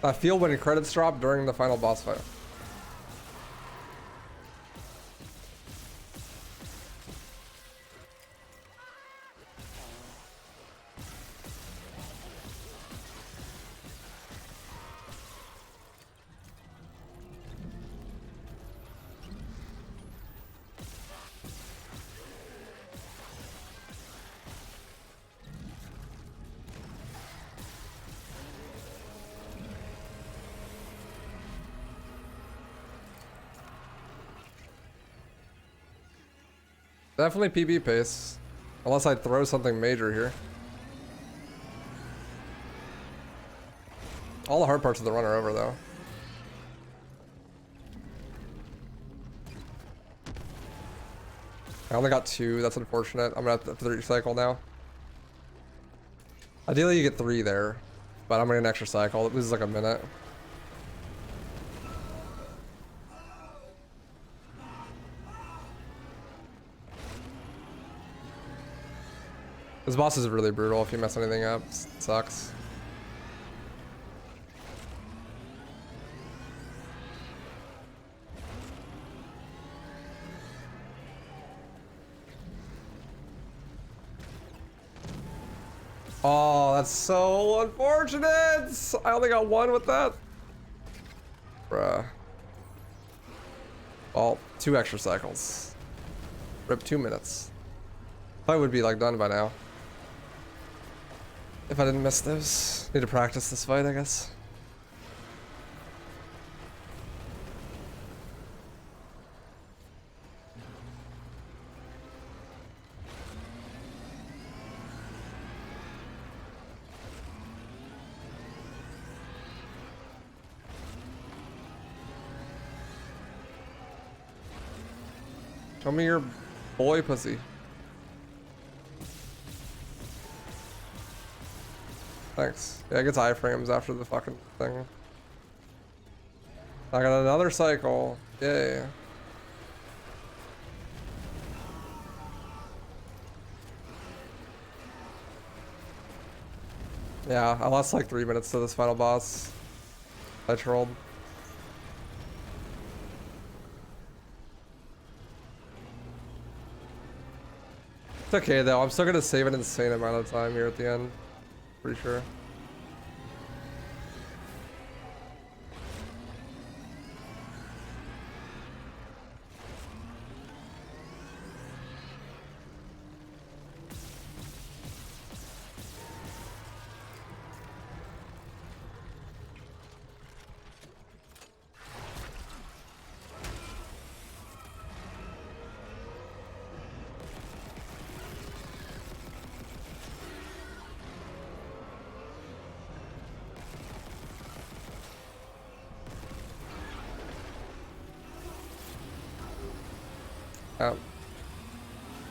I feel when credits drop during the final boss fight. Definitely PB pace. Unless I throw something major here. All the hard parts of the run are over though. I only got 2, that's unfortunate. I'm gonna have to recycle now. Ideally you get 3 there, but I'm gonna get an extra cycle. It loses like a minute. This boss is really brutal if you mess anything up. It sucks. Oh, that's so unfortunate! I only got 1 with that. Bruh. Well, 2 extra cycles. Rip 2 minutes. I would be like done by now. If I didn't miss those. Need to practice this fight, I guess. Show me your boy pussy. Thanks. Yeah, it gets iframes after the fucking thing. I got another cycle. Yay. Yeah, I lost like 3 minutes to this final boss. I trolled. It's okay though, I'm still gonna save an insane amount of time here at the end. Pretty sure.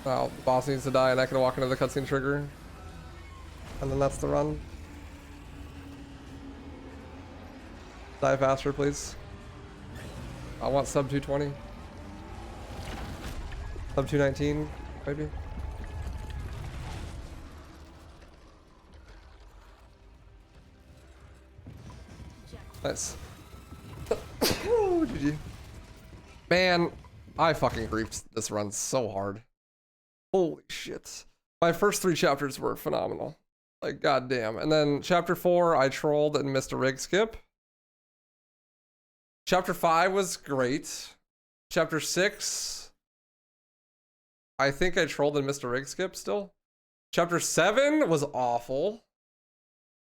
Well, the boss needs to die and I can walk into the cutscene trigger. And then that's the run. Die faster, please. I want sub 220. Sub 219, maybe. Nice. Oh, GG. Man, I fucking griefed this run so hard. Holy shit. My first 3 chapters were phenomenal. Like, goddamn. And then chapter 4, I trolled and missed a rig skip. Chapter 5 was great. Chapter 6, I think I trolled and missed a rig skip still. Chapter 7 was awful.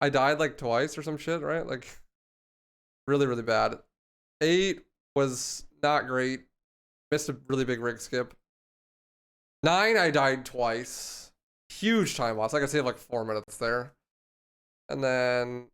I died like twice or some shit, right? Like, really, really bad. 8 was not great. Missed a really big rig skip. 9, I died twice. Huge time loss. I could save like 4 minutes there. And then